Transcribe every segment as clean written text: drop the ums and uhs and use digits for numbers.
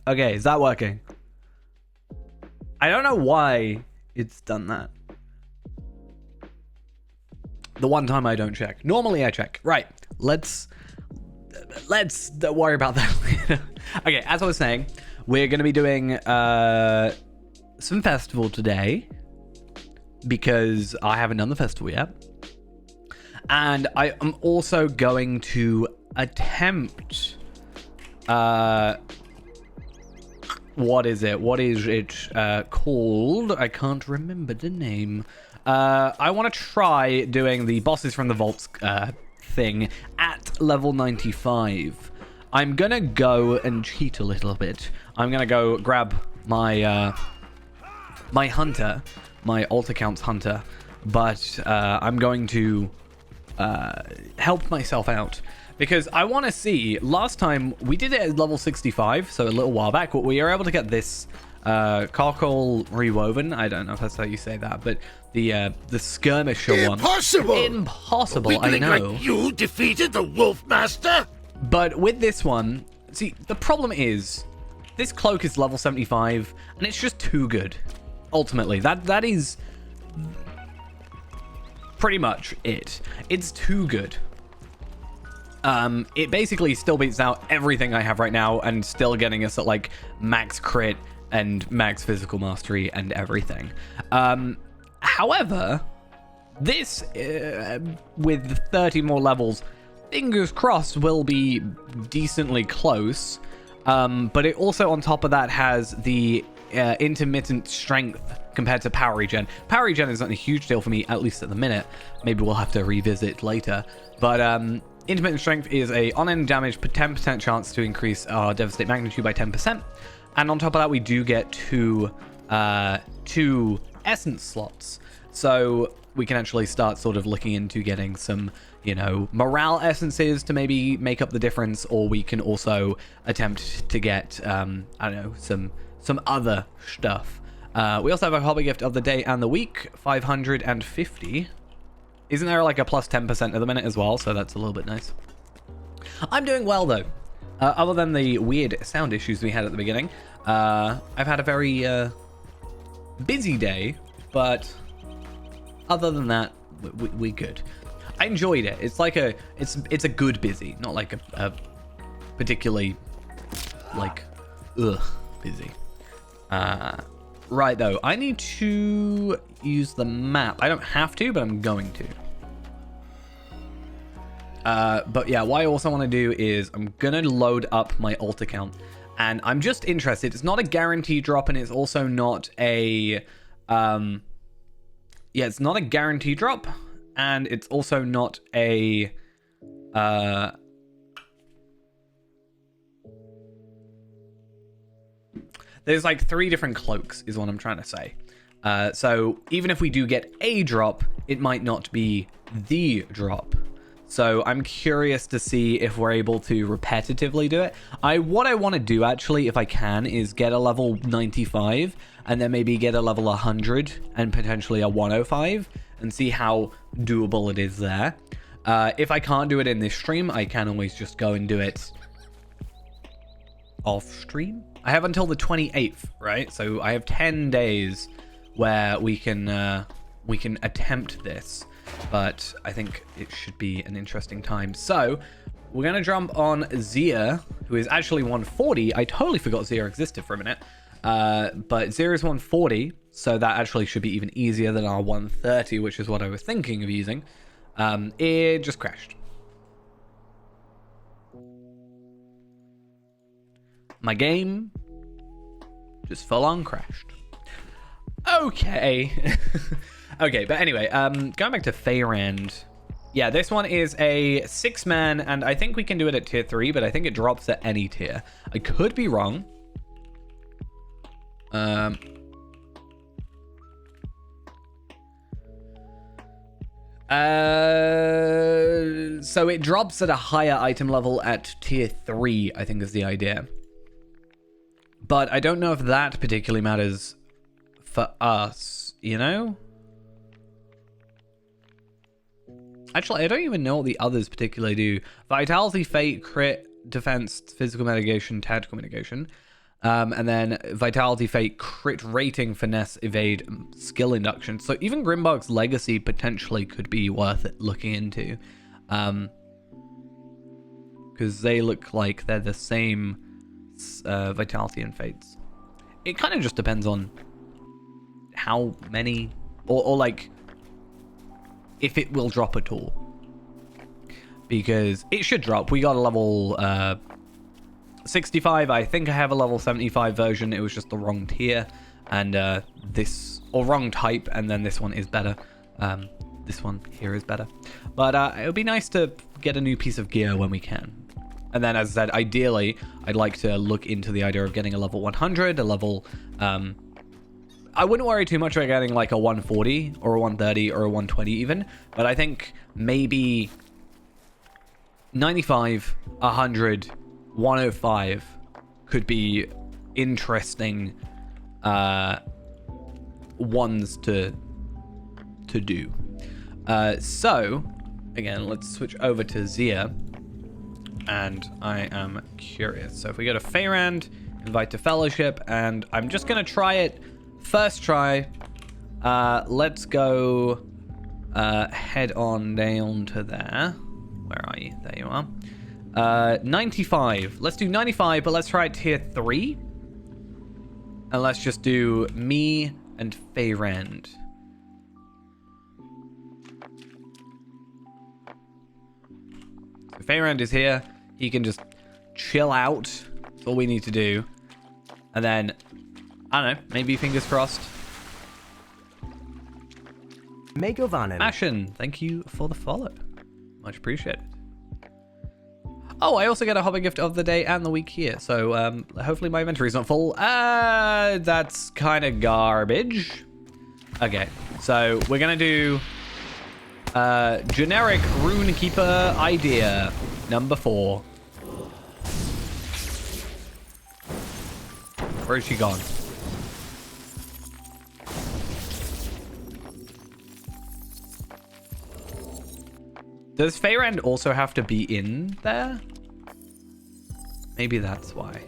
Okay, is that working? I don't know why it's done that. The one time I don't check. Normally I check. Right. Let's don't worry about that later. Okay, as I was saying, we're going to be doing some festival today because I haven't done the festival yet. And I am also going to attempt what is it called? I can't remember the name. I want to try doing the bosses from the vaults thing at level 95. I'm gonna go and cheat a little bit. I'm gonna go grab my my hunter, my alt accounts hunter, but I'm going to help myself out because I want to see. Last time we did it at level 65, so a little while back, but we were able to get this cockle rewoven. I don't know if that's how you say that, but the skirmisher one. Impossible! I know. Like you defeated the Wolf Master. But with this one, see, the problem is this cloak is level 75, and it's just too good. Ultimately, that is pretty much it. It's too good. It basically still beats out everything I have right now and still getting us at like max crit and max physical mastery and everything. However, this with 30 more levels, fingers crossed, will be decently close. But it also on top of that has the intermittent strength compared to power regen. Power regen is not a huge deal for me, at least at the minute. Maybe we'll have to revisit later. But intermittent strength is a on-end damage 10% chance to increase our devastate magnitude by 10%. And on top of that, we do get two essence slots. So we can actually start sort of looking into getting some, you know, morale essences to maybe make up the difference, or we can also attempt to get, I don't know, some other stuff. We also have a hobby gift of the day and the week, 550. Isn't there like a plus 10% at the minute as well? So that's a little bit nice. I'm doing well though. Other than the weird sound issues we had at the beginning, I've had a very busy day, but other than that, we're good. I enjoyed it. It's like it's a good busy, not like a particularly like busy. Right though, I need to use the map. I don't have to, but I'm going to. But yeah, what I also want to do is I'm gonna load up my alt account, and I'm just interested. It's not a guaranteed drop, and it's also not a it's not a guaranteed drop, and it's also not a there's like 3 different cloaks is what I'm trying to say. So even if we do get a drop, it might not be the drop. So I'm curious to see if we're able to repetitively do it. What I want to do actually, if I can, is get a level 95 and then maybe get a level 100 and potentially a 105 and see how doable it is there. If I can't do it in this stream, I can always just go and do it off stream. I have until the 28th, right? So I have 10 days where we can attempt this, but I think it should be an interesting time. So we're gonna jump on Zia, who is actually 140. I totally forgot Zia existed for a minute, but Zia is 140, so that actually should be even easier than our 130, which is what I was thinking of using. It just crashed. My game just full on crashed. Okay. Okay, but anyway, going back to Feyrand. Yeah, this one is a 6-man, and I think we can do it at tier 3, but I think it drops at any tier. I could be wrong. So it drops at a higher item level at tier 3, I think is the idea. But I don't know if that particularly matters for us, you know? Actually, I don't even know what the others particularly do. Vitality, Fate, Crit, Defense, Physical Mitigation, Tactical Mitigation. And then Vitality, Fate, Crit Rating, Finesse, Evade, Skill Induction. So even Grimbark's Legacy potentially could be worth it looking into. Because they look like they're the same Vitality and Fates. It kind of just depends on how many, or like, if it will drop at all. Because it should drop. We got a level 65. I think I have a level 75 version. It was just the wrong tier. And wrong type. And then this one is better. This one here is better. But it would be nice to get a new piece of gear when we can. And then, as I said, ideally, I'd like to look into the idea of getting a level 100, a level... I wouldn't worry too much about getting like a 140 or a 130 or a 120 even. But I think maybe 95, 100, 105 could be interesting ones to do. So, again, let's switch over to Zia. And I am curious. So if we go to Feyrand, invite to Fellowship, and I'm just going to try it. First try. Let's go head on down to there. Where are you? There you are. 95. Let's do 95, but let's try it tier 3. And let's just do me and Feyrand. So Feyrand is here. He can just chill out. That's all we need to do. And then, I don't know, maybe fingers crossed. Megovanen. Ashen, thank you for the follow. Much appreciated. Oh, I also get a hobby gift of the day and the week here. So hopefully my inventory's not full. That's kind of garbage. Okay, so we're going to do generic Runekeeper idea number 4. Where is she gone? Does Feyrand also have to be in there? Maybe that's why.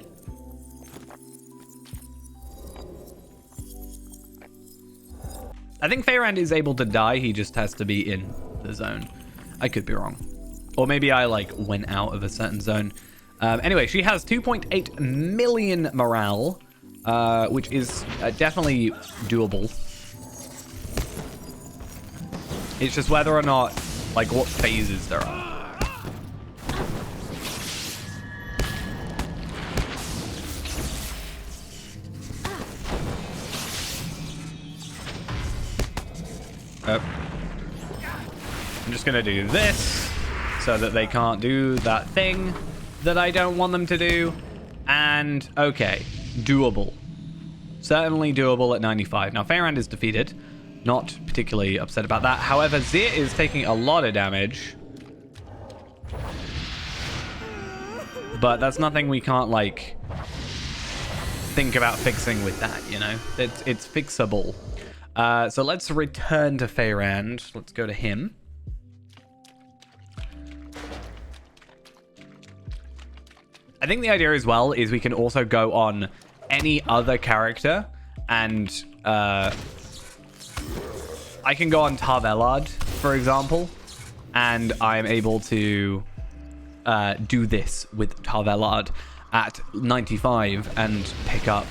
I think Feyrand is able to die. He just has to be in the zone. I could be wrong. Or maybe I like went out of a certain zone. Anyway, she has 2.8 million morale, which is definitely doable. It's just whether or not, like, what phases there are. I'm just gonna do this so that they can't do that thing that I don't want them to do. And okay, doable. Certainly doable at 95. Now Feyrand is defeated. Not particularly upset about that. However, Zia is taking a lot of damage. But that's nothing we can't, like, think about fixing with that, you know? It's fixable. So let's return to Feyrand. Let's go to him. I think the idea as well is we can also go on any other character and I can go on Tarvelard, for example, and I'm able to do this with Tarvelard at 95 and pick up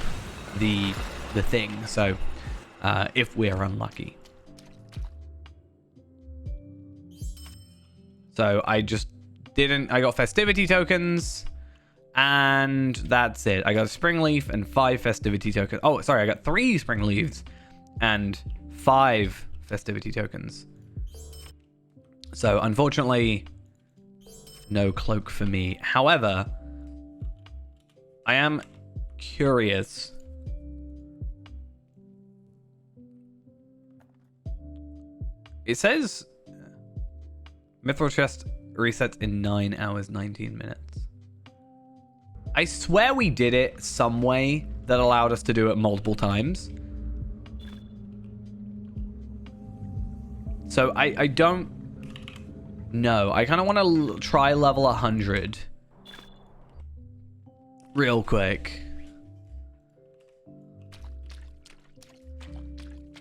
the thing. So if we're unlucky. So I just didn't. I got festivity tokens. And that's it. I got a spring leaf and 5 festivity tokens. Oh, sorry. I got 3 spring leaves and 5 festivity tokens. So, unfortunately, no cloak for me. However, I am curious. It says Mithril Chest resets in 9 hours, 19 minutes. I swear we did it some way that allowed us to do it multiple times. So I don't know. I kind of want to try level 100 real quick.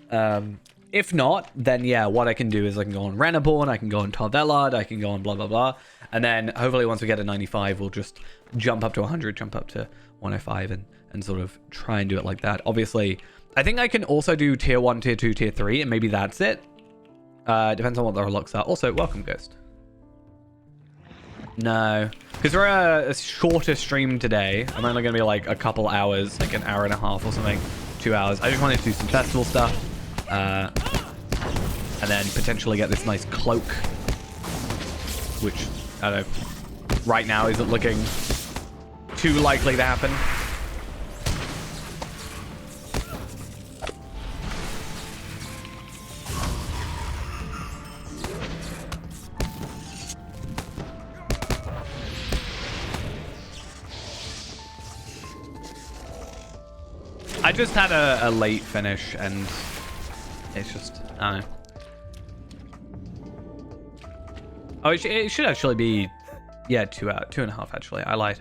If not, then yeah, what I can do is I can go on Renaborn, I can go on Tarvelard, I can go on blah, blah, blah. And then hopefully once we get a 95, we'll just jump up to 100, jump up to 105 and sort of try and do it like that. Obviously, I think I can also do tier 1, tier 2, tier 3, and maybe that's it. Depends on what the unlocks are. Also, welcome, Ghost. No, because we're a shorter stream today. I'm only going to be like a couple hours, like an hour and a half or something, 2 hours. I just wanted to do some festival stuff. And then potentially get this nice cloak, which, I don't know, right now isn't looking too likely to happen. I just had a late finish and it's just, I don't know. Oh, it should actually be, yeah, 2 hours, 2.5 actually. I lied.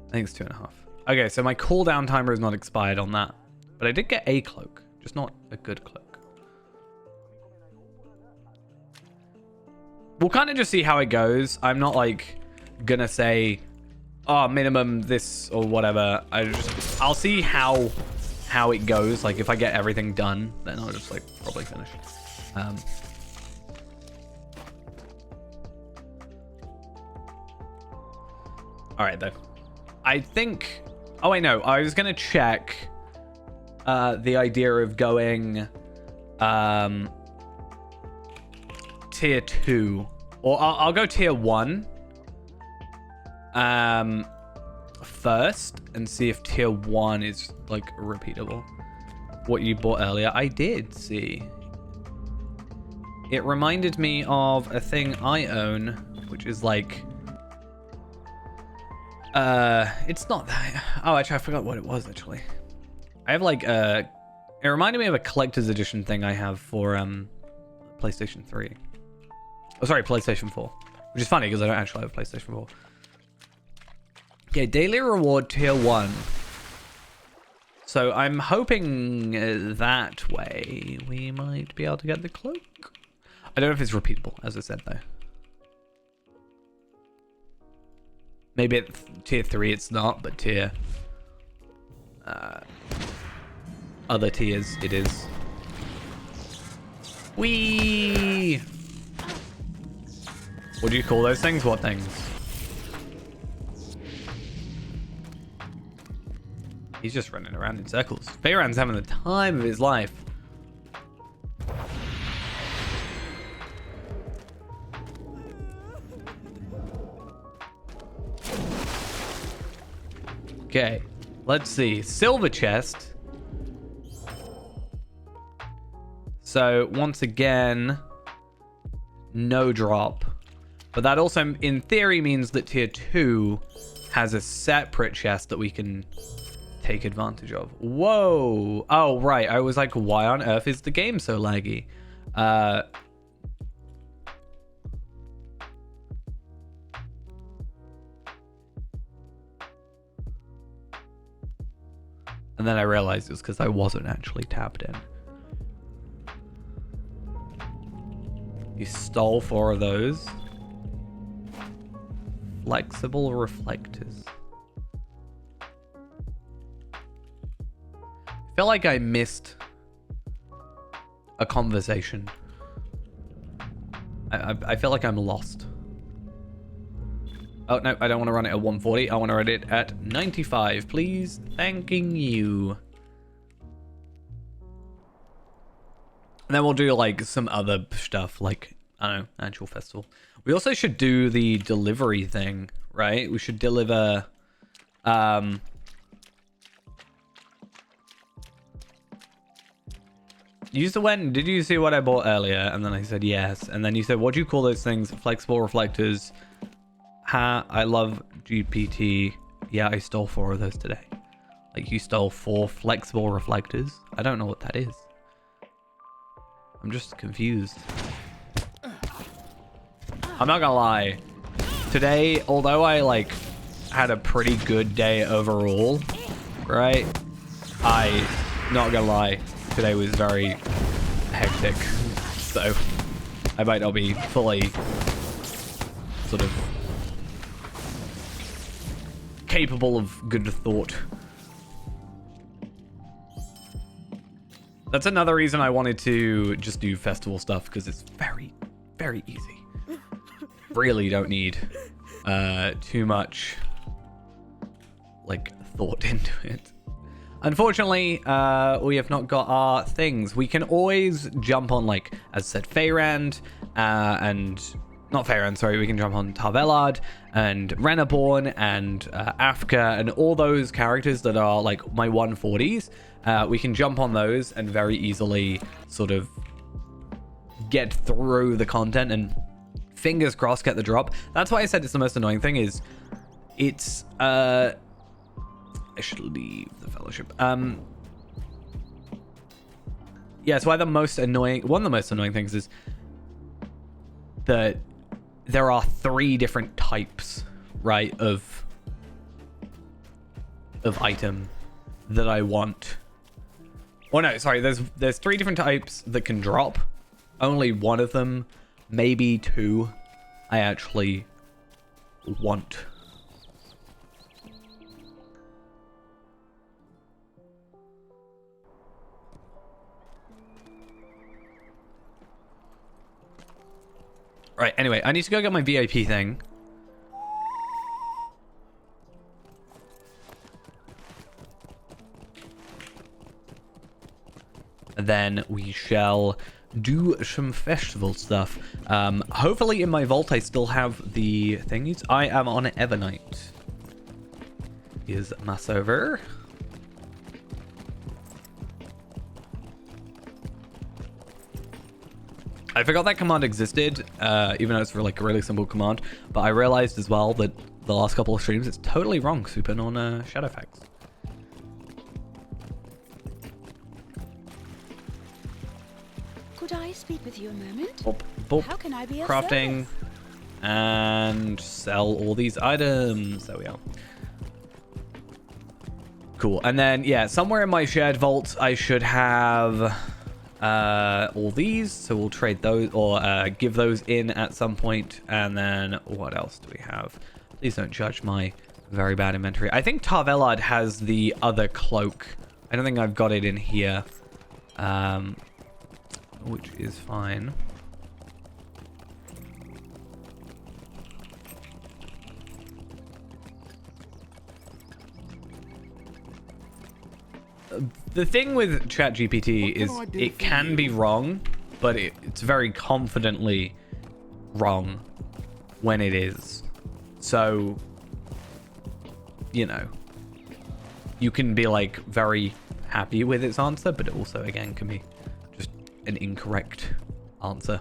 I think it's 2.5. Okay, so my cooldown timer is not expired on that, but I did get a cloak, just not a good cloak. We'll kind of just see how it goes. I'm not like gonna say, oh, minimum this or whatever. I'll see how it goes. Like if I get everything done, then I'll just like probably finish. All right though. I think, oh wait, no, I was gonna check the idea of going tier 2, or I'll go tier 1 first and see if tier 1 is like repeatable. What you bought earlier, I did see. It reminded me of a thing I own, which is like it's not that, oh actually I forgot what it was actually. I have like it reminded me of a collector's edition thing I have for PlayStation 3. Oh sorry, PlayStation 4, which is funny because I don't actually have a PlayStation 4. Okay, daily reward tier 1. So I'm hoping that way we might be able to get the cloak. I don't know if it's repeatable, as I said though. Maybe at tier 3 it's not, but tier other tiers it is. Whee! What do you call those things? What things? He's just running around in circles. Feyran's having the time of his life. Okay, let's see. Silver chest. So once again, no drop. But that also, in theory, means that tier 2 has a separate chest that we can take advantage of. Whoa. Oh, right. I was like, why on earth is the game so laggy? And then I realized it was because I wasn't actually tapped in. You stole 4 of those. Flexible reflectors. I feel like I missed a conversation. I feel like I'm lost. Oh, no, I don't want to run it at 140. I want to run it at 95, please. Thanking you. And then we'll do like some other stuff, like, I don't know, actual festival. We also should do the delivery thing, right? We should deliver you used to went, did you see what I bought earlier? And then I said yes. And then you said, what do you call those things? Flexible reflectors. Ha, I love GPT. Yeah, I stole 4 of those today. Like you stole 4 flexible reflectors. I don't know what that is. I'm just confused. I'm not gonna lie. Today, although I like had a pretty good day overall, right? Not gonna lie. today was very hectic, so I might not be fully sort of capable of good thought. That's another reason I wanted to just do festival stuff, because it's very, very easy. Really don't need too much like thought into it. Unfortunately, we have not got our things. We can always jump on, like, as said, Feyrand, and not Feyrand, sorry, we can jump on Tarvelard and Renaborn and Afka and all those characters that are like my 140s. We can jump on those and very easily sort of get through the content and fingers crossed get the drop. That's why I said it's the most annoying thing is it's I should leave the fellowship. Yeah, so one of the most annoying things is that there are 3 different types, right, of item that I want. Oh no, sorry, there's 3 different types that can drop. Only one of them, maybe 2, I actually want. Right, anyway, I need to go get my VIP thing. And then we shall do some festival stuff. Hopefully in my vault I still have the thingies. I am on Evernight. Is my server. I forgot that command existed, even though it's for like a really simple command. But I realized as well that the last couple of streams it's totally wrong swooping on Shadowfax. Could I speak with you a moment? Boop, boop. How can I be of Crafting service? and sell all these items. There we are. Cool. And then yeah, somewhere in my shared vault I should have all these, so we'll trade those or give those in at some point. And then what else do we have? Please don't judge my very bad inventory. I think Tarvelard has the other cloak. I don't think I've got it in here, which is fine. The thing with ChatGPT is it can be wrong, but it's very confidently wrong when it is. So, you know, you can be like very happy with its answer, but it also again can be just an incorrect answer.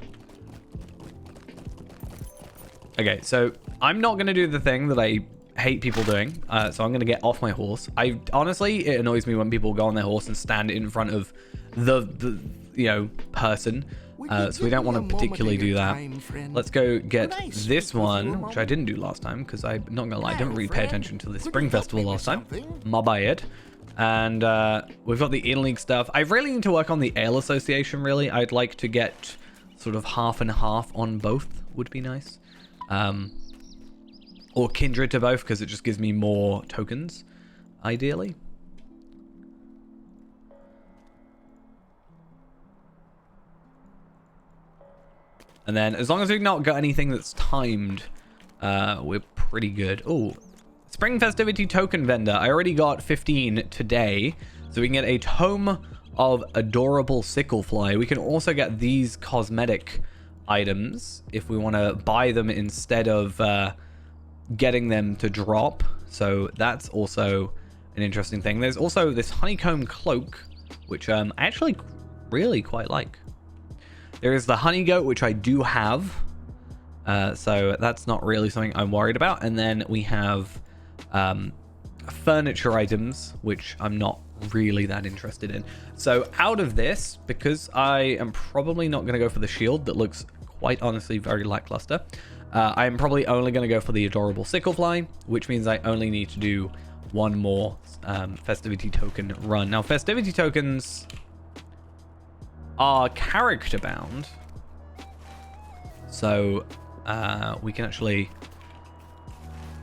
Okay, so I'm not going to do the thing that I hate people doing, so I'm going to get off my horse. Honestly, it annoys me when people go on their horse and stand in front of the you know, person, so we don't want to particularly do that. Let's go get this one, which I didn't do last time, because I'm not going to lie, I didn't really pay attention to the Spring Festival last time. My bad. And we've got the in-league stuff. I really need to work on the Ale Association, really. I'd like to get sort of half and half on both, would be nice. Or kindred to both, because it just gives me more tokens, ideally. And then, as long as we've not got anything that's timed, we're pretty good. Oh, Spring Festivity Token Vendor. I already got 15 today, so we can get a Tome of Adorable Sicklefly. We can also get these cosmetic items if we want to buy them instead of getting them to drop. So that's also an interesting thing. There's also this honeycomb cloak, which I actually really quite like. There is the honey goat, which I do have, so that's not really something I'm worried about. And then we have furniture items, which I'm not really that interested in. So out of this, because I am probably not going to go for the shield that looks quite honestly very lackluster, I am probably only going to go for the Adorable Sicklefly, which means I only need to do one more festivity token run. Now, festivity tokens are character bound. So we can actually,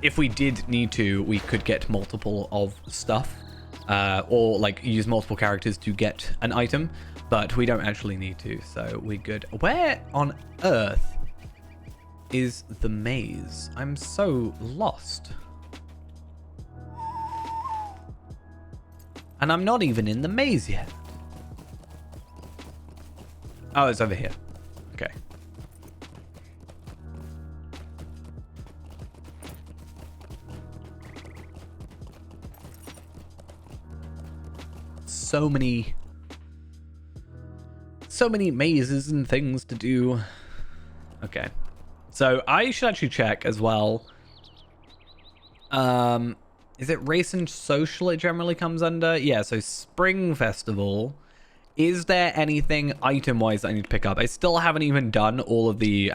if we did need to, we could get multiple of stuff, or like use multiple characters to get an item, but we don't actually need to, so we're good. Where on earth is the maze? I'm so lost. And I'm not even in the maze yet. Oh, it's over here. Okay. So many mazes and things to do. Okay. So I should actually check as well. Is it race and social it generally comes under? Yeah, so Spring Festival. Is there anything item-wise that I need to pick up? I still haven't even done all of the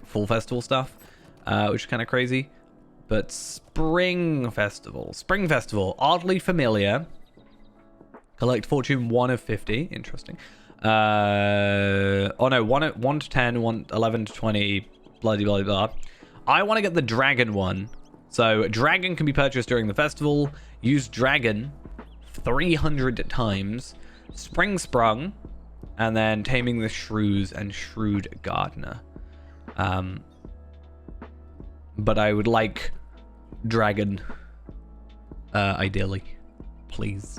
full festival stuff, which is kind of crazy. But Spring Festival, oddly familiar. Collect fortune 1 of 50. Interesting. Oh no, 1 to 10, 11 to 20. Blah blah blah. I want to get the dragon one. So dragon can be purchased during the festival. Use dragon 300 times. Spring Sprung, and then Taming the Shrews and Shrewd Gardener. But I would like dragon, ideally, please.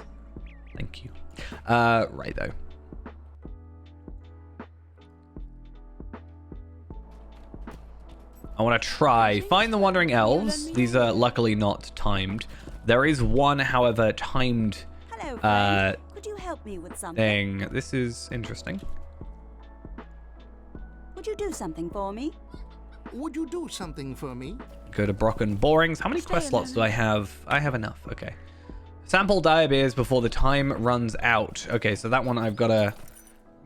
Thank you. Right though. I want to try find the Wandering Elves. These are luckily not timed. There is one, however, timed. Hello, friend. Could you help me with something? Thing. This is interesting. Would you do something for me? Would you do something for me? Go to Brocken Borings. How many quest slots do I have? I have enough. Okay. Sample dire beers before the time runs out. Okay, so that one I've gotta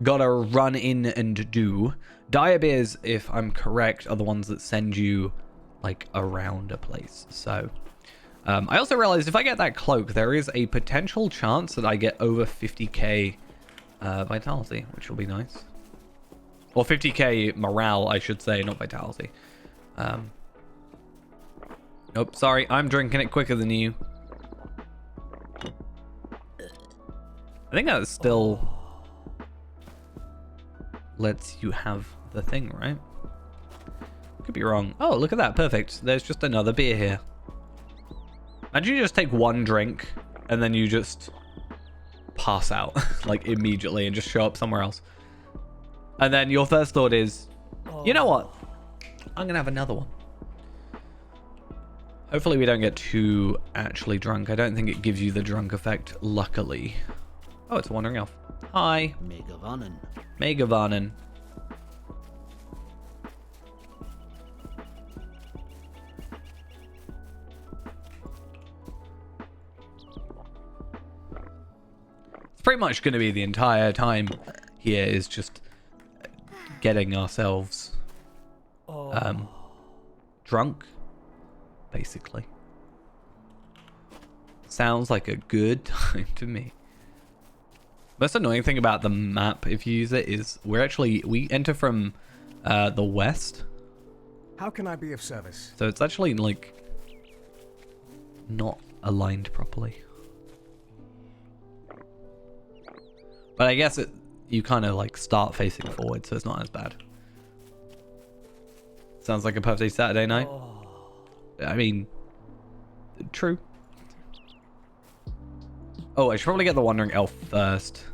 run in and do. Dire beers, if I'm correct, are the ones that send you like around a place. So I also realized if I get that cloak, there is a potential chance that I get over 50k vitality, which will be nice. Or 50k morale, I should say, not vitality. Nope, sorry, I'm drinking it quicker than you. I think that still lets you have the thing, right? Could be wrong. Oh, look at that. Perfect. There's just another beer here. Imagine you just take one drink and then you just pass out like immediately and just show up somewhere else. And then your first thought is, you know what? I'm going to have another one. Hopefully we don't get too actually drunk. I don't think it gives you the drunk effect, luckily. Oh, it's a wandering elf. Hi. Megavanen. It's pretty much going to be the entire time here is just getting ourselves drunk, basically. Sounds like a good time to me. Most annoying thing about the map, if you use it, is we enter from the west. How can I be of service? So it's actually like not aligned properly. But I guess you kind of like start facing forward, so it's not as bad. Sounds like a perfect Saturday night. I mean, true. Oh, I should probably get the Wandering Elf first.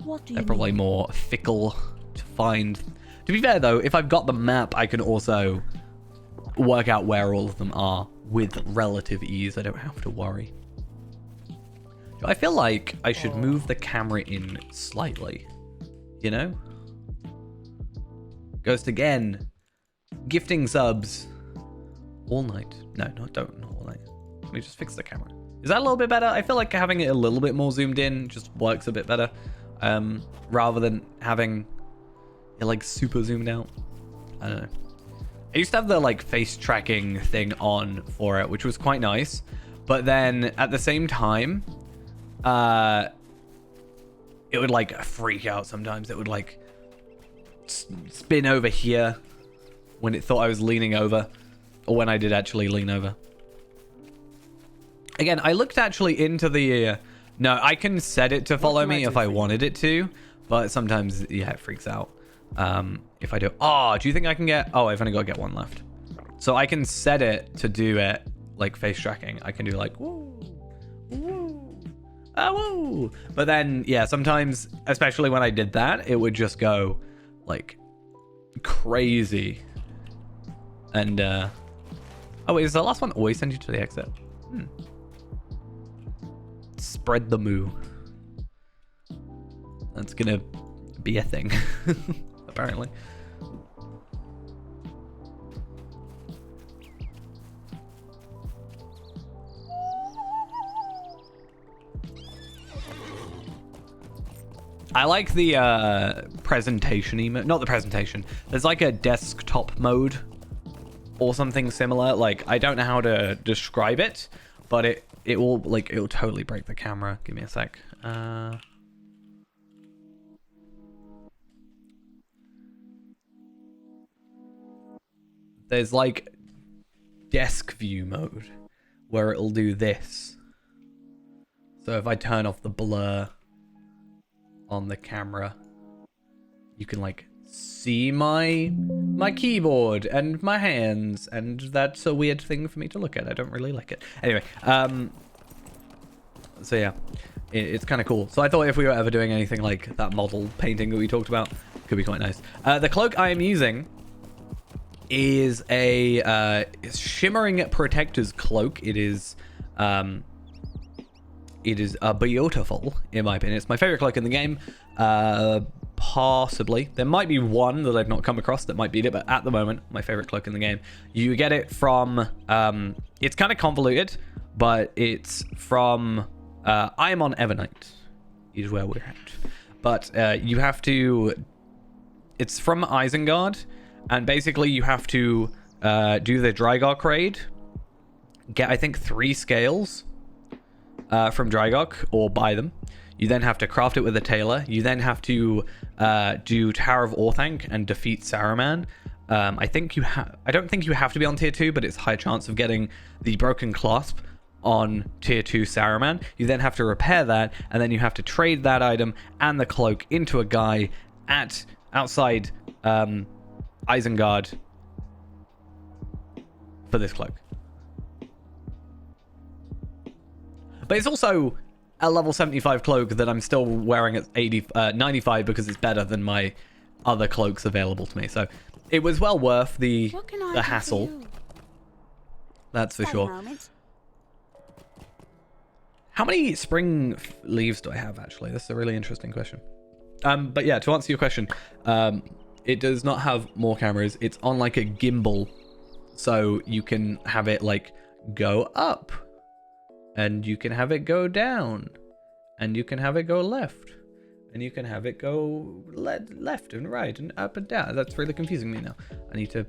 What do you They're probably more fickle to find. To be fair, though, if I've got the map, I can also work out where all of them are with relative ease. I don't have to worry. I feel like I should move the camera in slightly. You know? Ghost again. Gifting subs. All night. No, don't all night. Let me just fix the camera. Is that a little bit better? I feel like having it a little bit more zoomed in just works a bit better. Rather than having it like super zoomed out. I don't know. I used to have the like face tracking thing on for it, which was quite nice. But then at the same time, it would like freak out sometimes. It would like spin over here when it thought I was leaning over, or when I did actually lean over. Again, I looked actually into the no, I can set it to follow me if I wanted it to, but sometimes, yeah, it freaks out. If I do, do you think I can get, I've only got to get one left. So I can set it to do it like face tracking. I can do like, woo, woo, woo. But then, yeah, sometimes, especially when I did that, it would just go like crazy. And, wait, is the last one always send you to the exit? Spread the moo. That's gonna be a thing, apparently. I like the presentation emote. Not the presentation. There's like a desktop mode or something similar. Like, I don't know how to describe it, but it will totally break the camera. Give me a sec. There's like desk view mode where it'll do this. So if I turn off the blur on the camera, you can like see my keyboard and my hands, and that's a weird thing for me to look at. I don't really like it. Anyway, so yeah, it's kind of cool. So I thought if we were ever doing anything like that model painting that we talked about, could be quite nice. The cloak I am using is a shimmering protector's cloak. It is beautiful, in my opinion. It's my favorite cloak in the game. Possibly. There might be one that I've not come across that might beat it, but at the moment, my favorite cloak in the game. You get it from... it's kind of convoluted, but it's from... I am on Evernight, is where we're at. But you have to... It's from Isengard, and basically you have to do the Drygok raid. Get, I think, 3 scales from Drygok, or buy them. You then have to craft it with a tailor. You then have to do Tower of Orthanc and defeat Saruman. I don't think you have to be on tier 2, but it's a high chance of getting the broken clasp on tier 2 Saruman. You then have to repair that, and then you have to trade that item and the cloak into a guy outside Isengard for this cloak. But it's also a level 75 cloak that I'm still wearing at 95 because it's better than my other cloaks available to me. So it was well worth the hassle. That's for sure. How many spring leaves do I have, actually? This is a really interesting question. But yeah, to answer your question, it does not have more cameras. It's on like a gimbal, so you can have it like go up, and you can have it go down, and you can have it go left, and you can have it go left and right and up and down. That's really confusing me now. I need to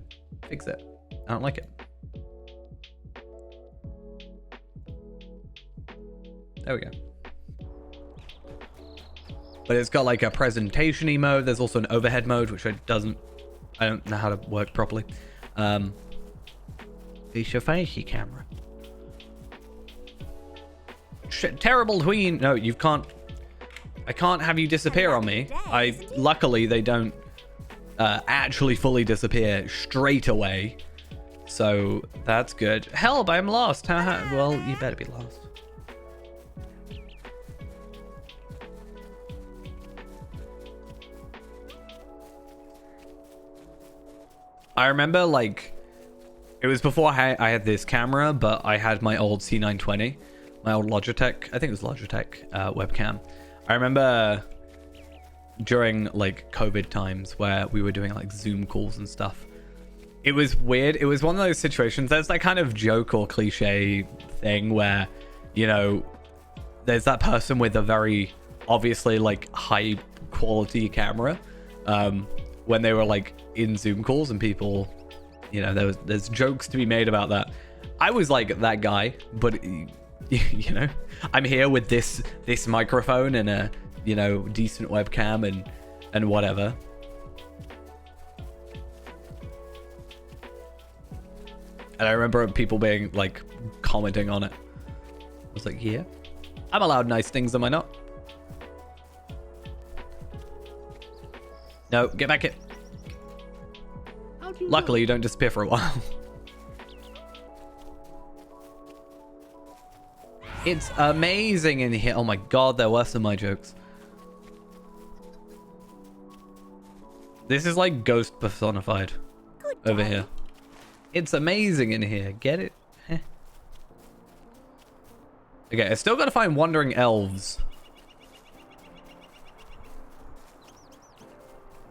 fix it. I don't like it. There we go. But it's got like a presentation-y mode. There's also an overhead mode, which I don't know how to work properly. It's your facey camera. Terrible tween. No, you can't. I can't have you disappear on me. Luckily, they don't actually fully disappear straight away. So that's good. Help, I'm lost. Well, you better be lost. I remember, like, it was before I had this camera, but I had my old C920, my old Logitech, I think it was Logitech webcam. I remember during, like, COVID times where we were doing, like, Zoom calls and stuff. It was weird. It was one of those situations. There's that kind of joke or cliche thing where, you know, there's that person with a very obviously, like, high quality camera. When they were like in Zoom calls and people, you know, there's jokes to be made about that. I was like that guy, but you know, I'm here with this microphone and a you know, decent webcam and whatever. And I remember people being like commenting on it. I was like, yeah, I'm allowed nice things, am I not? No, get back here. Luckily, you don't disappear for a while. It's amazing in here. Oh my god, they're worse than my jokes. This is like ghost personified over here. It's amazing in here. Get it? Heh. Okay, I still gotta find wandering elves.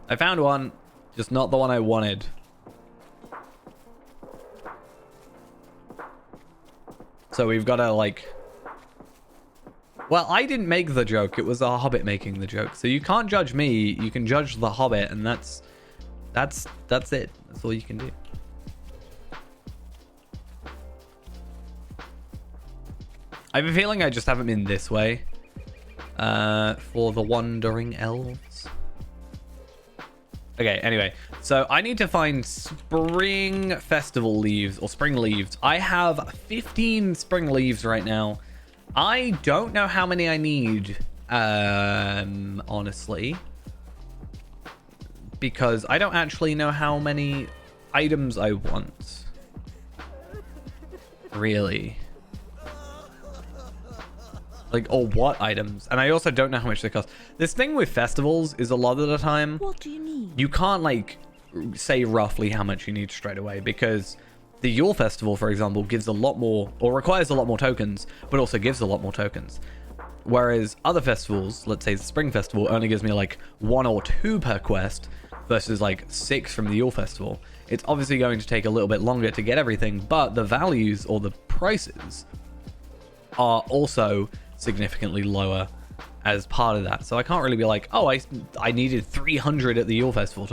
I found one, just not the one I wanted. So we've got to like... Well, I didn't make the joke. It was a hobbit making the joke. So you can't judge me. You can judge the hobbit, and that's it. That's all you can do. I have a feeling I just haven't been this way for the wandering elves. Okay, anyway, so I need to find spring festival leaves or spring leaves. I have 15 spring leaves right now. I don't know how many I need, honestly, because I don't actually know how many items I want, really. Like, or what items. And I also don't know how much they cost. This thing with festivals is a lot of the time, What do you need? you can't, like, say roughly how much you need straight away, because the Yule Festival, for example, gives a lot more, or requires a lot more tokens, but also gives a lot more tokens. Whereas other festivals, let's say the Spring Festival, only gives me, like, 1 or 2 per quest, versus, like, 6 from the Yule Festival. It's obviously going to take a little bit longer to get everything, but the values, or the prices, are also significantly lower as part of that. So I can't really be like, oh, I needed 300 at the Yule Festival.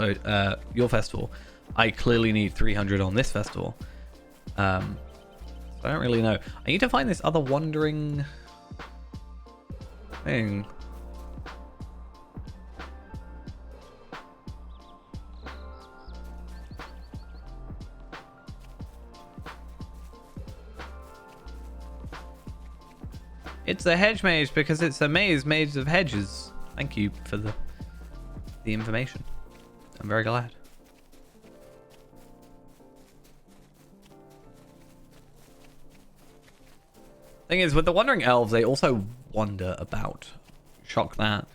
Yule Festival. I clearly need 300 on this festival. So I don't really know. I need to find this other wandering thing. It's a hedge maze because it's a maze made of hedges. Thank you for the information. I'm very glad. Thing is, with the wandering elves, they also wander about. Shock that.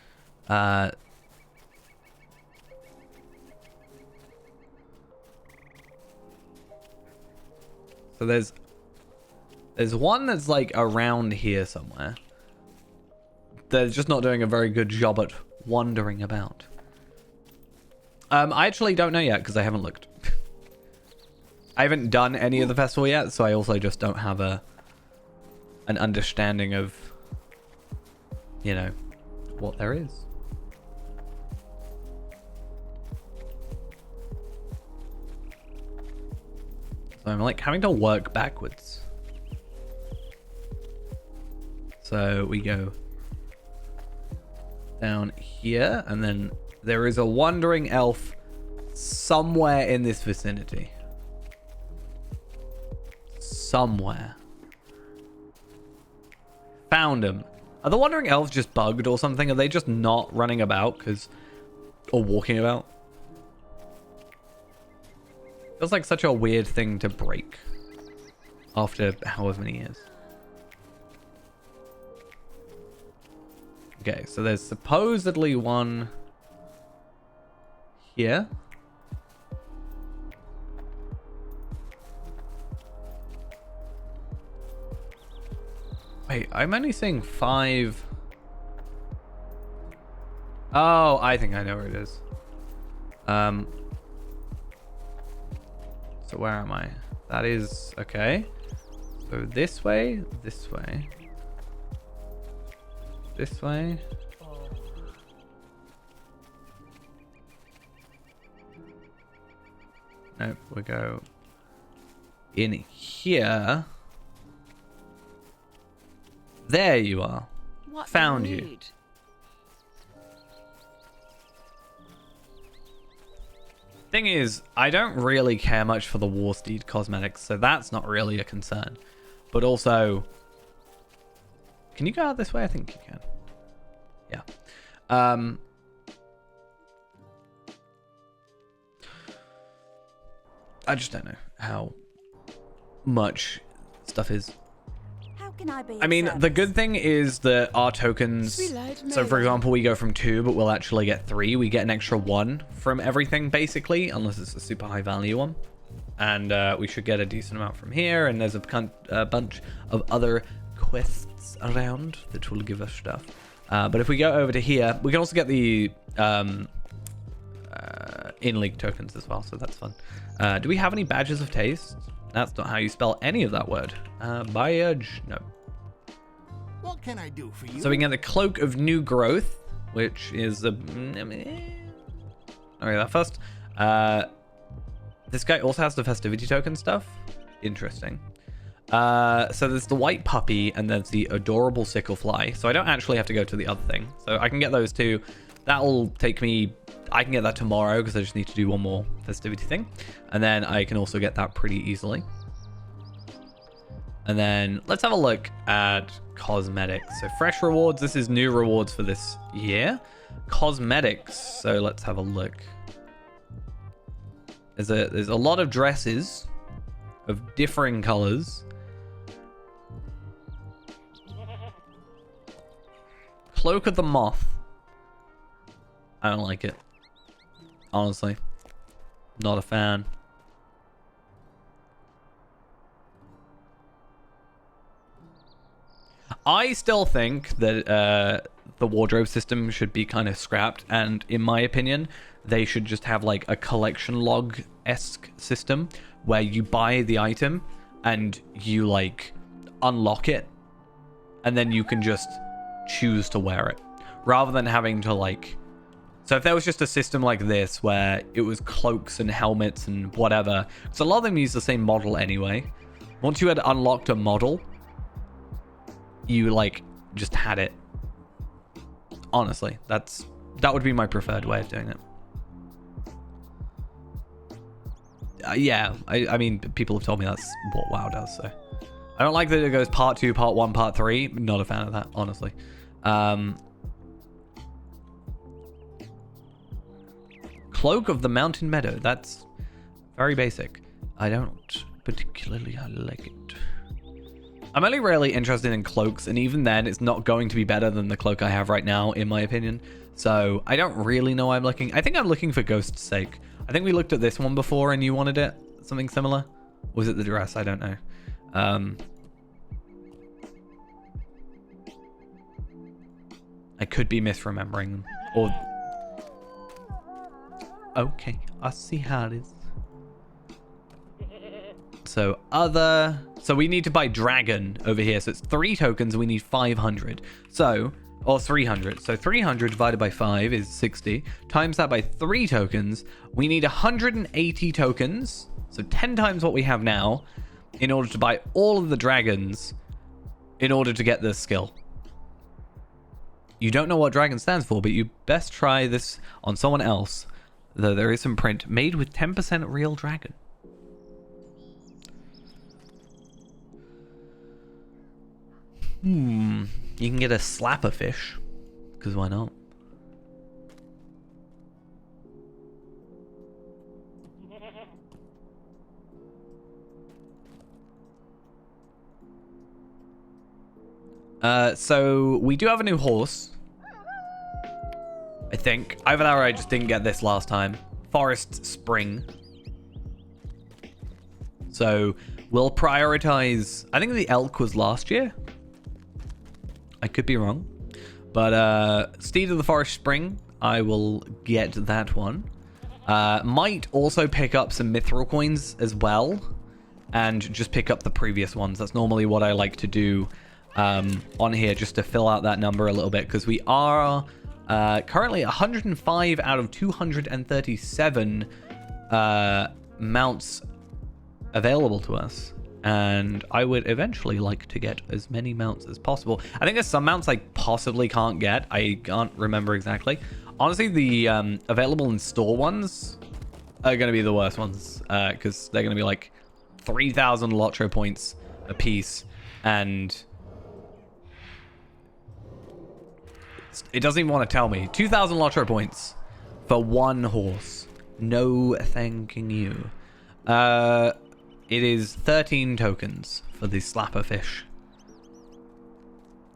So there's one that's like around here somewhere. They're just not doing a very good job at wandering about. I actually don't know yet because I haven't looked. I haven't done any of the festival yet, so I also just don't have an understanding of, you know, what there is. So I'm like having to work backwards. So we go down here, and then there is a wandering elf somewhere in this vicinity. Somewhere. Found him. Are the wandering elves just bugged or something? Are they just not running about or walking about? Feels like such a weird thing to break after however many years. Okay, so there's supposedly one here. Wait, I'm only seeing 5. Oh, I think I know where it is. So where am I? That is okay. So this way, this way. This way. Nope, we go in here. There you are. What Found do you. need? Thing is, I don't really care much for the War Steed cosmetics, so that's not really a concern. But also, can you go out this way? I think you can. Yeah. I just don't know how much stuff is. How can I be? I mean, the good thing is that our tokens, so for example, we go from 2, but we'll actually get 3. We get an extra 1 from everything, basically, unless it's a super high value one. And we should get a decent amount from here, and there's a bunch of other quests around that will give us stuff. But if we go over to here, we can also get the in-league tokens as well, so that's fun. Do we have any badges of taste? That's not how you spell any of that word. Badge, no. What can I do for you? So we can get the Cloak of New Growth, which is a... Okay, that first. This guy also has the festivity token stuff. Interesting. So there's the white puppy, and there's the adorable sicklefly. So I don't actually have to go to the other thing. So I can get those two. That'll take me... I can get that tomorrow because I just need to do one more festivity thing. And then I can also get that pretty easily. And then let's have a look at cosmetics. So fresh rewards. This is new rewards for this year. Cosmetics. So let's have a look. There's a lot of dresses of differing colors. Cloak of the Moth. I don't like it. Honestly. Not a fan. I still think that the wardrobe system should be kind of scrapped, and in my opinion, they should just have like a collection log-esque system where you buy the item and you like unlock it, and then you can just choose to wear it, rather than having to like... So if there was just a system like this where it was cloaks and helmets and whatever, because a lot of them use the same model anyway. Once you had unlocked a model, you like just had it. Honestly, that would be my preferred way of doing it. Yeah, I mean, people have told me that's what WoW does, so I don't like that it goes part 2, part 1, part 3. Not a fan of that, honestly. Cloak of the Mountain Meadow. That's very basic. I don't particularly like it. I'm only really interested in cloaks, and even then, it's not going to be better than the cloak I have right now, in my opinion. So I don't really know why I'm looking. I think I'm looking for Ghost's sake. I think we looked at this one before, and you wanted it. Something similar? Or was it the dress? I don't know. I could be misremembering them. Or... Okay, I see how it is. So other... So we need to buy dragon over here. So it's 3 tokens and we need 500. So... Or 300. So 300 divided by 5 is 60. Times that by 3 tokens. We need 180 tokens. So 10 times what we have now. In order to buy all of the dragons. In order to get this skill. You don't know what dragon stands for, but you best try this on someone else. Though there is some print. Made with 10% real dragon. You can get a slapper fish. Because why not? So we do have a new horse. I think. Either that or I just didn't get this last time. Forest Spring. So we'll prioritize... I think the elk was last year. I could be wrong. But Steed of the Forest Spring, I will get that one. Might also pick up some mithril coins as well. And just pick up the previous ones. That's normally what I like to do on here, just to fill out that number a little bit. Because we are... currently 105 out of 237 mounts available to us, and I would eventually like to get as many mounts as possible. I think there's some mounts I possibly can't get. I can't remember exactly. Honestly, the available in store ones are going to be the worst ones, because they're going to be like 3,000 Lotro points a piece, and it doesn't even want to tell me. 2,000 Lotro points for one horse. No thanking you. It is 13 tokens for the slapper fish.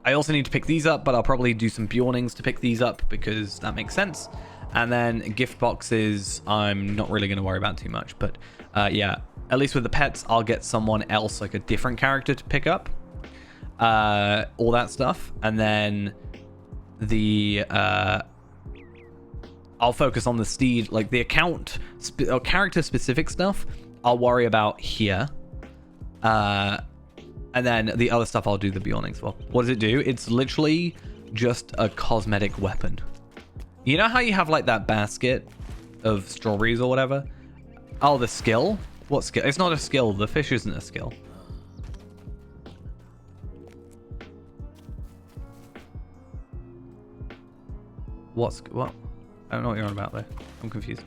I also need to pick these up, but I'll probably do some Bjornings to pick these up because that makes sense. And then gift boxes, I'm not really going to worry about too much. But yeah, at least with the pets, I'll get someone else, like a different character to pick up. All that stuff. And then the... I'll focus on the steed, like the account or character specific stuff I'll worry about here. And then the other stuff I'll do the Bjornings for. What does it do? It's literally just a cosmetic weapon. You know how you have like that basket of strawberries or whatever? Oh, the skill? What skill? It's not a skill. The fish isn't a skill. What? I don't know what you're on about there. I'm confused.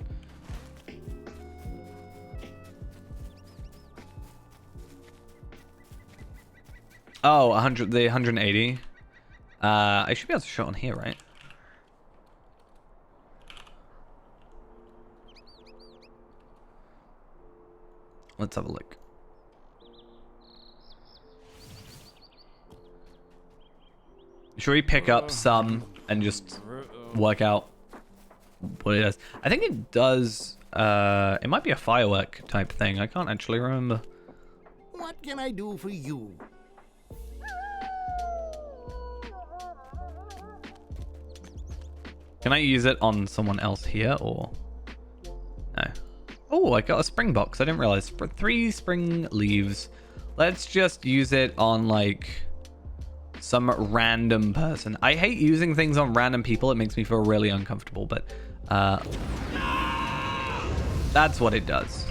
Oh, 100, the 180. I should be able to show it on here, right? Let's have a look. Should we pick up some and just work out what it does? I think it does, it might be a firework type thing. I can't actually remember. What can I do for you? Can I use it on someone else here or no? Oh, I got a spring box. I didn't realize. 3 spring leaves. Let's just use it on like some random person. I hate using things on random people. It makes me feel really uncomfortable, but that's what it does.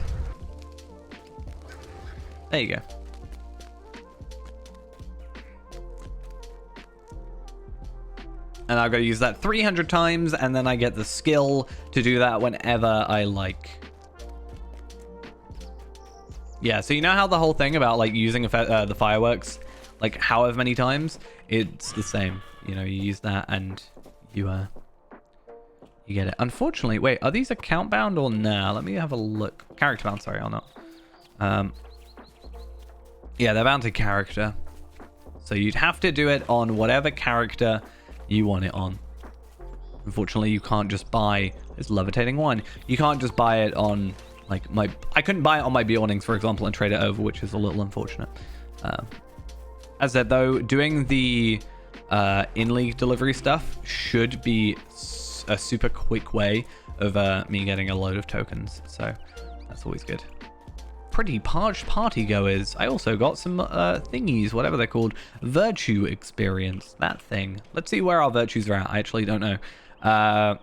There you go. And I've got to use that 300 times, and then I get the skill to do that whenever I like. Yeah, so you know how the whole thing about like using the fireworks, like however many times, it's the same. You know, you use that and you get it. Unfortunately, wait, are these account bound or nah? Let me have a look. Character bound, sorry, or not. Yeah, they're bound to character. So you'd have to do it on whatever character you want it on. Unfortunately, you can't just buy this levitating wine. You can't just buy it on like I couldn't buy it on my Bjornings, for example, and trade it over, which is a little unfortunate. As I said though, doing the in-league delivery stuff should be a super quick way of me getting a load of tokens, so that's always good. Pretty parched party goers. I also got some thingies, whatever they're called. Virtue experience, that thing. Let's see where our virtues are at. I actually don't know.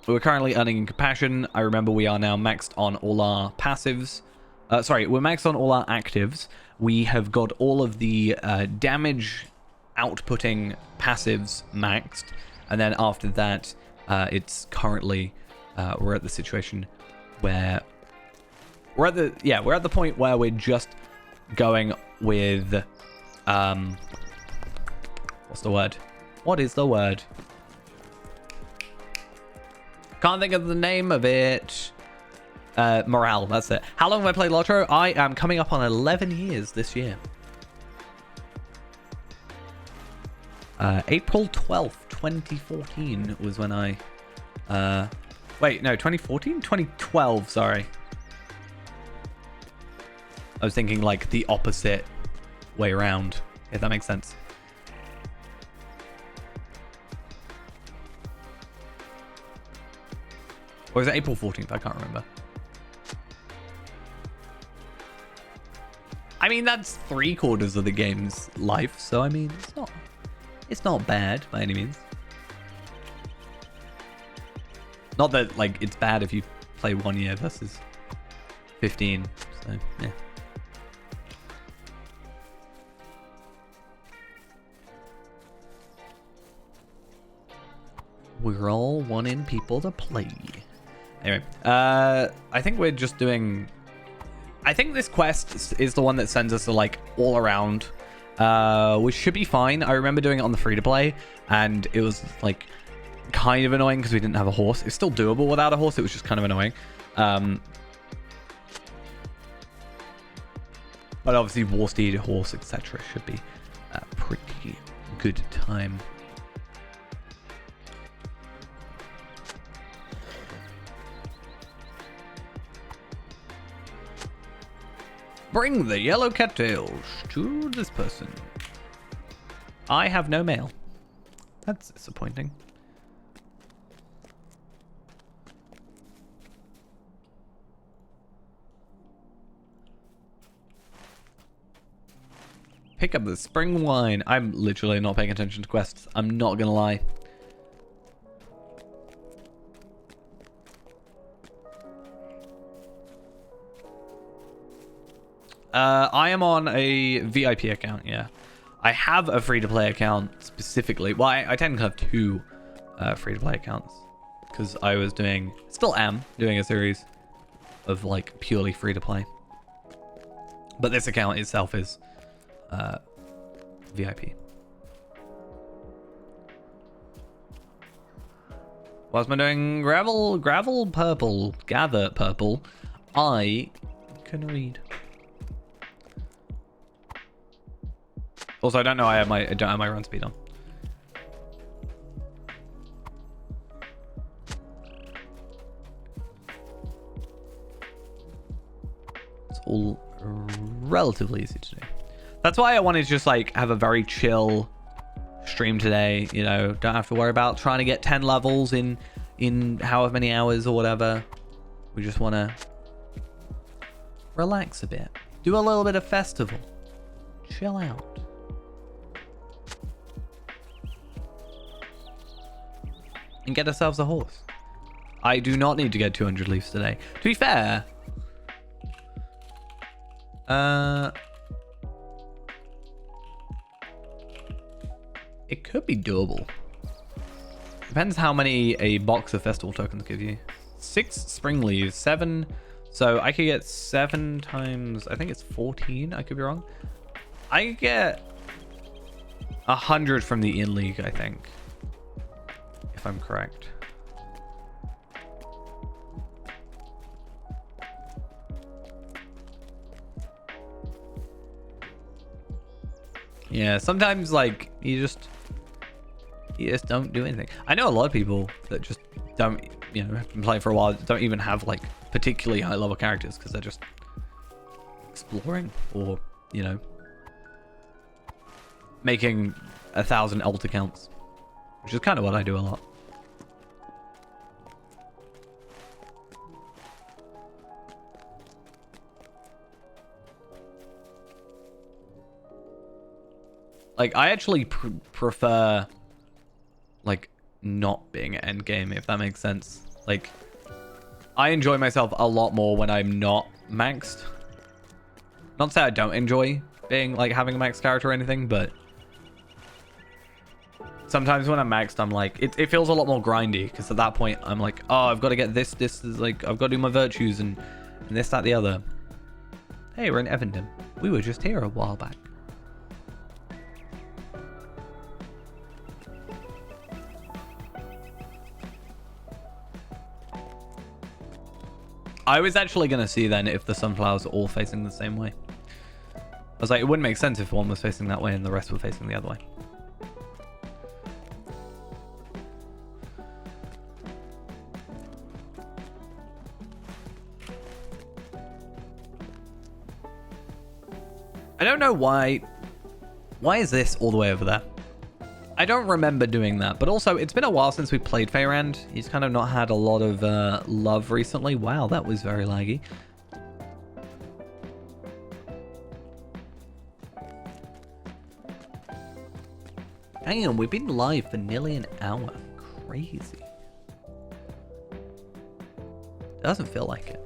We're currently earning in compassion. I remember we are now maxed on all our passives. Sorry, we're maxed on all our actives. We have got all of the damage outputting passives maxed. And then after that, it's currently, we're at the situation where we're at the point where we're just going with, what's the word? What is the word? Can't think of the name of it. Morale, that's it. How long have I played Lotro? I am coming up on 11 years this year. April 12th, 2014 was when I... wait, no, 2014? 2012, sorry. I was thinking like the opposite way around, if that makes sense. Or is it April 14th? I can't remember. I mean, that's 3/4 of the game's life, so I mean, it's not bad by any means. Not that like it's bad if you play 1 year versus 15, so yeah. We're all wanting people to play. Anyway, I think we're just doing... I think this quest is the one that sends us to, like, all around, which should be fine. I remember doing it on the free-to-play, and it was, like, kind of annoying because we didn't have a horse. It's still doable without a horse. It was just kind of annoying. But obviously, war steed, horse, etc. should be a pretty good time. Bring the yellow cattails to this person. I have no mail. That's disappointing. Pick up the spring wine. I'm literally not paying attention to quests. I'm not gonna lie. I am on a VIP account, yeah. I have a free-to-play account specifically. Well, I technically have two free-to-play accounts. Because I was doing... Still am doing a series of, like, purely free-to-play. But this account itself is VIP. Whilst I'm doing gravel purple, gather purple, I can read. Also, I don't know. I don't have my run speed on. It's all relatively easy to do. That's why I wanted to just like have a very chill stream today. You know, don't have to worry about trying to get 10 levels in however many hours or whatever. We just want to relax a bit, do a little bit of festival, chill out. And get ourselves a horse. I do not need to get 200 leaves today. To be fair, it could be doable. Depends how many a box of festival tokens give you. 6 spring leaves, 7. So I could get 7 times, I think it's 14. I could be wrong. I could get 100 from the in league, I think. If I'm correct. Yeah, sometimes like you just don't do anything. I know a lot of people that just don't, you know, have been playing for a while, don't even have like particularly high level characters because they're just exploring or, you know, making 1,000 alt accounts, which is kind of what I do a lot. Like, I actually prefer, like, not being at endgame, if that makes sense. Like, I enjoy myself a lot more when I'm not maxed. Not to say I don't enjoy being, like, having a maxed character or anything, but sometimes when I'm maxed, I'm like, it feels a lot more grindy, because at that point, I'm like, oh, I've got to get this is, like, I've got to do my virtues, and this, that, the other. Hey, we're in Evendon. We were just here a while back. I was actually going to see then if the sunflowers are all facing the same way. I was like, it wouldn't make sense if one was facing that way and the rest were facing the other way. I don't know why. Why is this all the way over there? I don't remember doing that, but also it's been a while since we played Feyrand. He's kind of not had a lot of love recently. Wow, that was very laggy. Damn, we've been live for nearly an hour. Crazy. Doesn't feel like it.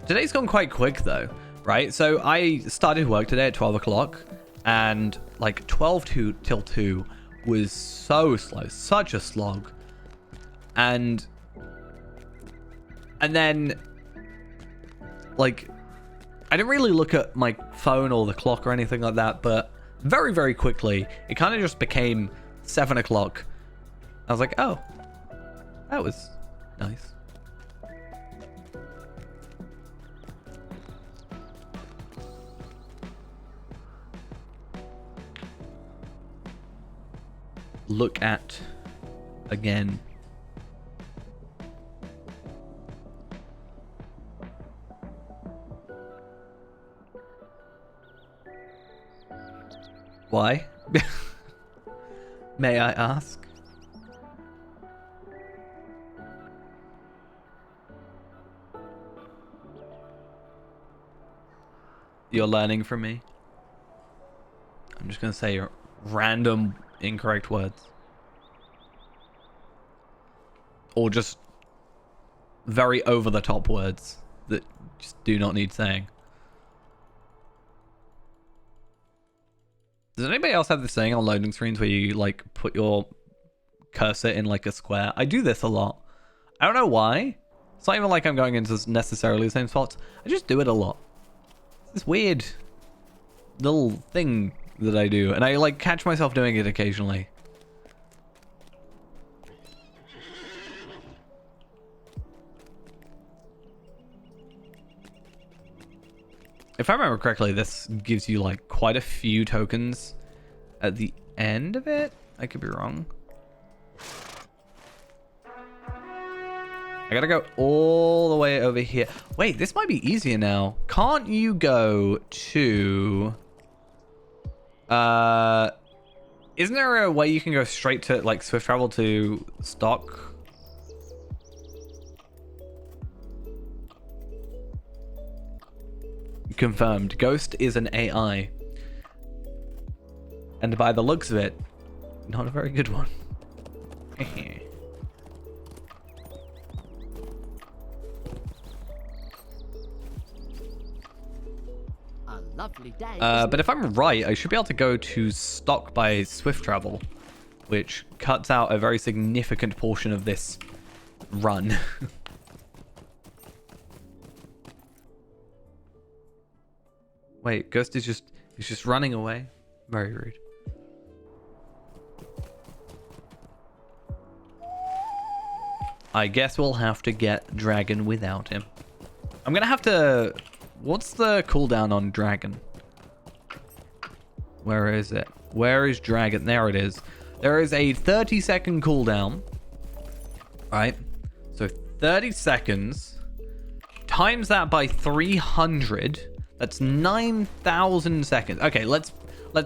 Today's gone quite quick though, right? So I started work today at 12 o'clock and like 12 till 2 was so slow, such a slog. And And then, like, I didn't really look at my phone or the clock or anything like that, but very, very quickly, it kind of just became 7 o'clock. I was like, oh, that was nice. Look at again. Why? May I ask? You're learning from me? I'm just gonna say random incorrect words. Or just very over-the-top words that just do not need saying. Does anybody else have this thing on loading screens where you, like, put your cursor in, like, a square? I do this a lot. I don't know why. It's not even like I'm going into necessarily the same spots. I just do it a lot. It's this weird little thing that I do. And I, like, catch myself doing it occasionally. If I remember correctly, this gives you, like, quite a few tokens at the end of it. I could be wrong. I gotta go all the way over here. Wait, this might be easier now. Can't you go to... Isn't there a way you can go straight to, like, swift travel to stock? Confirmed. Ghost is an AI. And by the looks of it, not a very good one. A lovely day. But if I'm right, I should be able to go to stock by swift travel, which cuts out a very significant portion of this run. Wait, Ghost is just running away. Very rude. I guess we'll have to get Dragon without him. I'm gonna have to... What's the cooldown on Dragon? Where is it? Where is Dragon? There it is. There is a 30-second cooldown. Right? So 30 seconds. Times that by 300. That's 9,000 seconds. Okay, let's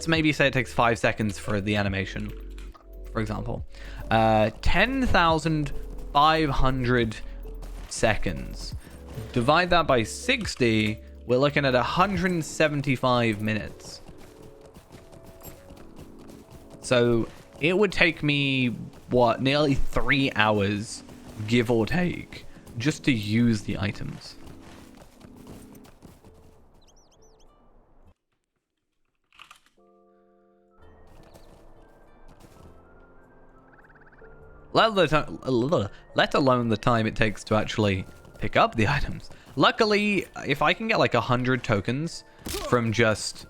maybe say it takes 5 seconds for the animation, for example. 10,500 seconds. Divide that by 60, we're looking at 175 minutes. So it would take me, what, nearly 3 hours, give or take, just to use the items. Let alone the time it takes to actually pick up the items. Luckily, if I can get like 100 tokens from just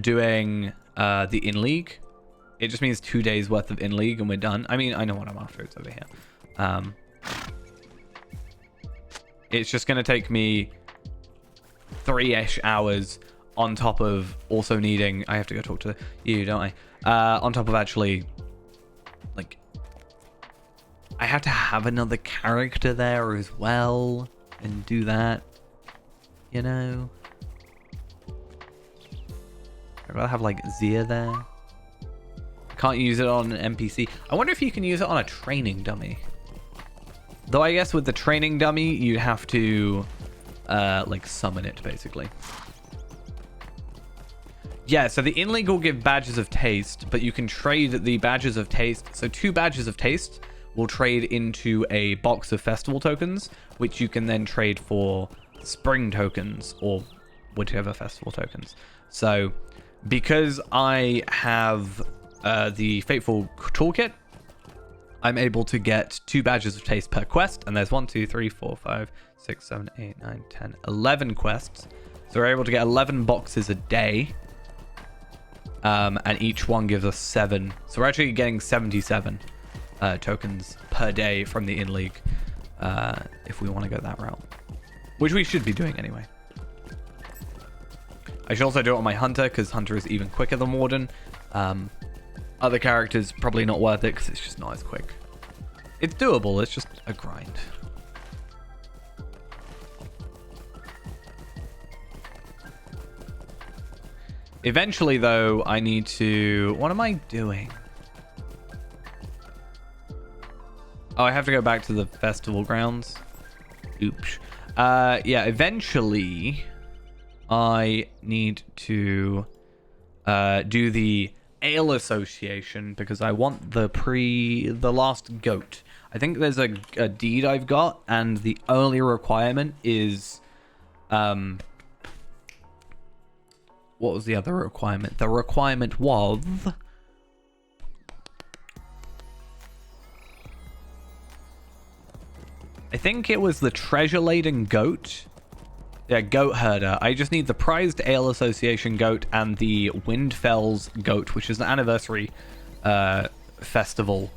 doing the in-league, it just means 2 days worth of in-league and we're done. I mean, I know what I'm after. It's over here. It's just going to take me 3-ish hours on top of also needing... I have to go talk to you, don't I? On top of actually, like... I have to have another character there as well and do that, you know? I'd rather have like Zia there. I can't use it on an NPC. I wonder if you can use it on a training dummy. Though I guess with the training dummy, you'd have to like summon it basically. Yeah, so the in-league will give badges of taste, but you can trade the badges of taste. So 2 badges of taste will trade into a box of festival tokens, which you can then trade for spring tokens or whichever festival tokens. So because I have the Fateful Toolkit, I'm able to get 2 badges of taste per quest, and there's 1, 2, 3, 4, 5, 6, 7, 8, 9, 10, 11 quests. So we're able to get 11 boxes a day, and each one gives us 7. So we're actually getting 77 tokens per day from the in-league, if we want to go that route, which we should be doing anyway. I should also do it on my Hunter, because Hunter is even quicker than Warden. Other characters, probably not worth it, because it's just not as quick. It's doable, it's just a grind. Eventually, though, I need to... What am I doing? Oh, I have to go back to the festival grounds. Oops. Yeah, eventually, I need to do the Ale Association, because I want the last goat. I think there's a deed I've got, and the only requirement is... What was the other requirement? The requirement was... I think it was the treasure-laden goat. Yeah, goat herder. I just need the prized Ale Association goat and the Windfells goat, which is an anniversary festival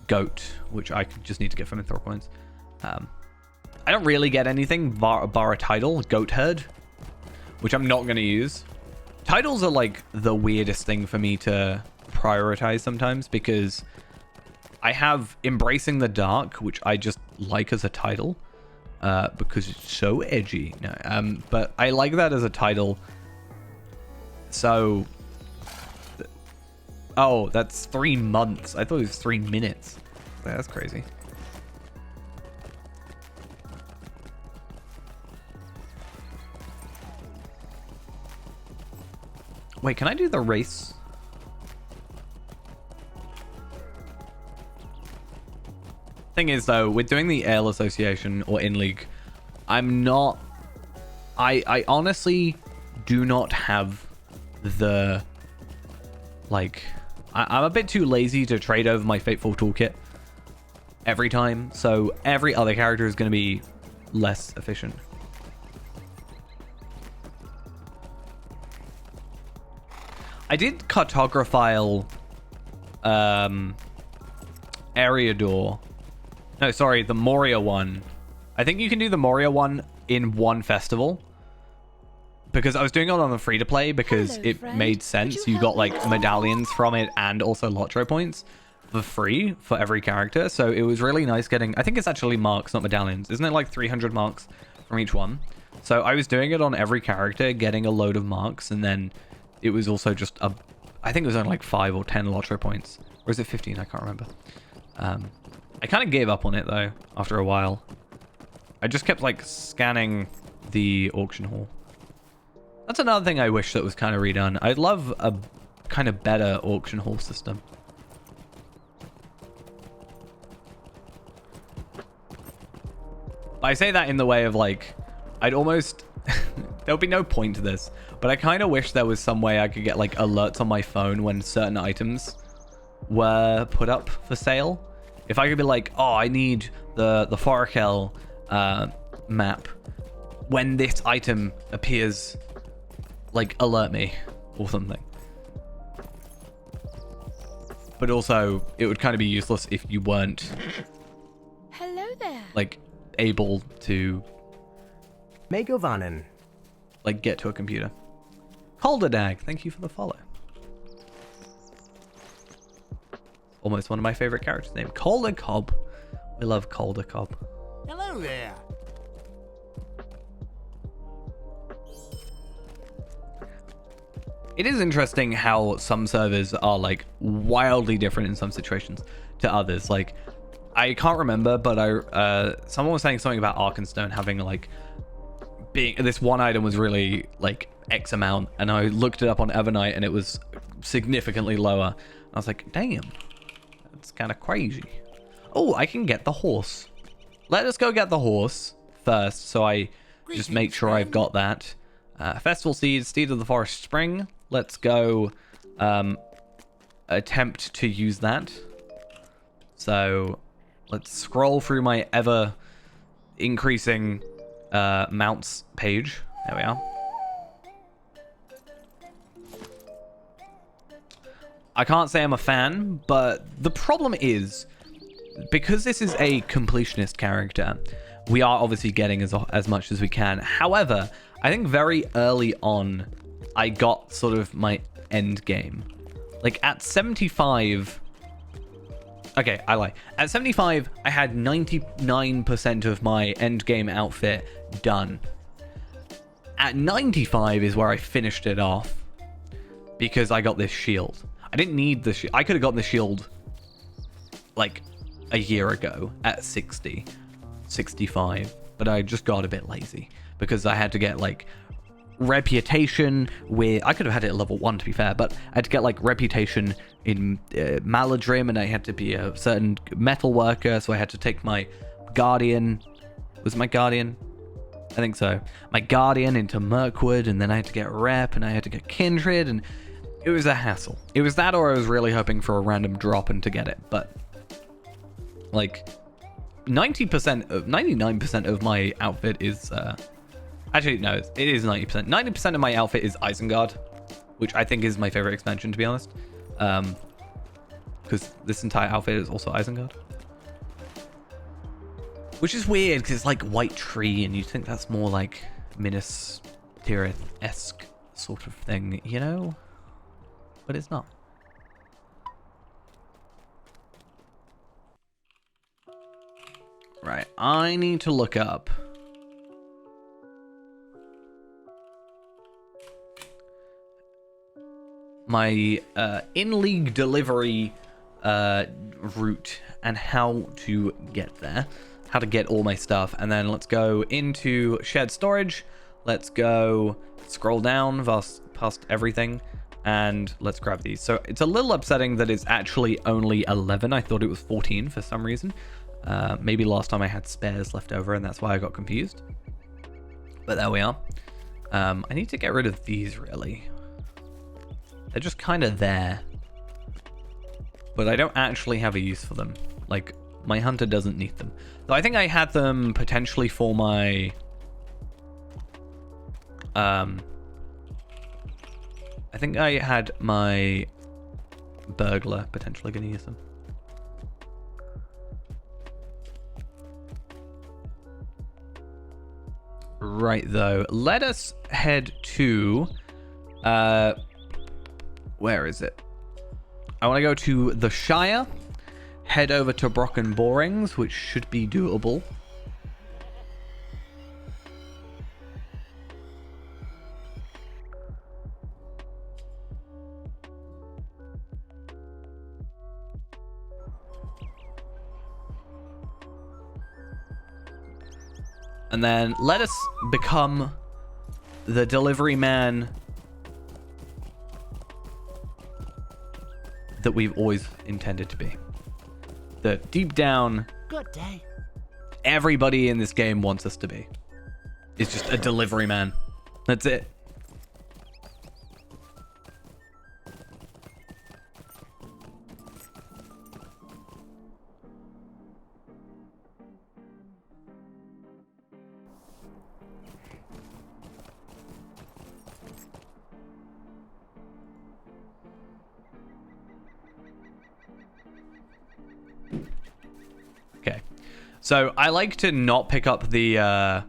goat, which I just need to get from Mythril coins. I don't really get anything bar a title, goat herd, which I'm not going to use. Titles are like the weirdest thing for me to prioritize sometimes, because I have Embracing the Dark, which I just like as a title, because it's so edgy. No, but I like that as a title. So, oh, that's 3 months. I thought it was 3 minutes. That's crazy. Wait, can I do the race? Thing is, though, with doing the Ale Association or in-league, I'm not... I honestly do not have the... Like... I'm a bit too lazy to trade over my Fateful Toolkit every time, so every other character is going to be less efficient. I did cartographile Eriador. No, sorry, the Moria one. I think you can do the Moria one in one festival, because I was doing it on the free-to-play because Hello, it friend. made sense. Could you You got help like me? medallions from it and also Lotro points for free for every character. So it was really nice getting... I think it's actually marks, not medallions. Isn't it like 300 marks from each one? So I was doing it on every character, getting a load of marks, and then it was also just a... I think it was only like 5 or 10 Lotro points. Or is it 15? I can't remember. I kind of gave up on it, though, after a while. I just kept, like, scanning the auction hall. That's another thing I wish that was kind of redone. I'd love a kind of better auction hall system. I say that in the way of, like, I'd almost... There would be no point to this, but I kind of wish there was some way I could get, like, alerts on my phone when certain items were put up for sale. If I could be like, oh, I need the Forakel map. When this item appears, like, alert me or something. But also, it would kind of be useless if you weren't, Hello there. like, able to, Megovanen. like, get to a computer. Calderdag, thank you for the follow. Almost one of my favorite characters named Calder Cobb. We love Calder Cobb. Hello there. It is interesting how some servers are like wildly different in some situations to others. Like, I can't remember, but someone was saying something about Arkenstone having like being this one item was really like X amount, and I looked it up on Evernight and it was significantly lower. I was like, damn. It's kind of crazy. Oh, I can get the horse. Let us go get the horse first, so I just make sure I've got that. Festival Steed, Steed of the Forest Spring. Let's go attempt to use that. So let's scroll through my ever increasing mounts page. There we are. I can't say I'm a fan, but the problem is, because this is a completionist character, we are obviously getting as much as we can. However, I think very early on, I got sort of my end game. Like at 75... Okay, I lie. At 75, I had 99% of my end game outfit done. At 95 is where I finished it off, because I got this shield. I didn't need the shield. I could have gotten the shield like a year ago at 60, 65, but I just got a bit lazy because I had to get like reputation with... I could have had it at level 1 to be fair, but I had to get like reputation in Maladrim, and I had to be a certain metal worker, so I had to take my guardian... Was it my guardian? I think so. My guardian into Mirkwood, and then I had to get rep, and I had to get kindred, and it was a hassle. It was that, or I was really hoping for a random drop and to get it, but like 99% of my outfit is actually no, it is 90%. 90% of my outfit is Isengard, which I think is my favorite expansion, to be honest, because this entire outfit is also Isengard, which is weird because it's like white tree, and you think that's more like Minas Tirith-esque sort of thing, you know? But it's not. Right, I need to look up my in-league delivery route and how to get there, how to get all my stuff, and then let's go into shared storage. Let's go scroll down past everything, and let's grab these. So it's a little upsetting that it's actually only 11. I thought it was 14 for some reason. Maybe last time I had spares left over and that's why I got confused. But there we are. I need to get rid of these, really. They're just kind of there. But I don't actually have a use for them. Like, my hunter doesn't need them. Though I think I had them potentially for my... I think I had my burglar potentially going to use them. Right, though. Let us head to... where is it? I want to go to the Shire. Head over to Brocken Borings, which should be doable. And then let us become the delivery man that we've always intended to be. That deep down, Good day. everybody in this game wants us to be. It's just a delivery man. That's it. Okay, so I like to not pick up the Hello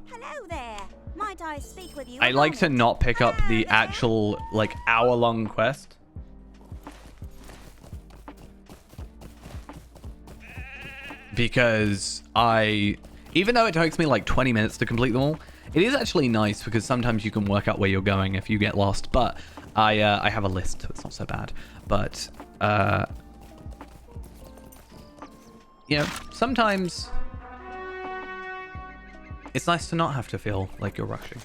there. Might I speak with you? I like to not pick up the actual like hour-long quest. Because even though it takes me like 20 minutes to complete them all, it is actually nice because sometimes you can work out where you're going if you get lost. But I have a list, so it's not so bad. But you know, sometimes it's nice to not have to feel like you're rushing.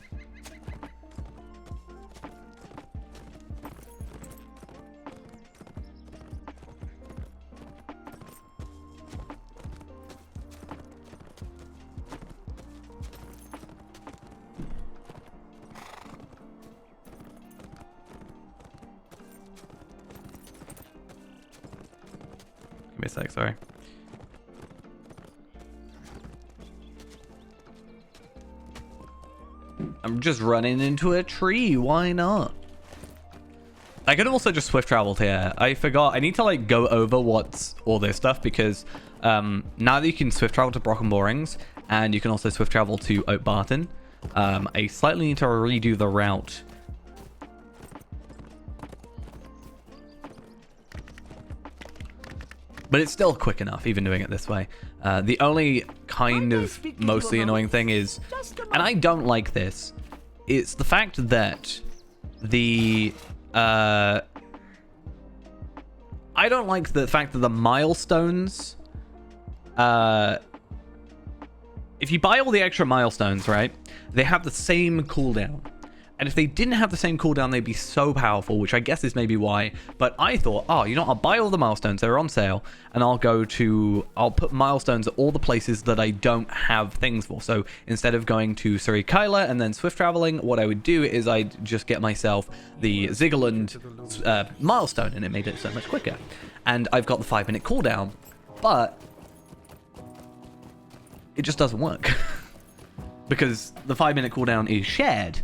Give me a sec, sorry. I'm just running into a tree. Why not? I could also just swift traveled here. I forgot. I need to like go over what's all this stuff because now that you can swift travel to Brocken Moorings and you can also swift travel to Oak Barton, I slightly need to redo the route. But it's still quick enough, even doing it this way. The only kind of mostly annoying thing is, and I don't like this, it's the fact that the... I don't like the fact that the milestones... if you buy all the extra milestones, right, they have the same cooldown. And if they didn't have the same cooldown, they'd be so powerful, which I guess is maybe why. But I thought, oh, you know, I'll buy all the milestones. They're on sale. And I'll put milestones at all the places that I don't have things for. So instead of going to Surrey Kyla and then swift traveling, what I would do is I'd just get myself the Zigaland milestone. And it made it so much quicker. And I've got the 5-minute cooldown. But it just doesn't work. Because the 5-minute cooldown is shared.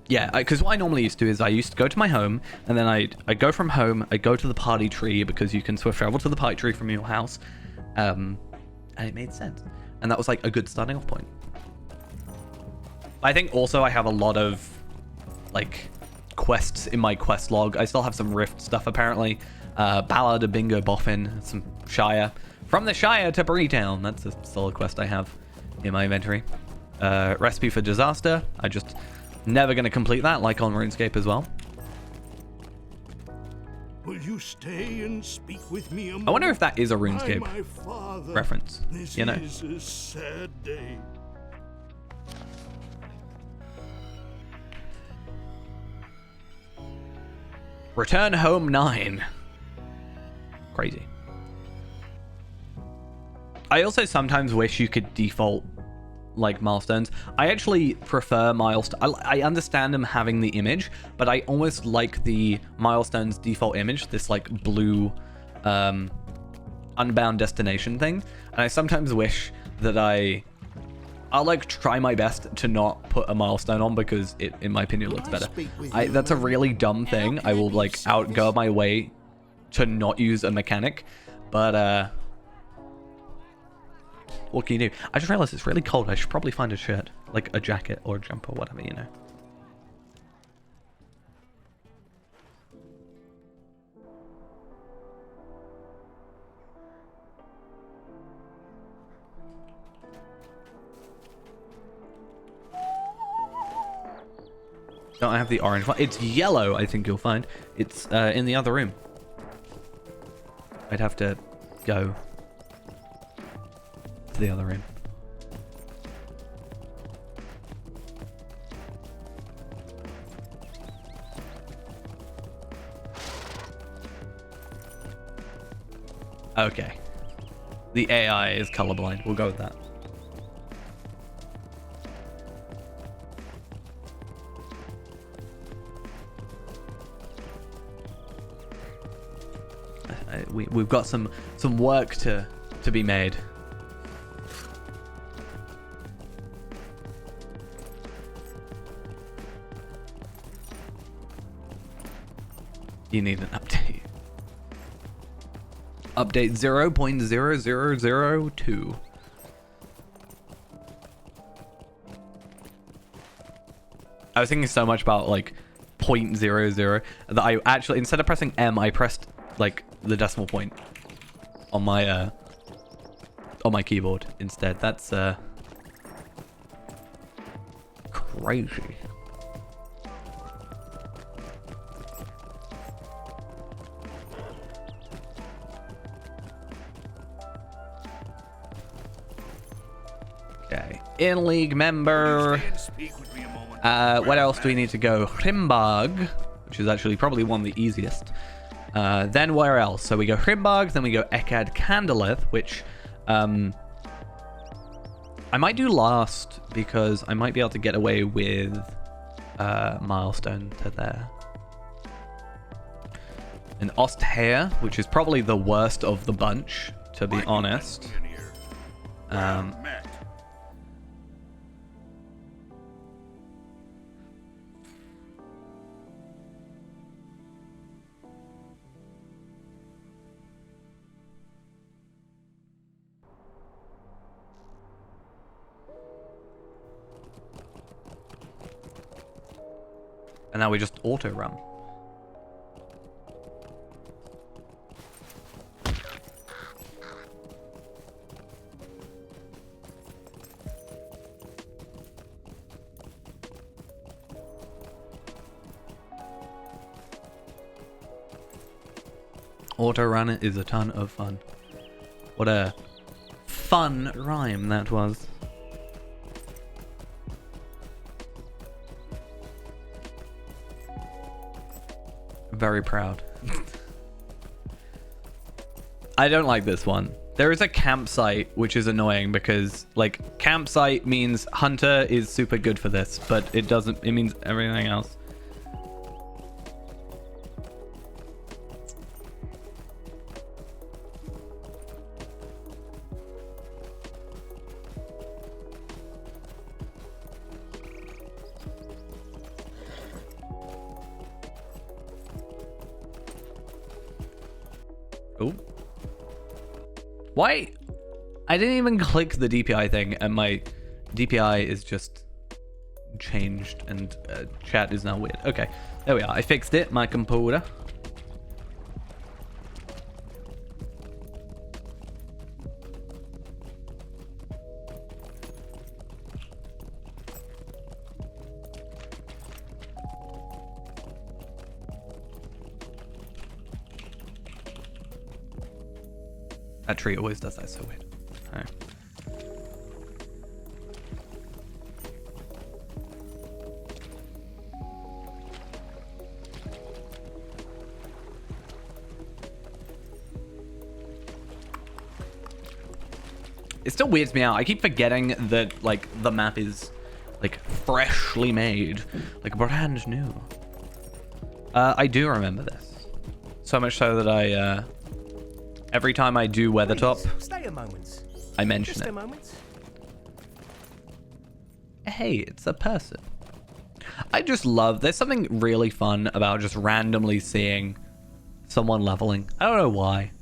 Yeah, because what I normally used to is I used to go to my home, and then I'd go from home, I'd go to the party tree, because you can swift travel to the party tree from your house, and it made sense. And that was like a good starting off point. I think also I have a lot of like quests in my quest log. I still have some Rift stuff apparently. Ballad of Bingo Boffin, some Shire. From the Shire to Breetown. That's a solid quest I have in my inventory. Recipe for Disaster. I just never going to complete that, like on RuneScape as well. Will you stay and speak with me a moment? I wonder if that is a RuneScape My father, reference. This you know? is a sad day. Return home 9. Crazy. I also sometimes wish you could default like milestones. I actually prefer milestones. I understand them having the image, but I almost like the milestones default image, this like blue unbound destination thing. And I sometimes wish that I'll like try my best to not put a milestone on because it, in my opinion, looks better. That's a really dumb thing. I will like go my way to not use a mechanic, but what can you do? I just realized it's really cold. I should probably find a shirt, like a jacket or a jumper, whatever, you know. Don't have the orange one. It's yellow, I think you'll find. It's in the other room. I'd have to go to the other room. Okay. The AI is colorblind. We'll go with that. We've got some work to be made. You need an update. Update 0.0002. I was thinking so much about like 0.00 that I actually, instead of pressing M, I pressed like the decimal point on my keyboard instead. That's crazy. Okay, in league member. What else do we need to go? Hrimbog, which is actually probably one of the easiest. Then where else? So we go Hrimbog, then we go Ekad Candleth, which I might do last because I might be able to get away with milestone to there. And Osthair, which is probably the worst of the bunch, to be honest. Met. And now we just auto run. Auto run is a ton of fun. What a fun rhyme that was. Very proud. I don't like this one. There is a campsite, which is annoying because, like, campsite means hunter is super good for this, but it doesn't, it means everything else. Oh. Why? I didn't even click the DPI thing, and my DPI is just changed, and chat is now weird. Okay, there we are. I fixed it, my computer. That tree always does that, so weird. Alright. It still weirds me out. I keep forgetting that, like, the map is, like, freshly made. Like, brand new. I do remember this. So much so that I, every time I do Weathertop, Please, stay a moment. I mention Just a it. moment. Hey, it's a person. I just love, there's something really fun about just randomly seeing someone leveling. I don't know why.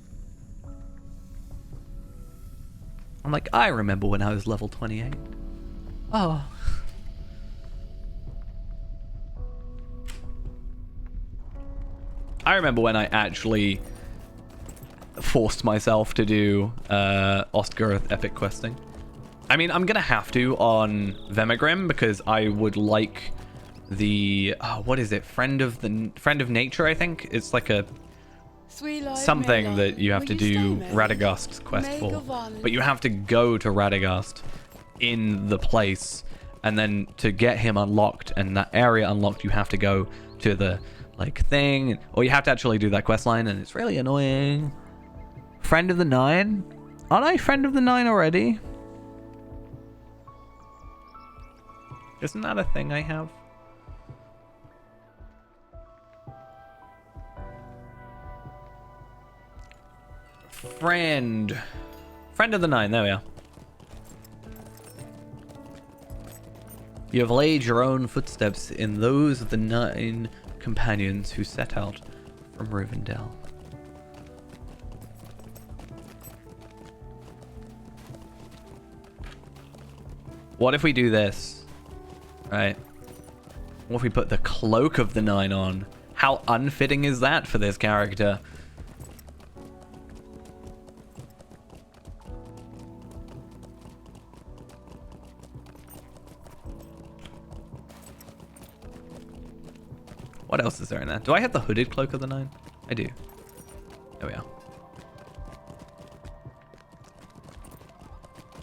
I'm like, I remember when I was level 28. Oh. I remember when I actually forced myself to do Ostgarth epic questing. I mean, I'm gonna have to on Vemigrim because I would like the what is it? Friend of Nature, I think. It's like a something that you have to do Radagast's quest for. But you have to go to Radagast in the place, and then to get him unlocked and that area unlocked, you have to go to the like thing, or you have to actually do that quest line, and it's really annoying. Friend of the Nine? Aren't I Friend of the Nine already? Isn't that a thing I have? Friend of the Nine, there we are. You have laid your own footsteps in those of the 9 companions who set out from Rivendell. What if we do this? Right. What if we put the Cloak of the 9 on? How unfitting is that for this character? What else is there in there? Do I have the hooded Cloak of the 9? I do. There we are.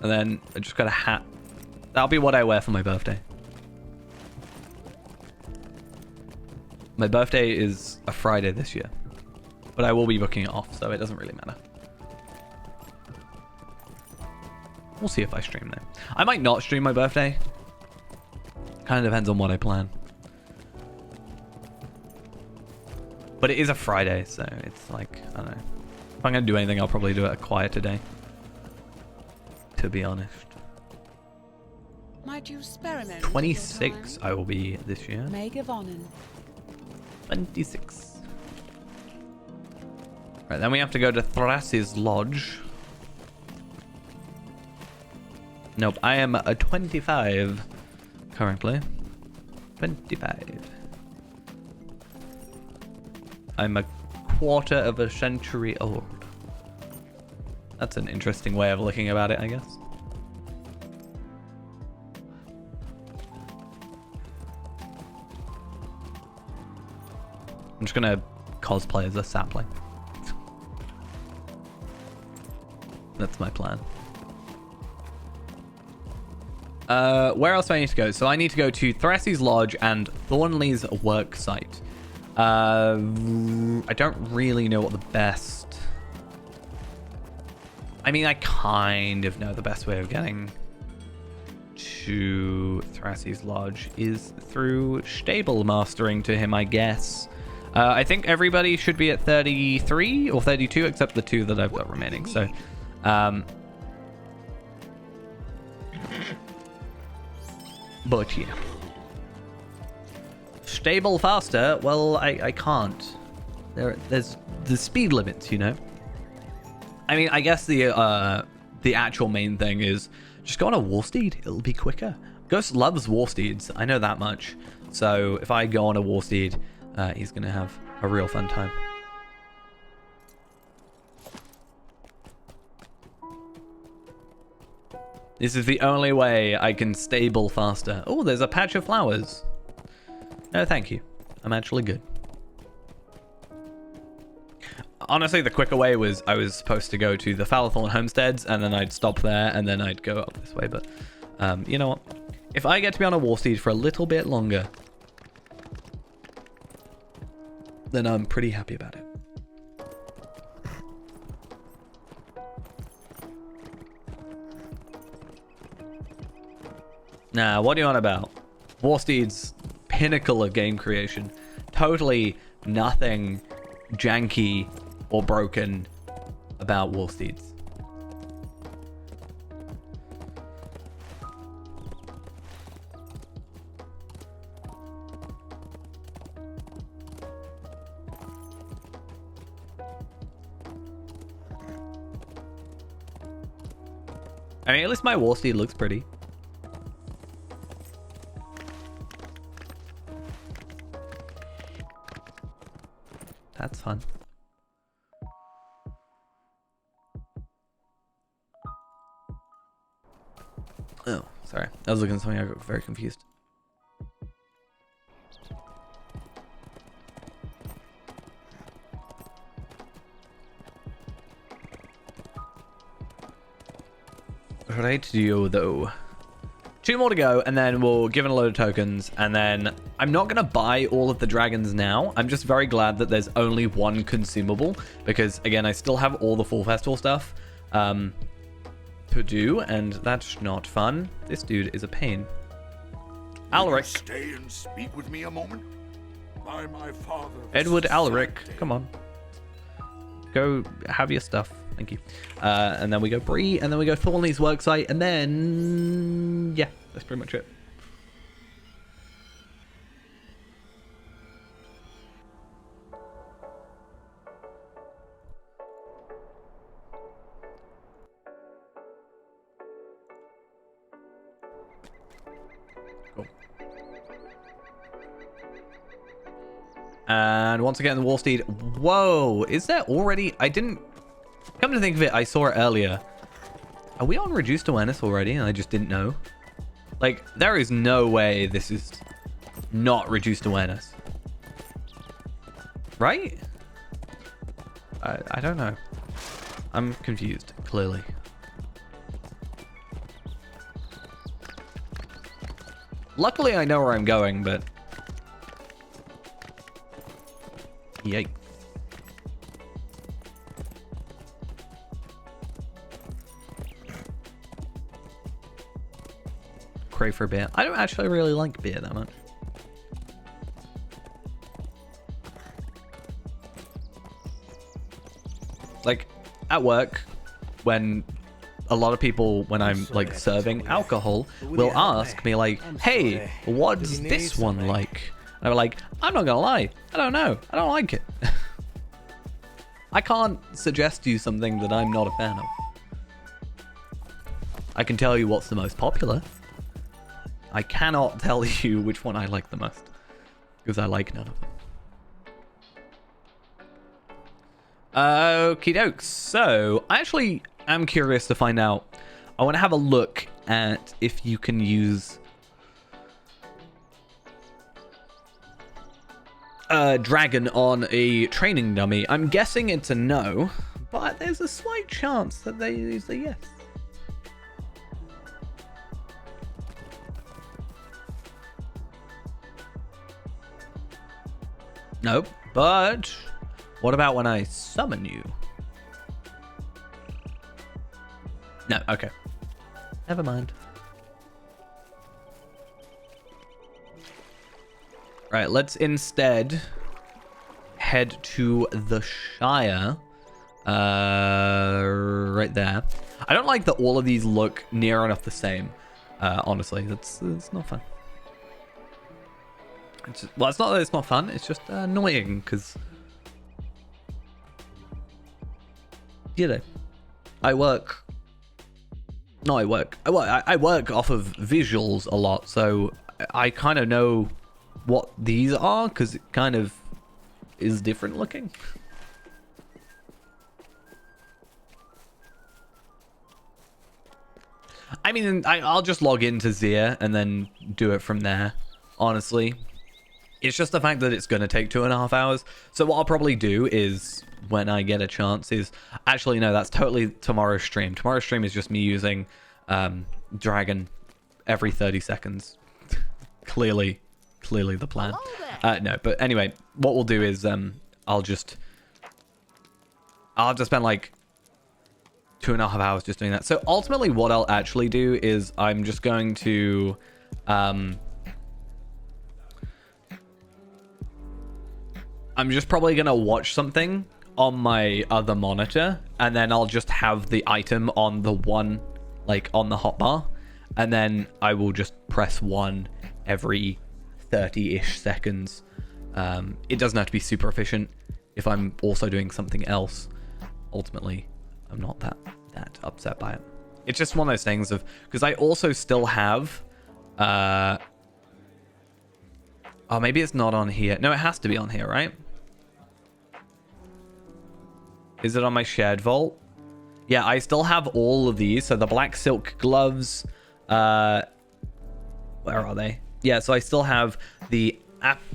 And then I just got a hat. That'll be what I wear for my birthday. My birthday is a Friday this year. But I will be booking it off, so it doesn't really matter. We'll see if I stream though. I might not stream my birthday. Kind of depends on what I plan. But it is a Friday, so it's like, I don't know. If I'm going to do anything, I'll probably do it a quieter day. to be honest. Might you experiment? 26 I will be this year. May gewonnen. 26. Right, then we have to go to Thras's Lodge. Nope, I am a 25 currently. 25. I'm a quarter of a century old. That's an interesting way of looking about it, I guess. I'm just gonna cosplay as a sapling. That's my plan. Where else do I need to go? So I need to go to Thras's Lodge and Thornley's work site. I don't really know what the best... I mean, I kind of know the best way of getting to Thras's Lodge is through stable mastering to him, I guess. I think everybody should be at 33 or 32, except the 2 that I've got remaining. So, but yeah. Stable faster? Well, I can't. There's the speed limits, you know? I mean, I guess the actual main thing is just go on a war steed. It'll be quicker. Ghost loves war steeds. I know that much. So if I go on a war steed, he's going to have a real fun time. This is the only way I can stable faster. Oh, there's a patch of flowers. No, thank you. I'm actually good. Honestly, the quicker way was I was supposed to go to the Fallowthorn homesteads, and then I'd stop there, and then I'd go up this way. But you know what? If I get to be on a war steed for a little bit longer, then I'm pretty happy about it. Nah, what are you on about? War steeds, pinnacle of game creation. Totally nothing janky or broken about war steeds. I mean, at least my war steed looks pretty. That's fun. Oh, sorry. I was looking at something. I got very confused. Right, though. 2 more to go, and then we'll give it a load of tokens, and then I'm not going to buy all of the dragons now. I'm just very glad that there's only 1 consumable, because, again, I still have all the Fall Festival stuff to do, and that's not fun. This dude is a pain. Alaric. Stay and speak with me a moment. By my father. Edward Alaric, come on. Go have your stuff. Thank you. And then we go Bree, and then we go Thornley's worksite, and then... yeah, that's pretty much it. Cool. And once again, the War Steed. Whoa, is there already... I didn't... Come to think of it, I saw it earlier. Are we on reduced awareness already and I just didn't know? Like, there is no way this is not reduced awareness. Right? I don't know. I'm confused, clearly. Luckily, I know where I'm going, but... yikes. Crave for beer. I don't actually really like beer that much. Like, at work, when a lot of people, when I'm like serving alcohol, will ask me like, hey, what's this one like? And I'm like, I'm not gonna lie, I don't know, I don't like it. I can't suggest to you something that I'm not a fan of. I can tell you what's the most popular. I cannot tell you which one I like the most, because I like none of them. Okie dokes. So I actually am curious to find out. I want to have a look at if you can use a dragon on a training dummy. I'm guessing it's a no, but there's a slight chance that they use a yes. Nope, but what about when I summon you? No, okay. Never mind. Right, let's instead head to the Shire. Right there. I don't like that all of these look near enough the same. Honestly, it's not fun. Well, it's not that it's not fun. It's just annoying because, you know, I work off of visuals a lot, so I kind of know what these are because it kind of is different looking. I mean, I'll just log into Zia and then do it from there, honestly. It's just the fact that it's going to take 2.5 hours. So what I'll probably do is, when I get a chance, is... Actually, no, that's totally tomorrow's stream. Tomorrow's stream is just me using Dragon every 30 seconds. Clearly the plan. No, but anyway, what we'll do is I'll just spend like 2.5 hours just doing that. So ultimately what I'll actually do is I'm just going to... I'm just probably going to watch something on my other monitor, and then I'll just have the item on the one, like on the hotbar, and then I will just press 1 every 30-ish seconds. It doesn't have to be super efficient if I'm also doing something else. Ultimately, I'm not that upset by it. It's just one of those things of, because I also still have, oh, maybe it's not on here. No, it has to be on here, right? Is it on my shared vault? Yeah, I still have all of these. So the black silk gloves, where are they? Yeah, so I still have the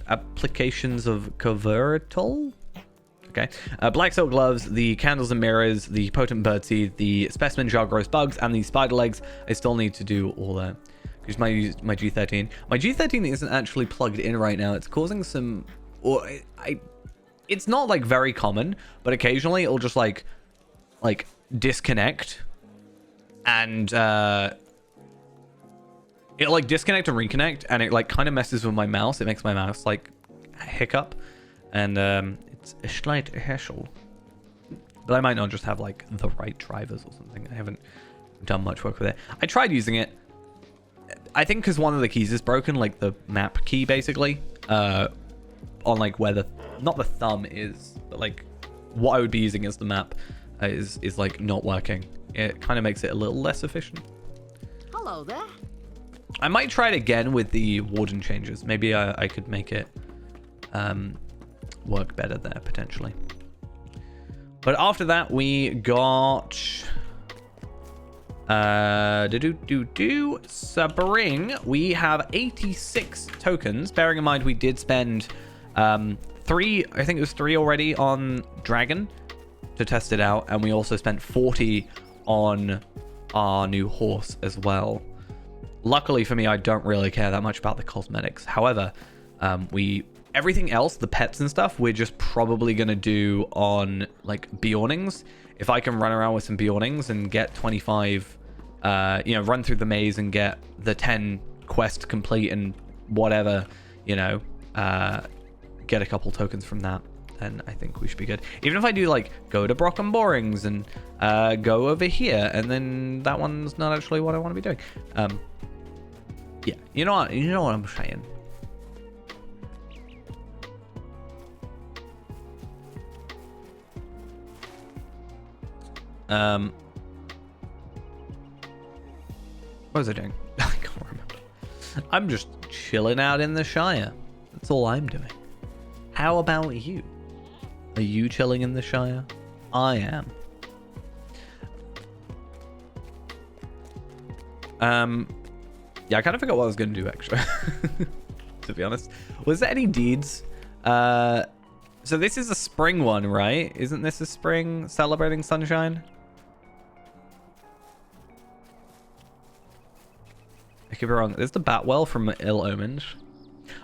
applications of Covertol. Okay. Black silk gloves, the candles and mirrors, the potent birdseed, the specimen jar gross bugs, and the spider legs. I still need to do all that. Because my G13. My G13 isn't actually plugged in right now. It's causing some... Or it's not like very common, but occasionally it'll just like disconnect, and it'll like disconnect and reconnect, and it like kind of messes with my mouse. It makes my mouse like hiccup, and it's a slight hassle. But I might not just have like the right drivers or something. I haven't done much work with it. I tried using it. I think because one of the keys is broken, like the map key basically, on like where the, not the thumb is, but like what I would be using as the map is like not working. It kind of makes it a little less efficient. Hello there. I might try it again with the warden changes. Maybe I could make it work better there potentially. But after that we got Sabring. We have 86 tokens, bearing in mind we did spend 3, I think it was 3 already on Dragon to test it out, and we also spent 40 on our new horse as well. Luckily for me, I don't really care that much about the cosmetics. However, everything else, the pets and stuff, we're just probably gonna do on like Bjornings. If I can run around with some Bjornings and get 25, run through the maze and get the 10 quest complete and whatever, get a couple tokens from that. then I think we should be good. Even if I do like go to Brock and Borings and go over here, and then that one's not actually what I want to be doing. Yeah, you know what I'm saying. What was I doing? I can't remember. I'm just chilling out in the Shire. That's all I'm doing. How about you? Are you chilling in the Shire? I am. Yeah, I kind of forgot what I was going to do, actually. To be honest. Was there any deeds? So this is a spring one, right? Isn't this a spring celebrating sunshine? I could be wrong. There's the Batwell from Ill Omens.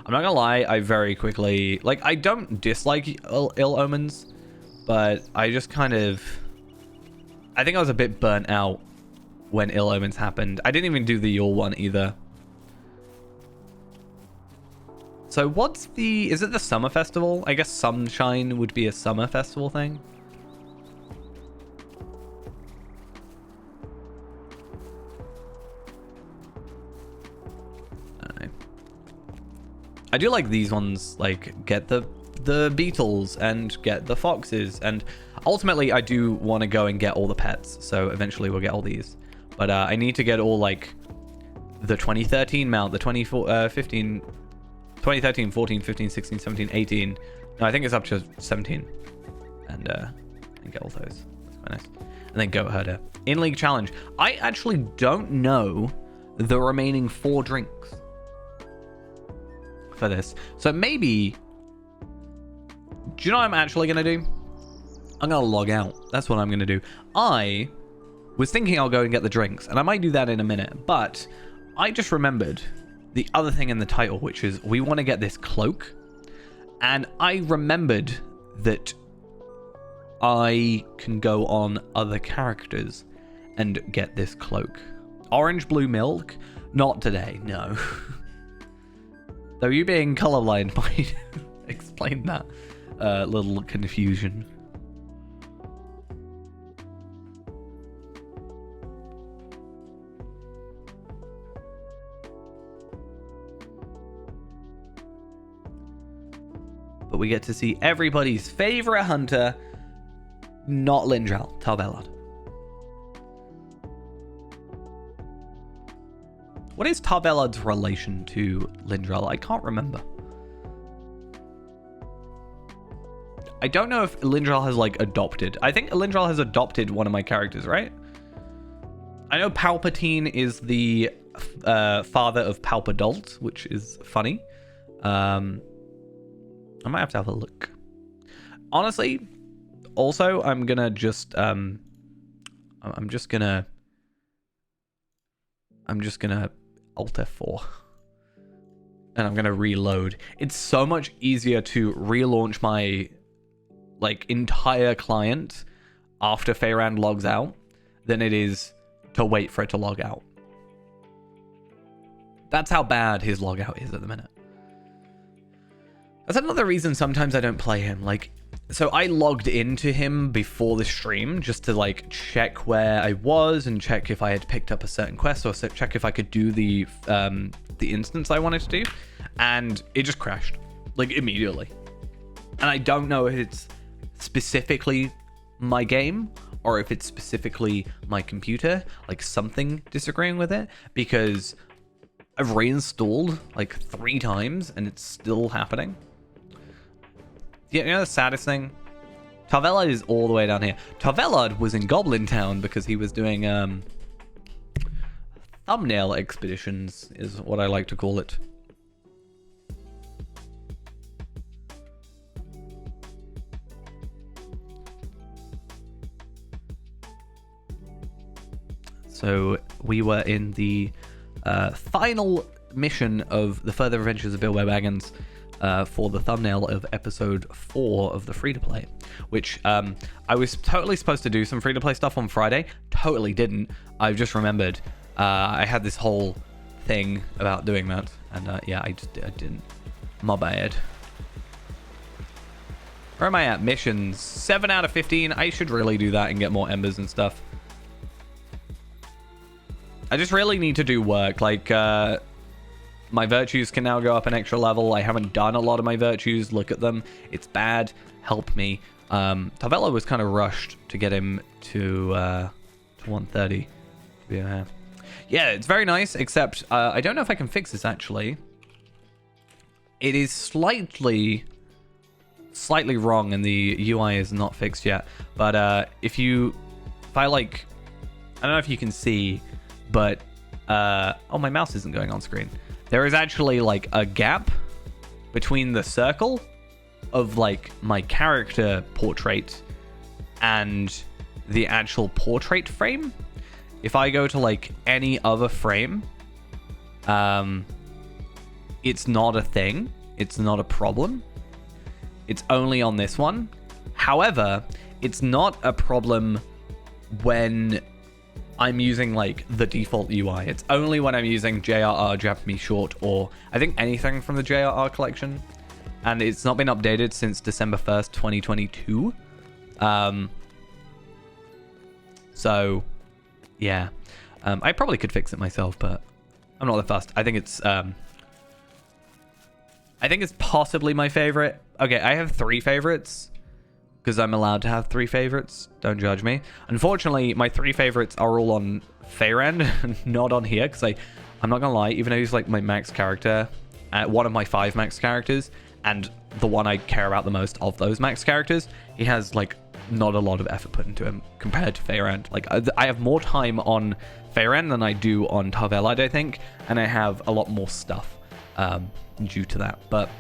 I'm not gonna lie, I very quickly... Like, I don't dislike Ill Omens, but I just kind of... I think I was a bit burnt out when Ill Omens happened. I didn't even do the Yule one either. So what's the... Is it the summer festival? I guess Sunshine would be a summer festival thing. I do like these ones, like get the beetles and get the foxes, and ultimately I do want to go and get all the pets, so eventually we'll get all these. But I need to get all like the 2013 mount, the 2013, 14, 15, 16, 17, 18. No, I think it's up to 17. And get all those. That's quite nice. And then Goat Herder. In-league challenge. I actually don't know the remaining 4 drinks for this. So maybe... Do you know what I'm actually going to do? I'm going to log out. That's what I'm going to do. I was thinking I'll go and get the drinks, and I might do that in a minute, but I just remembered the other thing in the title, which is we want to get this cloak, and I remembered that I can go on other characters and get this cloak. Orange blue milk? Not today, no. Though you being colorblind might explain that little confusion. But we get to see everybody's favorite hunter, not Lindral, Tarvelad. What is Tarvelad's relation to Lindral? I can't remember. I don't know if Lindral has like adopted. I think Lindral has adopted one of my characters, right? I know Palpatine is the father of Palpadult, which is funny. I might have to have a look. Honestly, also, I'm gonna just Alt F4 and I'm gonna reload. It's so much easier to relaunch my like entire client after Feyrand logs out than it is to wait for it to log out. That's how bad his logout is at the minute. That's another reason sometimes I don't play him. Like, so I logged into him before the stream just to like check where I was and check if I had picked up a certain quest, or check if I could do the instance I wanted to do, and it just crashed like immediately. And I don't know if it's specifically my game or if it's specifically my computer, like something disagreeing with it, because I've reinstalled like 3 times and it's still happening. Yeah, you know the saddest thing? Tarvelad is all the way down here. Tarvelad was in Goblin Town because he was doing thumbnail expeditions, is what I like to call it. So we were in the final mission of the Further Adventures of Bilbo Baggins for the thumbnail of episode 4 of the free-to-play, which I was totally supposed to do some free-to-play stuff on Friday. Totally didn't. I've just remembered I had this whole thing about doing that, and yeah, I didn't. My bad. Where am I at? Missions. 7 out of 15. I should really do that and get more embers and stuff. I just really need to do work. Like, my virtues can now go up an extra level. I haven't done a lot of my virtues. Look at them. It's bad. Help me. Tavella was kind of rushed to get him to 130. Yeah, it's very nice, except I don't know if I can fix this, actually. It is slightly wrong, and the UI is not fixed yet. But if I like, I don't know if you can see, but oh, my mouse isn't going on screen. There is actually like a gap between the circle of like my character portrait and the actual portrait frame. If I go to like any other frame, it's not a thing. It's not a problem. It's only on this one. However, it's not a problem when I'm using like the default UI. It's only when I'm using JRR Japanese Short, or I think anything from the JRR collection. And it's not been updated since December 1st, 2022. So yeah, I probably could fix it myself, but I'm not that fast. I think it's possibly my favorite. Okay, I have 3 favorites because I'm allowed to have 3 favorites. Don't judge me. Unfortunately, my 3 favorites are all on Feyrand, not on here, because I'm not gonna lie, even though he's like my max character, one of my 5 max characters, and the one I care about the most of those max characters, he has like not a lot of effort put into him compared to Feyrand. Like, I have more time on Feyrand than I do on Tarvelide, I think, and I have a lot more stuff due to that. But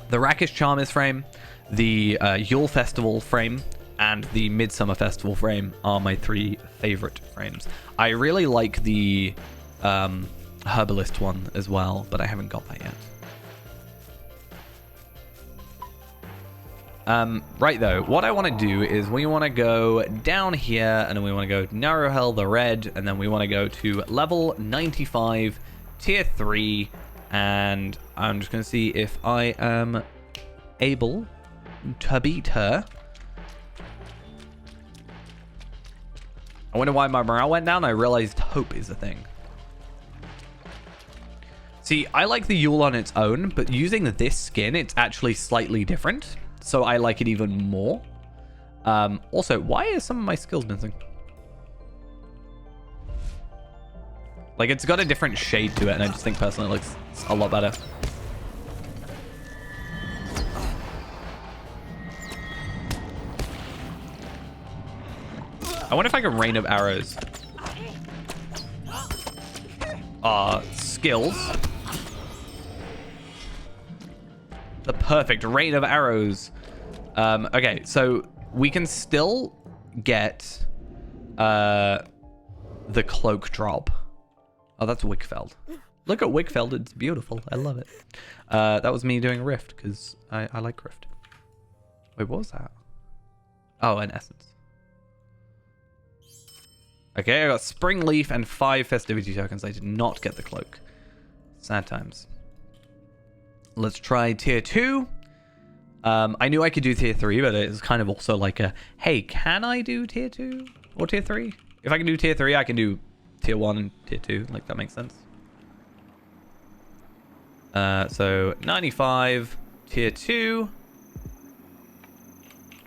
the Rakish Charmers frame, the Yule Festival frame, and the Midsummer Festival frame are my 3 favorite frames. I really like the Herbalist one as well, but I haven't got that yet. Right though, what I want to do is we want to go down here, and then we want to go Naruhel the Red, and then we want to go to level 95, tier 3, and I'm just going to see if I am able to beat her. I wonder why my morale went down. I realized hope is a thing. See, I like the Yule on its own, but using this skin, it's actually slightly different. So I like it even more. Also, why are some of my skills missing? Like, it's got a different shade to it, and I just think personally it looks a lot better. I wonder if I can rain of arrows. Skills. The perfect rain of arrows. Okay, so we can still get the cloak drop. Oh, that's Wickfeld. Look at Wickfeld, it's beautiful. I love it. That was me doing Rift, because I like Rift. Wait, what was that? Oh, an essence. Okay, I got Spring Leaf and 5 festivity tokens. I did not get the cloak. Sad times. Let's try tier 2. I knew I could do tier 3, but it's kind of also like a, hey, can I do tier 2 or tier 3? If I can do tier 3, I can do tier 1 and tier 2. Like, that makes sense. So 95, tier 2.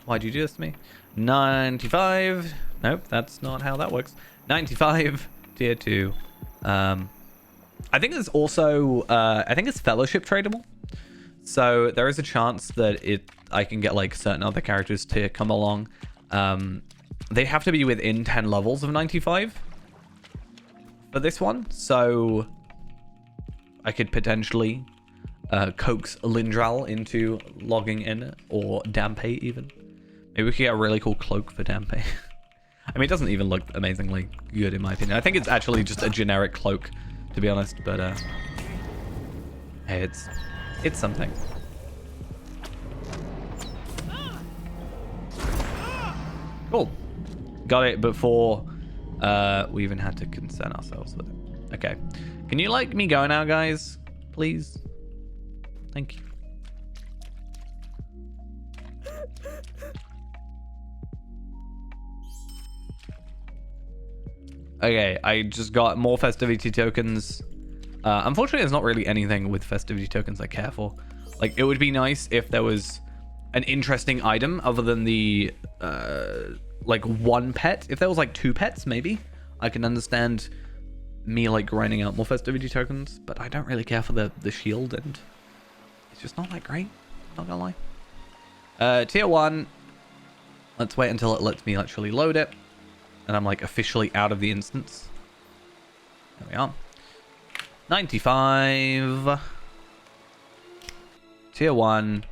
Why'd you do this to me? 95. Nope, that's not how that works. 95, tier 2. I think there's also, I think it's fellowship tradable. So there is a chance that I can get like certain other characters to come along. They have to be within 10 levels of 95 for this one. So I could potentially coax Lindral into logging in, or Dampe even. Maybe we could get a really cool cloak for Dampe. I mean, it doesn't even look amazingly good in my opinion. I think it's actually just a generic cloak, to be honest, but hey, it's something. Cool. Got it before we even had to concern ourselves with it. Okay. Can you like me go now, guys? Please? Thank you. Okay, I just got more festivity tokens. Unfortunately, there's not really anything with festivity tokens I care for. Like, it would be nice if there was an interesting item other than the, like, one pet. If there was, like, 2 pets, maybe. I can understand me, like, grinding out more festivity tokens. But I don't really care for the shield, and it's just not that great. Not gonna lie. Tier 1. Let's wait until it lets me actually load it. And I'm, like, officially out of the instance. There we are. 95. Tier 1.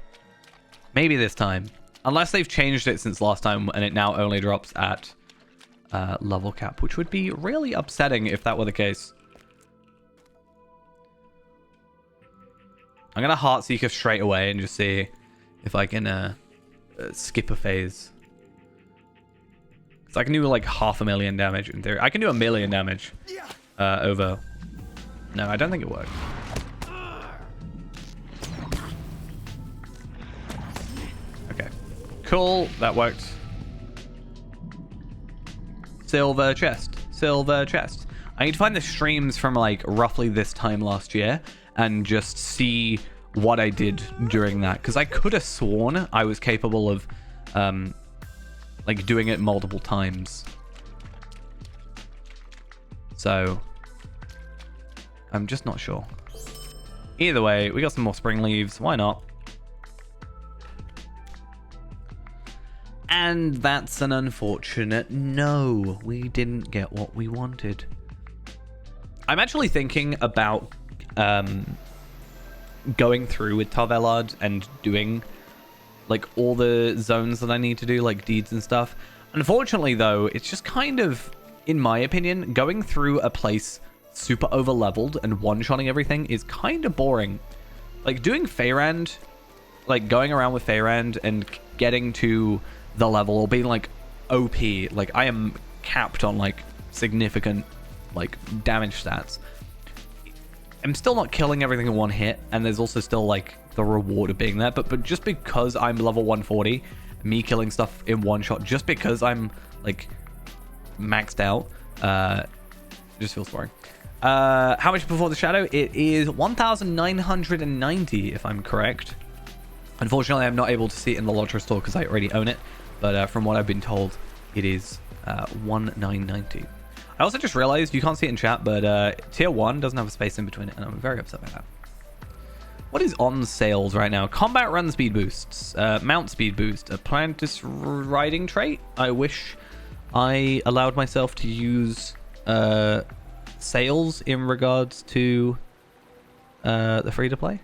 Maybe this time. Unless they've changed it since last time and it now only drops at level cap, which would be really upsetting if that were the case. I'm going to Heartseeker straight away and just see if I can skip a phase. So I can do like 500,000 damage in theory. I can do 1,000,000 damage over... No, I don't think it worked. Okay. Cool. That worked. Silver chest. Silver chest. I need to find the streams from like roughly this time last year and just see what I did during that. Because I could have sworn I was capable of like doing it multiple times. So I'm just not sure. Either way, we got some more spring leaves. Why not? And that's an unfortunate no. We didn't get what we wanted. I'm actually thinking about going through with Tarvelard and doing like all the zones that I need to do, like deeds and stuff. Unfortunately, though, it's just kind of, in my opinion, going through a place super over leveled and one-shotting everything is kind of boring. Like doing Feyrand, like going around with Feyrand and getting to the level or being like OP, like I am capped on like significant like damage stats. I'm still not killing everything in one hit, and there's also still like the reward of being there, but just because I'm level 140, me killing stuff in one shot just because I'm like maxed out, just feels boring. How much before the shadow? It is 1,990 if I'm correct. Unfortunately, I'm not able to see it in the Lottery store because I already own it, but from what I've been told, it is 1,990. I also just realized, you can't see it in chat, but tier 1 doesn't have a space in between it, and I'm very upset by that. What is on sales right now? Combat run speed boosts, mount speed boost, apprentice riding trait. I wish I allowed myself to use sales in regards to the free-to-play.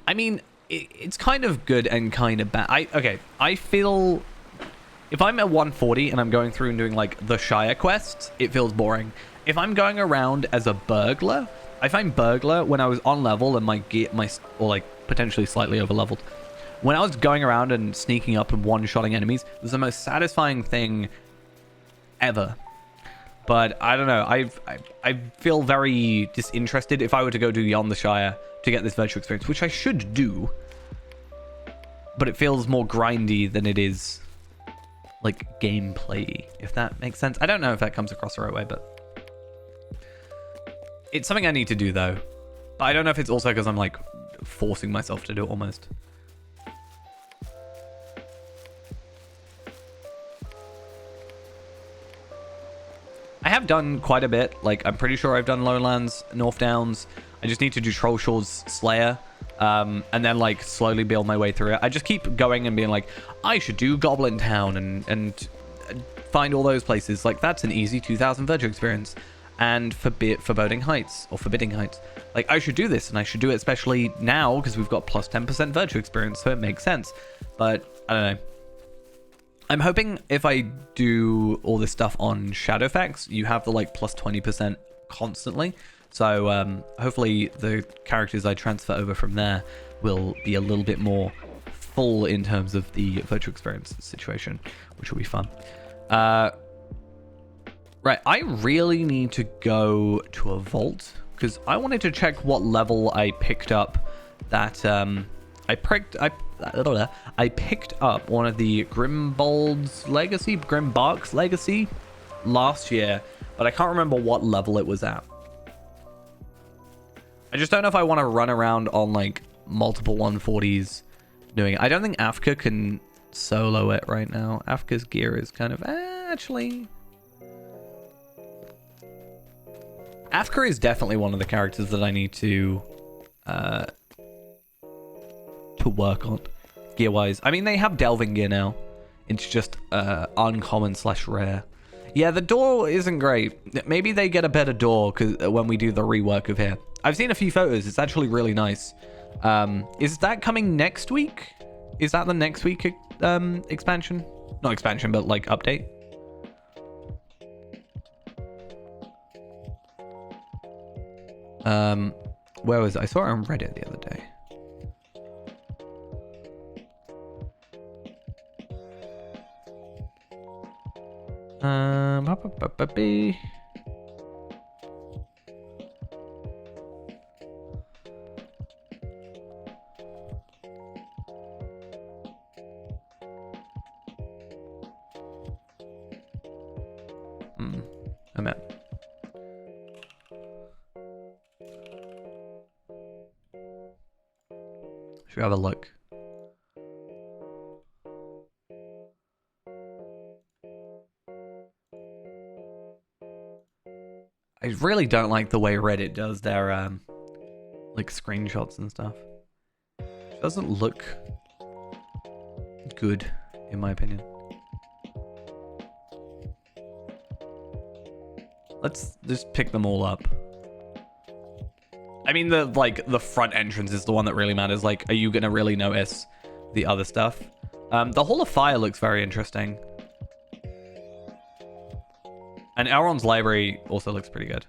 I mean, it's kind of good and kind of bad. I feel... If I'm at 140 and I'm going through and doing like the Shire quests, it feels boring. If I'm going around as a burglar, I find burglar when I was on level and my gear, or like potentially slightly over leveled, when I was going around and sneaking up and one-shotting enemies, it was the most satisfying thing ever. But I don't know, I feel very disinterested if I were to go do Beyond the Shire to get this virtual experience, which I should do, but it feels more grindy than it is like gameplay, if that makes sense. I don't know if that comes across the right way, but it's something I need to do though. But I don't know if it's also because I'm like forcing myself to do it almost. I have done quite a bit. Like, I'm pretty sure I've done Lowlands, North Downs. I just need to do Trollshaw's Slayer. And then, like, slowly build my way through it. I just keep going and being like, I should do Goblin Town and find all those places. Like, that's an easy 2,000 virtual experience. And Foreboding Heights, or Forbidding Heights. Like, I should do this, and I should do it especially now, because we've got plus 10% virtual experience, so it makes sense. But, I don't know. I'm hoping if I do all this stuff on Shadowfax, you have the like plus 20% constantly. So hopefully the characters I transfer over from there will be a little bit more full in terms of the virtual experience situation, which will be fun. Right, I really need to go to a vault because I wanted to check what level I picked up that I picked up one of the Grimbark's Legacy last year, but I can't remember what level it was at. I just don't know if I want to run around on like multiple 140s doing it. I don't think Afka can solo it right now. Afka's gear is kind of actually. Afka is definitely one of the characters that I need to work on gear wise. I mean, they have delving gear now. It's just uncommon / rare. Yeah, the door isn't great. Maybe they get a better door when we do the rework of here. I've seen a few photos. It's actually really nice. Is that coming next week? Is that the next week expansion? Not expansion, but like update. Where was it? I saw it on Reddit the other day. I'm at. Should we have a look? I really don't like the way Reddit does their like screenshots and stuff. It doesn't look good, in my opinion. Let's just pick them all up. I mean, the front entrance is the one that really matters. Like, are you gonna really notice the other stuff? The Hall of Fire looks very interesting. And Elrond's library also looks pretty good.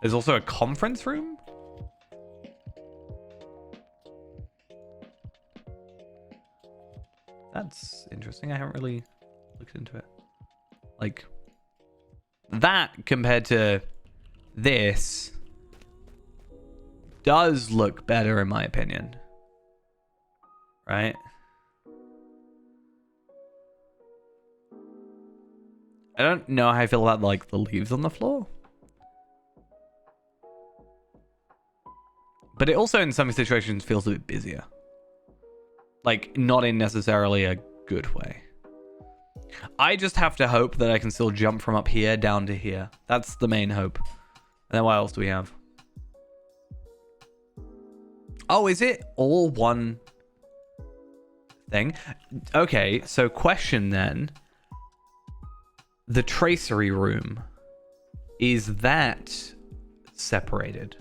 There's also a conference room. That's interesting. I haven't really looked into it. Like, that compared to this does look better in my opinion. Right? I don't know how I feel about like the leaves on the floor. But it also in some situations feels a bit busier. Like not in necessarily a good way. I just have to hope that I can still jump from up here down to here. That's the main hope. And then what else do we have? Oh, is it all one thing? Okay, so question then. The tracery room, is that separated?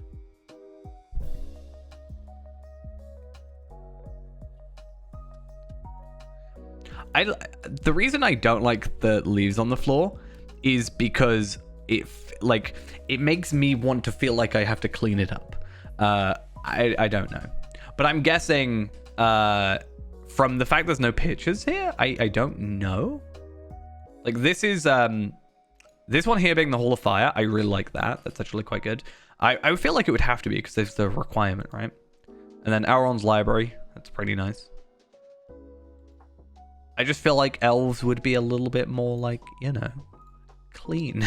The reason I don't like the leaves on the floor is because it makes me want to feel like I have to clean it up. I don't know, but I'm guessing from the fact there's no pictures here, I don't know. Like this is this one here being the Hall of Fire. I really like that. That's actually quite good. I feel like it would have to be because there's the requirement, right? And then Elrond's library. That's pretty nice. I just feel like elves would be a little bit more like, you know, clean.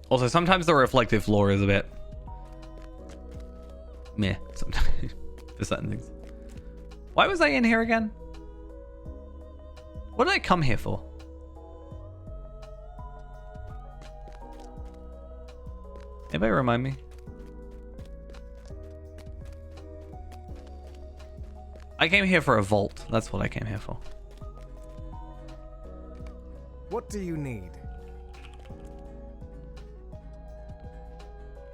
Also, sometimes the reflective floor is a bit meh sometimes for certain things. Why was I in here again? What did I come here for? Anybody remind me? I came here for a vault. That's what I came here for. What do you need?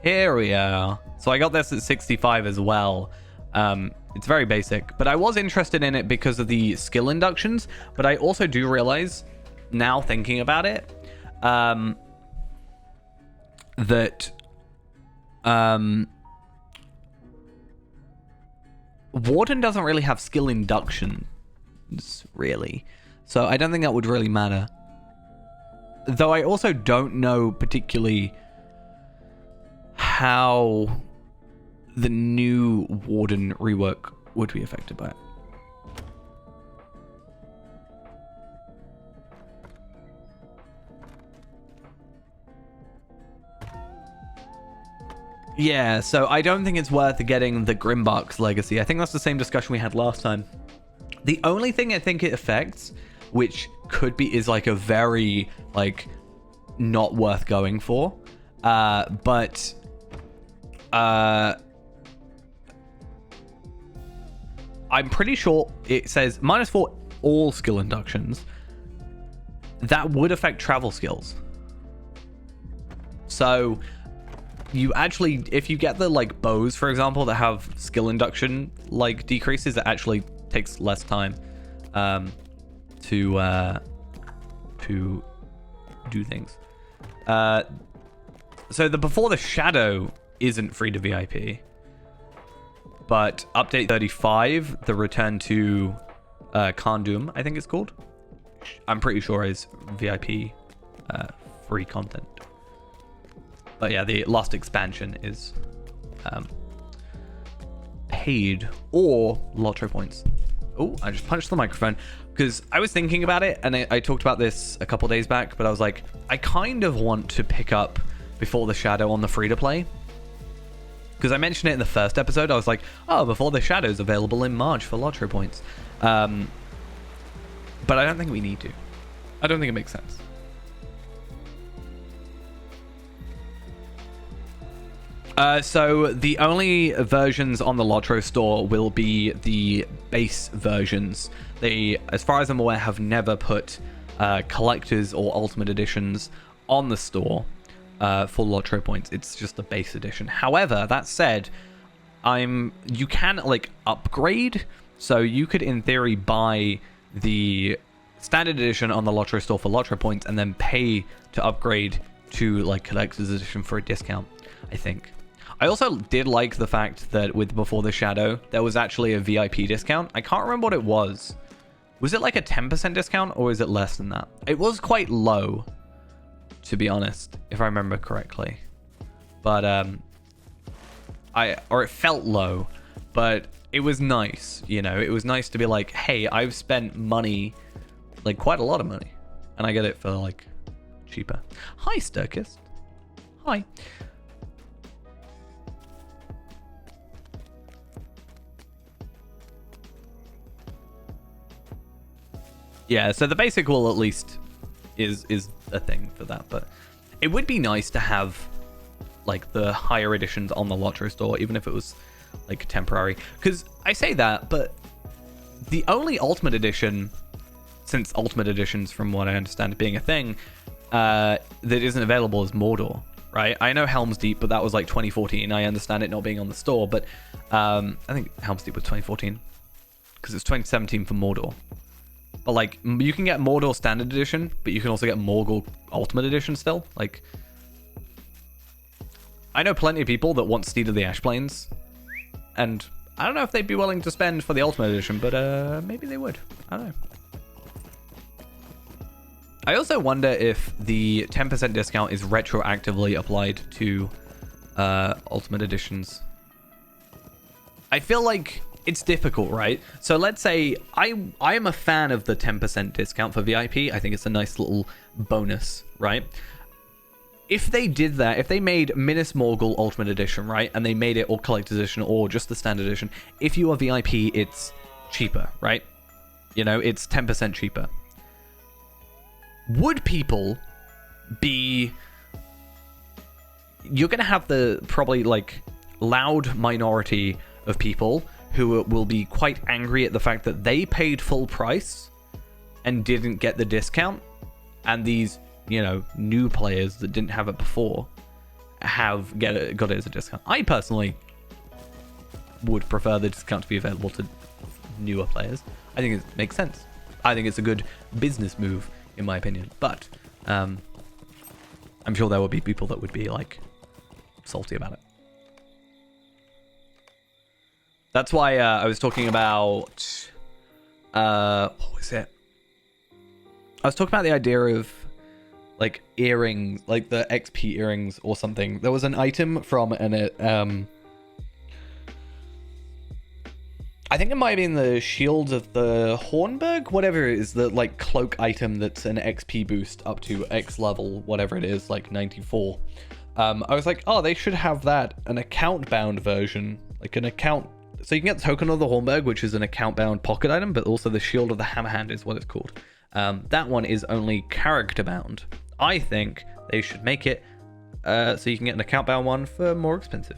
Here we are. So I got this at 65 as well. It's very basic, but I was interested in it because of the skill inductions. But I also do realize, now thinking about it, that Warden doesn't really have skill inductions, really. So I don't think that would really matter. Though I also don't know particularly how the new Warden rework would be affected by it. Yeah, so I don't think it's worth getting the Grimbark's legacy. I think that's the same discussion we had last time. The only thing I think it affects, which could be, is like a very, like, not worth going for. But I'm pretty sure it says -4 all skill inductions. That would affect travel skills. So you actually, if you get the like bows, for example, that have skill induction like decreases, it actually takes less time to do things. So the Before the Shadow isn't free to VIP, but update 35, the return to Kandum, I think it's called, I'm pretty sure is VIP free content. But yeah, the last expansion is paid or lottery points. Oh, I just punched the microphone because I was thinking about it, and I talked about this a couple days back, but I was like, I kind of want to pick up Before the Shadow on the free-to-play. Because I mentioned it in the first episode. I was like, oh, Before the Shadow is available in March for lottery points. But I don't think we need to. I don't think it makes sense. So the only versions on the Lotro store will be the base versions. They, as far as I'm aware, have never put collectors or ultimate editions on the store for Lotro points. It's just the base edition. However, that said, you can like upgrade. So you could, in theory, buy the standard edition on the Lotro store for Lotro points and then pay to upgrade to like collector's edition for a discount, I think. I also did like the fact that with Before the Shadow, there was actually a VIP discount. I can't remember what it was. Was it like a 10% discount or is it less than that? It was quite low, to be honest, if I remember correctly. But it felt low, but it was nice, you know. It was nice to be like, hey, I've spent money, like quite a lot of money, and I get it for like cheaper. Hi, Sturkist. Hi. Yeah, so the basic will at least is a thing for that, but it would be nice to have like the higher editions on the Lotro store, even if it was like temporary. Because I say that, but the only Ultimate Edition, since Ultimate Editions, from what I understand, being a thing, that isn't available is Mordor, right? I know Helm's Deep, but that was like 2014. I understand it not being on the store, but I think Helm's Deep was 2014 because it's 2017 for Mordor. But like, you can get Mordor Standard Edition, but you can also get Morgul Ultimate Edition still. Like, I know plenty of people that want Steed of the Ash Plains, and I don't know if they'd be willing to spend for the Ultimate Edition, but maybe they would. I don't know. I also wonder if the 10% discount is retroactively applied to Ultimate Editions. I feel like it's difficult, right? So let's say I am a fan of the 10% discount for VIP. I think it's a nice little bonus, right? If they did that, if they made Minas Morgul Ultimate Edition, right, and they made it or Collector's Edition or just the Standard Edition, if you are VIP, it's cheaper, right? You know, it's 10% cheaper. Would people be... You're going to have the probably like loud minority of people who will be quite angry at the fact that they paid full price and didn't get the discount, and these, you know, new players that didn't have it before got it as a discount. I personally would prefer the discount to be available to newer players. I think it makes sense. I think it's a good business move, in my opinion. But I'm sure there would be people that would be like salty about it. That's why I was talking about, what was it? I was talking about the idea of like earrings, like the XP earrings or something. There was an item from I think think it might be in the Shield of the Hornburg, whatever it is, the like cloak item that's an XP boost up to X level, whatever it is, like 94. I was like, oh, they should have that, an account-bound version, like an account. So you can get the Token of the Hornburg, which is an account-bound pocket item, but also the Shield of the Hammerhand is what it's called. That one is only character-bound. I think they should make it so you can get an account-bound one for more expensive.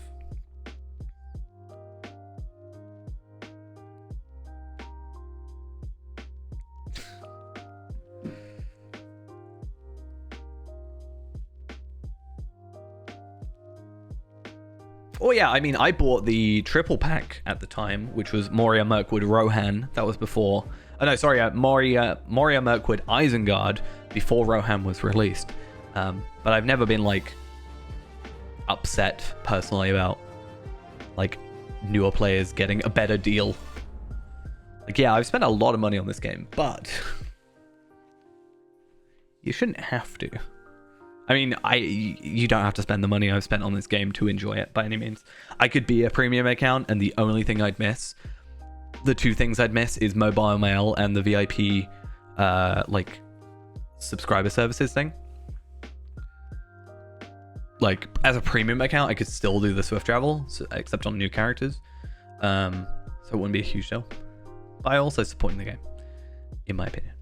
Oh yeah, I mean, I bought the triple pack at the time, which was Moria, Mirkwood, Rohan. That was before... Oh no, sorry, Moria, Mirkwood, Isengard, before Rohan was released. But I've never been, like, upset, personally, about, like, newer players getting a better deal. Like, yeah, I've spent a lot of money on this game, but... you shouldn't have to. I mean, you don't have to spend the money I've spent on this game to enjoy it by any means. I could be a premium account, and the only thing I'd miss, the two things I'd miss, is mobile mail and the VIP, like, subscriber services thing. Like, as a premium account, I could still do the Swift travel, except on new characters. So it wouldn't be a huge deal. But I also supporting the game, in my opinion.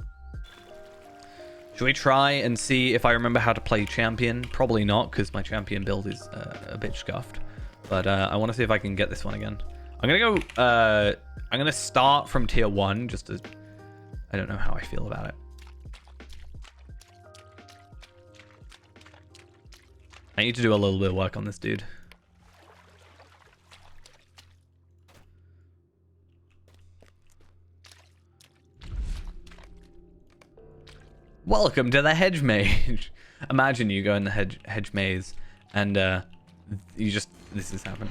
Should we try and see if I remember how to play champion? Probably not, because my champion build is a bit scuffed. But I want to see if I can get this one again. I'm going to go... I'm going to start from tier 1, just as... I don't know how I feel about it. I need to do a little bit of work on this dude. Welcome to the hedge mage. Imagine you go in the hedge maze and you just... this has happened.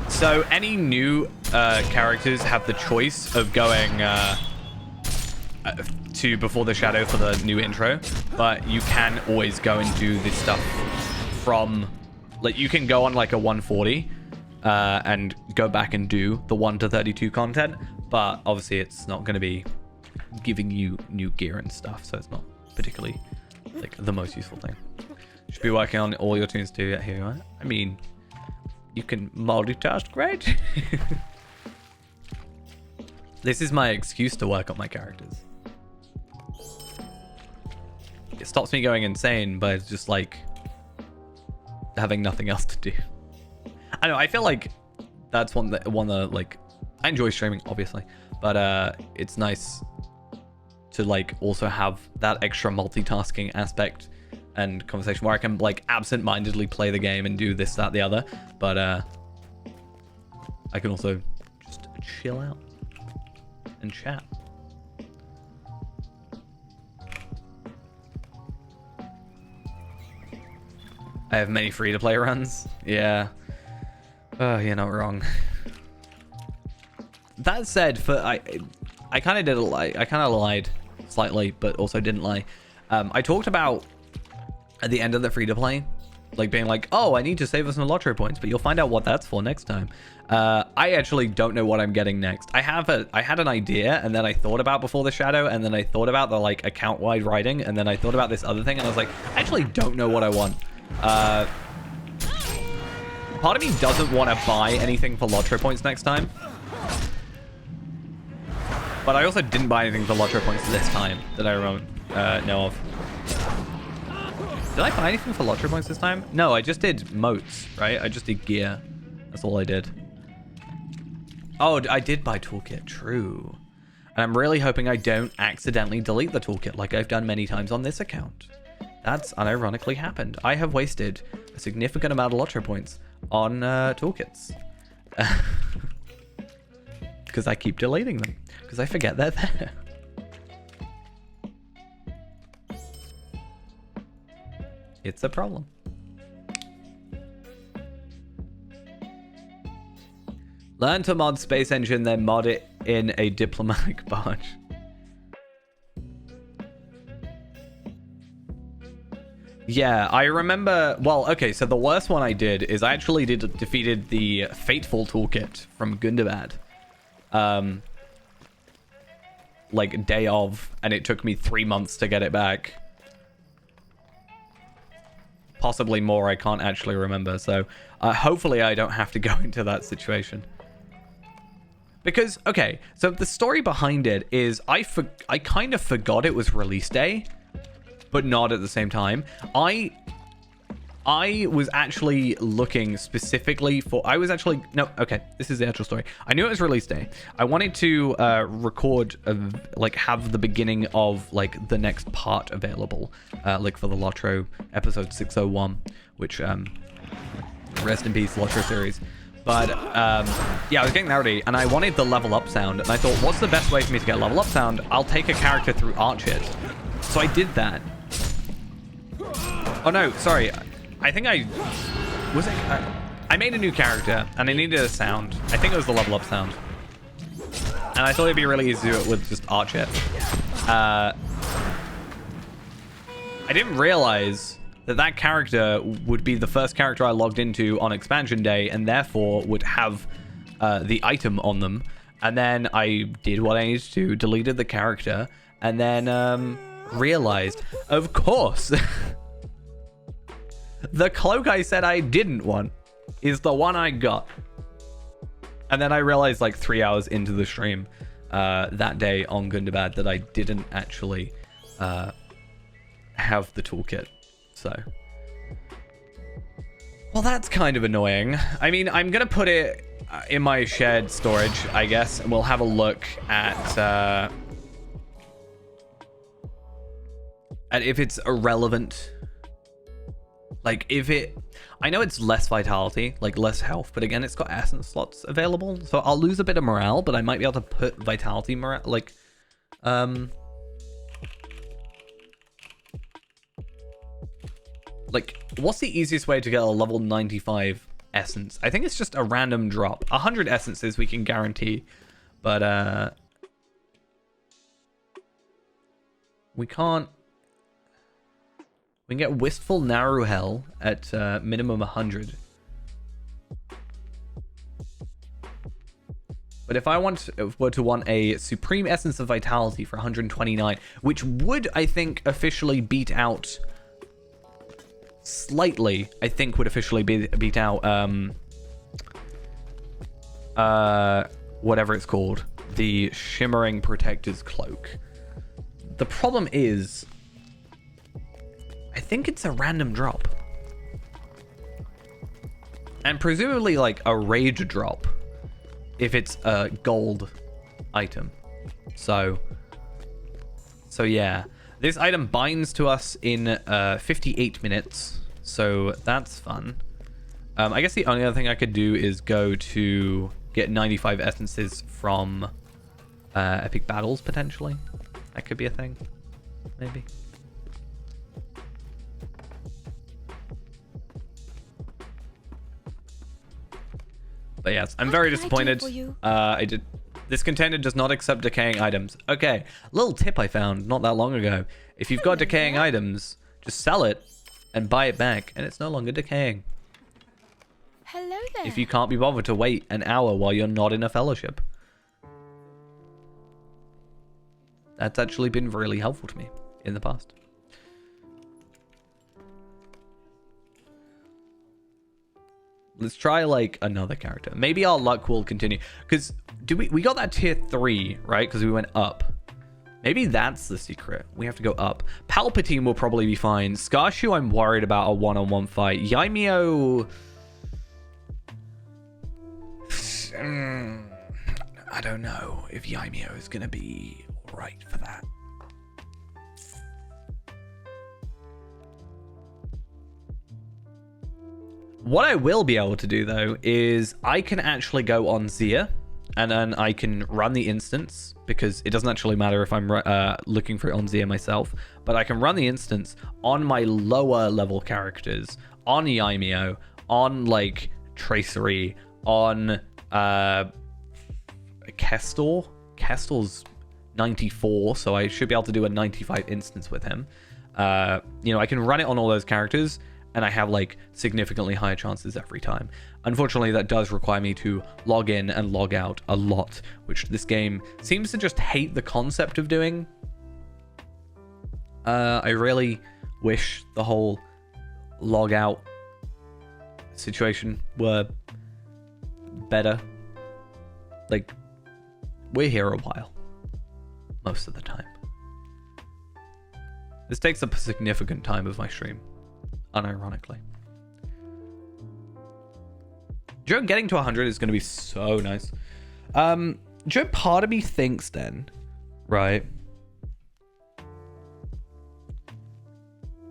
So any new characters have the choice of going to Before the Shadow for the new intro, but you can always go and do this stuff from... like, you can go on like a 140 and go back and do the 1 to 32 content, but obviously it's not going to be giving you new gear and stuff, so it's not particularly like the most useful thing. Should be working on all your tunes too. Yeah, here you are. I mean, you can multitask, great. This is my excuse to work on my characters. It stops me going insane, but it's just like having nothing else to do. I know, I feel like that's one that like, I enjoy streaming obviously, but it's nice to like also have that extra multitasking aspect and conversation where I can like absent-mindedly play the game and do this, that, the other, but I can also just chill out and chat. I have many free-to-play runs. Yeah. Oh, you're not wrong. That said, I kind of did a lie. I kind of lied slightly, but also didn't lie. I talked about at the end of the free-to-play, like being like, oh, I need to save us some lottery points, but you'll find out what that's for next time. I actually don't know what I'm getting next. I had an idea, and then I thought about Before the Shadow, and then I thought about the like account-wide writing, and then I thought about this other thing, and I was like, I actually don't know what I want. Part of me doesn't want to buy anything for lottery points next time. But I also didn't buy anything for lottery points this time that I know of. Did I buy anything for lottery points this time? No, I just did moats, right? I just did gear. That's all I did. Oh, I did buy toolkit. True. And I'm really hoping I don't accidentally delete the toolkit like I've done many times on this account. That's unironically happened. I have wasted a significant amount of lottery points on toolkits. Because I keep deleting them. Because I forget they're there. It's a problem. Learn to mod Space Engine, then mod it in a diplomatic barge. Yeah, I remember. Well, okay, so the worst one I did is I actually defeated the Fateful Toolkit from Gundabad. Like day of, and it took me 3 months to get it back. Possibly more, I can't actually remember. So hopefully I don't have to go into that situation. Because, okay, so the story behind it is I kind of forgot it was release day, but not at the same time. I was actually looking specifically for... No, okay, this is the actual story. I knew it was release day. I wanted to record, like, have the beginning of, like, the next part available, like, for the Lotro episode 601, which, rest in peace, Lotro series. But, yeah, I was getting that ready, and I wanted the level up sound, and I thought, what's the best way for me to get level up sound? I'll take a character through Arch It. So I did that. Oh, no, sorry. I think I made a new character and I needed a sound. I think it was the level up sound. And I thought it'd be really easy to do it with just Arch It. I didn't realize that that character would be the first character I logged into on expansion day and therefore would have the item on them. And then I did what I needed to do, deleted the character, and then realized, of course, the cloak I said I didn't want is the one I got. And then I realized like 3 hours into the stream that day on Gundabad that I didn't actually have the toolkit. So, well, that's kind of annoying. I mean, I'm going to put it in my shared storage, I guess, and we'll have a look at if it's irrelevant. Like, if it... I know it's less vitality, like less health, but again, it's got essence slots available. So I'll lose a bit of morale, but I might be able to put vitality morale, like... Like, what's the easiest way to get a level 95 essence? I think it's just a random drop. 100 essences we can guarantee, but we can't... We can get Wistful Narrow Hell at minimum 100. But if I were to want a Supreme Essence of Vitality for 129, which would, I think, officially beat out... Slightly, I think, would officially beat out... whatever it's called. The Shimmering Protector's Cloak. The problem is... I think it's a random drop. And presumably like a rage drop if it's a gold item. So yeah. This item binds to us in 58 minutes. So that's fun. I guess the only other thing I could do is go to get 95 essences from epic battles, potentially. That could be a thing. Maybe. But yes, I'm very disappointed. This container does not accept decaying items. Okay, little tip I found not that long ago. If you've got decaying items, just sell it and buy it back, and it's no longer decaying. Hello there. If you can't be bothered to wait an hour while you're not in a fellowship. That's actually been really helpful to me in the past. Let's try like another character. Maybe our luck will continue. Because we got that tier 3, right? Because we went up. Maybe that's the secret. We have to go up. Palpatine will probably be fine. Scarshoe, I'm worried about a one-on-one fight. Yaimio... I don't know if Yaimio is going to be right for that. What I will be able to do, though, is I can actually go on Zia, and then I can run the instance, because it doesn't actually matter if I'm looking for it on Zia myself, but I can run the instance on my lower level characters, on Yaimio, on, like, Tracery, on Kestor. Kestor's 94, so I should be able to do a 95 instance with him. You know, I can run it on all those characters, and I have like significantly higher chances every time. Unfortunately, that does require me to log in and log out a lot, which this game seems to just hate the concept of doing. I really wish the whole log out situation were better. Like, we're here a while most of the time. This takes up a significant time of my stream, unironically. Joe, getting to 100 is going to be so nice. Joe, part of me thinks then, right?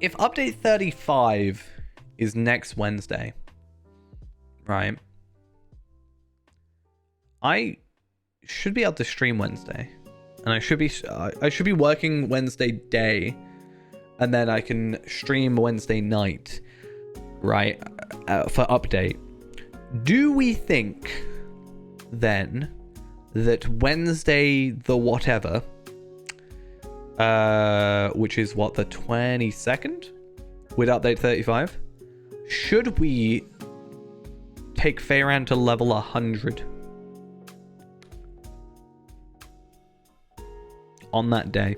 If update 35 is next Wednesday, right? I should be able to stream Wednesday, and I should be working Wednesday day, and then I can stream Wednesday night, right? For update. Do we think then that Wednesday the whatever, which is what, the 22nd with update 35, should we take Feyran to level 100 on that day?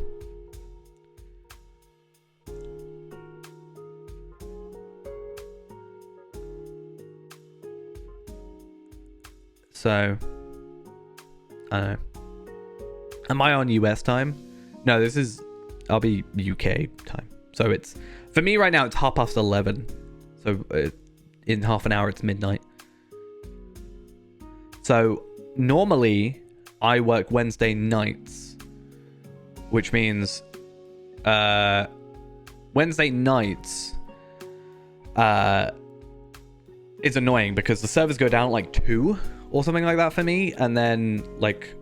So, I don't know. Am I on US time? No, I'll be UK time. So it's, for me right now, it's 11:30. So in half an hour, it's midnight. So normally I work Wednesday nights, which means Wednesday nights is annoying because the servers go down at like 2 or something like that for me, and then like,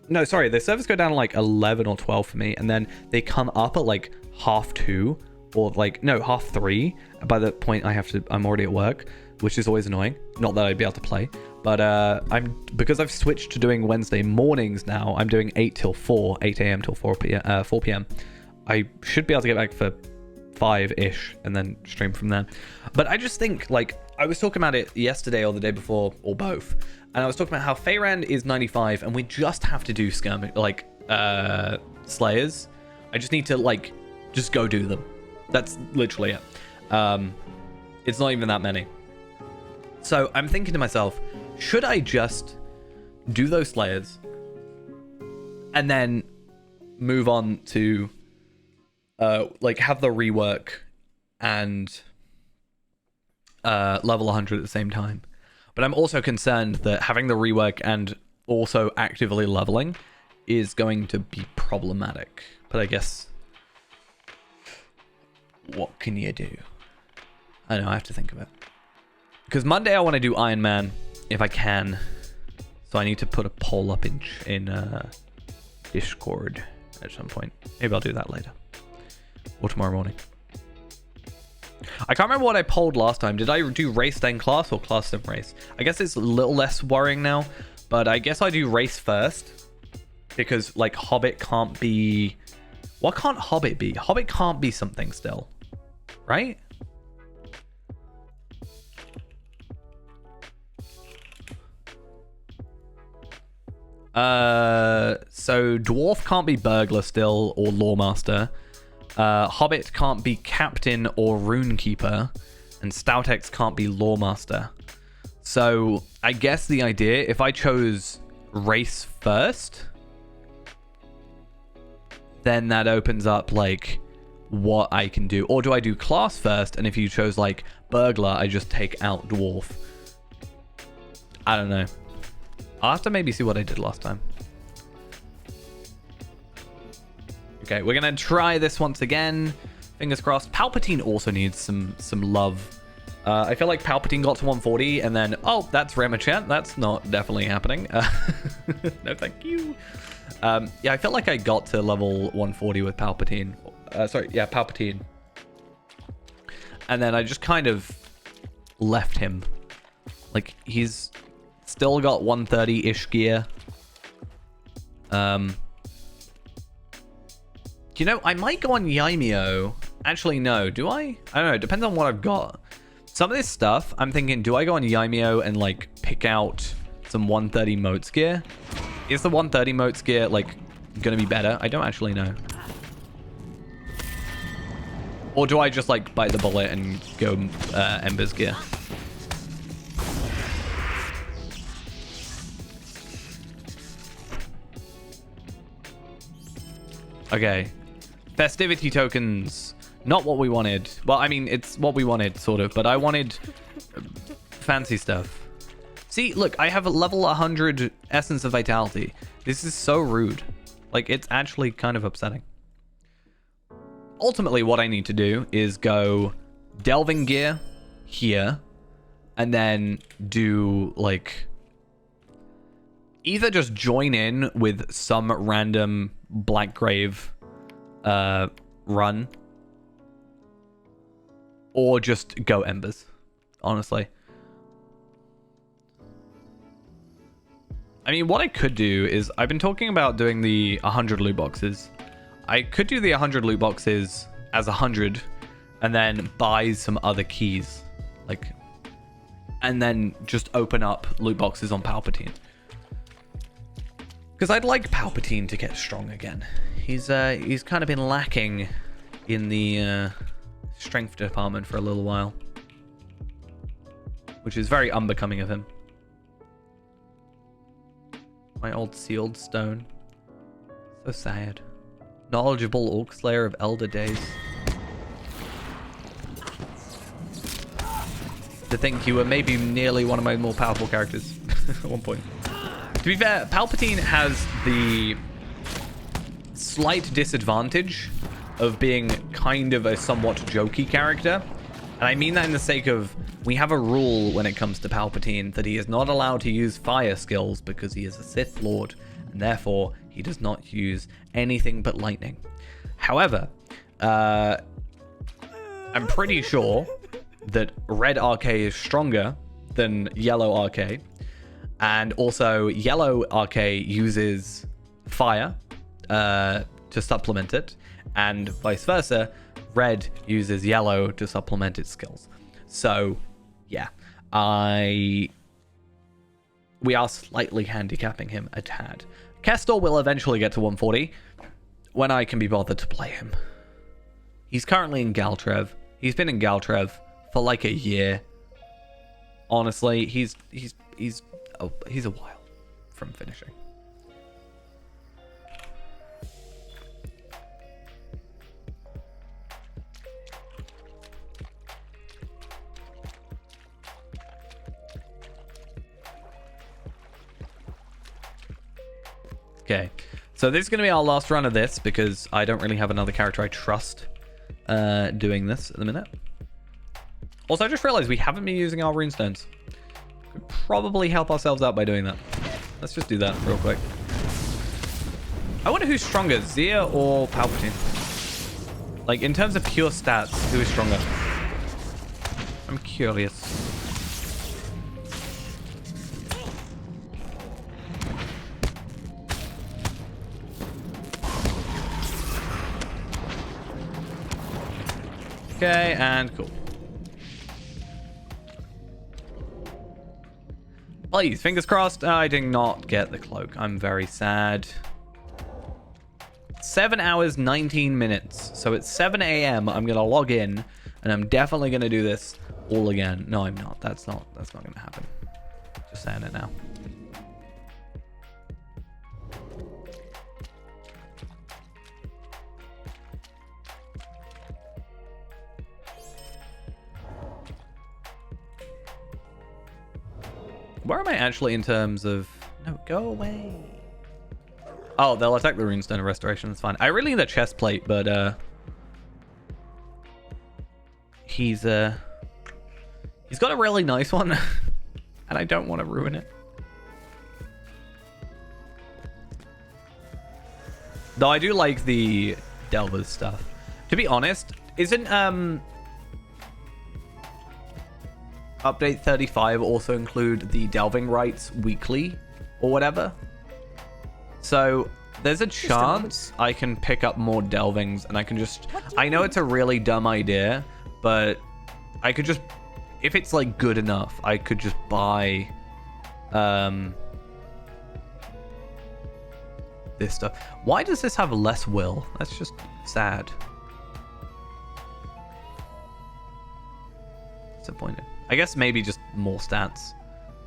no, sorry, the servers go down at like 11 or 12 for me, and then they come up at like 2:30 or like, no, 3:30 by the point I'm already at work, which is always annoying. Not that I'd be able to play, but because I've switched to doing Wednesday mornings now, I'm doing 8 a.m. till 4 p.m. I should be able to get back for 5-ish and then stream from there. But I just think, like, I was talking about it yesterday or the day before, or both, and I was talking about how Feyran is 95 and we just have to do Slayers. I just need to, like, just go do them. That's literally it. It's not even that many. So I'm thinking to myself, should I just do those Slayers and then move on to like have the rework and level 100 at the same time? But I'm also concerned that having the rework and also actively leveling is going to be problematic. But I guess, what can you do? I don't know, I have to think of it. Because Monday I want to do Iron Man, if I can. So I need to put a poll up in Discord at some point. Maybe I'll do that later. Or tomorrow morning. I can't remember what I polled last time. Did I do race then class or class then race? I guess it's a little less worrying now. But I guess I do race first. Because, like, Hobbit can't be... What can't Hobbit be? Hobbit can't be something still. Right? So Dwarf can't be Burglar still or Lawmaster. Hobbit can't be Captain or Runekeeper. And Stoutex can't be Lawmaster. So I guess the idea, if I chose race first, then that opens up like what I can do. Or do I do class first? And if you chose like Burglar, I just take out Dwarf. I don't know. I'll have to maybe see what I did last time. Okay, we're gonna try this once again. Fingers crossed. Palpatine also needs some love. I feel like Palpatine got to 140 and then, oh, that's Ramachan. That's not definitely happening. No, thank you. Yeah, I felt like I got to level 140 with Palpatine. Palpatine. And then I just kind of left him. Like, he's still got 130-ish gear. You know, I might go on Yaimio Actually, no. Do I? I don't know. It depends on what I've got. Some of this stuff, I'm thinking, do I go on Yaimio and, like, pick out some 130 motes gear? Is the 130 motes gear, like, gonna be better? I don't actually know. Or do I just, like, bite the bullet and go Ember's gear? Okay. Festivity tokens. Not what we wanted. Well, I mean, it's what we wanted, sort of. But I wanted fancy stuff. See, look, I have a level 100 Essence of Vitality. This is so rude. Like, it's actually kind of upsetting. Ultimately, what I need to do is go Delving Gear here. And then do, like... either just join in with some random Blackgrave run. Or just go Embers, honestly. I mean, what I could do is... I've been talking about doing the 100 loot boxes. I could do the 100 loot boxes as 100 and then buy some other keys. Like... and then just open up loot boxes on Palpatine. Because I'd like Palpatine to get strong again. He's kind of been lacking in the strength department for a little while. Which is very unbecoming of him. My old sealed stone. So sad. Knowledgeable Orc Slayer of Elder Days. To think you were maybe nearly one of my more powerful characters at one point. To be fair, Palpatine has the slight disadvantage of being kind of a somewhat jokey character. And I mean that in the sake of, we have a rule when it comes to Palpatine that he is not allowed to use fire skills because he is a Sith Lord, and therefore he does not use anything but lightning. However, I'm pretty sure that Red RK is stronger than Yellow RK. And also, Yellow RK uses fire to supplement it. And vice versa, Red uses Yellow to supplement its skills. So, yeah. We are slightly handicapping him a tad. Kestor will eventually get to 140 when I can be bothered to play him. He's currently in Galtrev. He's been in Galtrev for like a year. Honestly, he's a while from finishing. Okay, so this is going to be our last run of this because I don't really have another character I trust doing this at the minute. Also, I just realized we haven't been using our runestones. Could probably help ourselves out by doing that. Let's just do that real quick. I wonder who's stronger, Zia or Palpatine? Like, in terms of pure stats, who is stronger? I'm curious. Okay, and cool. Please, fingers crossed. I did not get the cloak. I'm very sad. 7 hours, 19 minutes. So it's 7 a.m. I'm going to log in, and I'm definitely going to do this all again. No, I'm not. That's not going to happen. Just saying it now. Where am I actually in terms of... No, go away. Oh, they'll attack the runestone of restoration. That's fine. I really need a chest plate, but he's got a really nice one, and I don't want to ruin it. Though I do like the Delvers stuff. To be honest, isn't Update 35 also include the delving rights weekly or whatever? So there's a a chance I can pick up more delvings and I can just... What do you I know mean? it's a really dumb idea, but I could just... If it's like good enough, I could just buy this stuff. Why does this have less will? That's just sad. Disappointed. I guess maybe just more stats.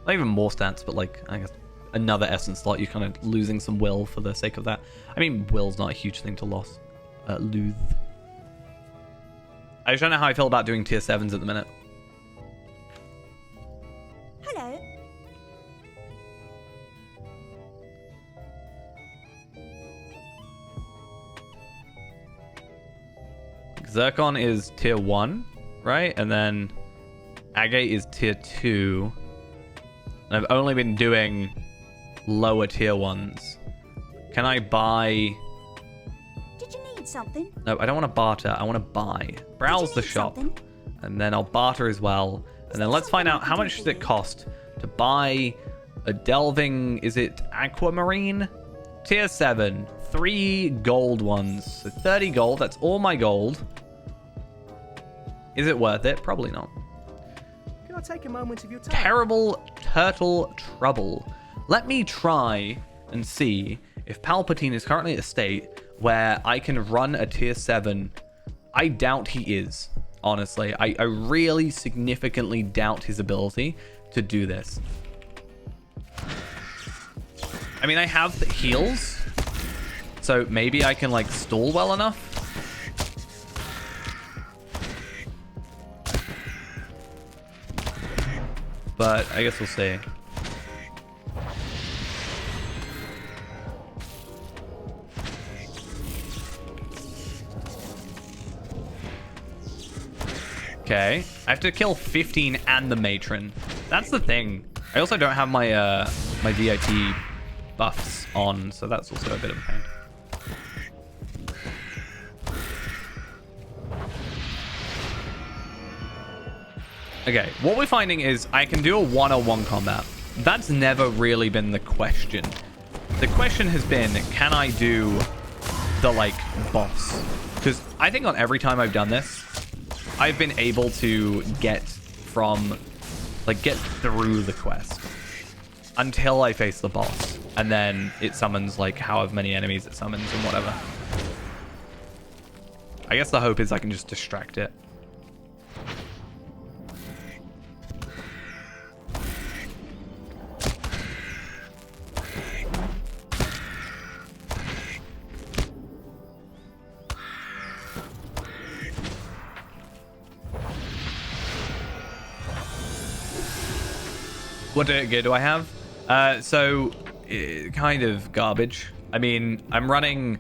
Not even more stats, but like, I guess another essence slot. You're kind of losing some will for the sake of that. I mean, will's not a huge thing to lose. I just don't know how I feel about doing tier 7s at the minute. Hello. Zircon is tier 1, right? And then Agate is tier 2. And I've only been doing lower tier 1s. Can I buy... Did you need something? No, I don't want to barter. I want to buy. Browse the need shop. something? And then I'll barter as well. And then let's find out how much does it cost to buy a delving... Is it aquamarine? Tier 7. 3 gold ones. So 30 gold. That's all my gold. Is it worth it? Probably not. Can I take a moment of your time? Terrible turtle trouble. Let me try and see if Palpatine is currently at a state where I can run a tier 7. I doubt he is, honestly. I really significantly doubt his ability to do this. I mean, I have the heals, so maybe I can like stall well enough. But I guess we'll see. Okay, I have to kill 15 and the matron. That's the thing. I also don't have my my DIT buffs on, so that's also a bit of a pain. Okay, what we're finding is I can do a one-on-one combat. That's never really been the question. The question has been, can I do the, like, boss? Because I think on every time I've done this, I've been able to get from, like, get through the quest until I face the boss. And then it summons, like, however many enemies it summons and whatever. I guess the hope is I can just distract it. What gear do I have? So, kind of garbage. I mean, I'm running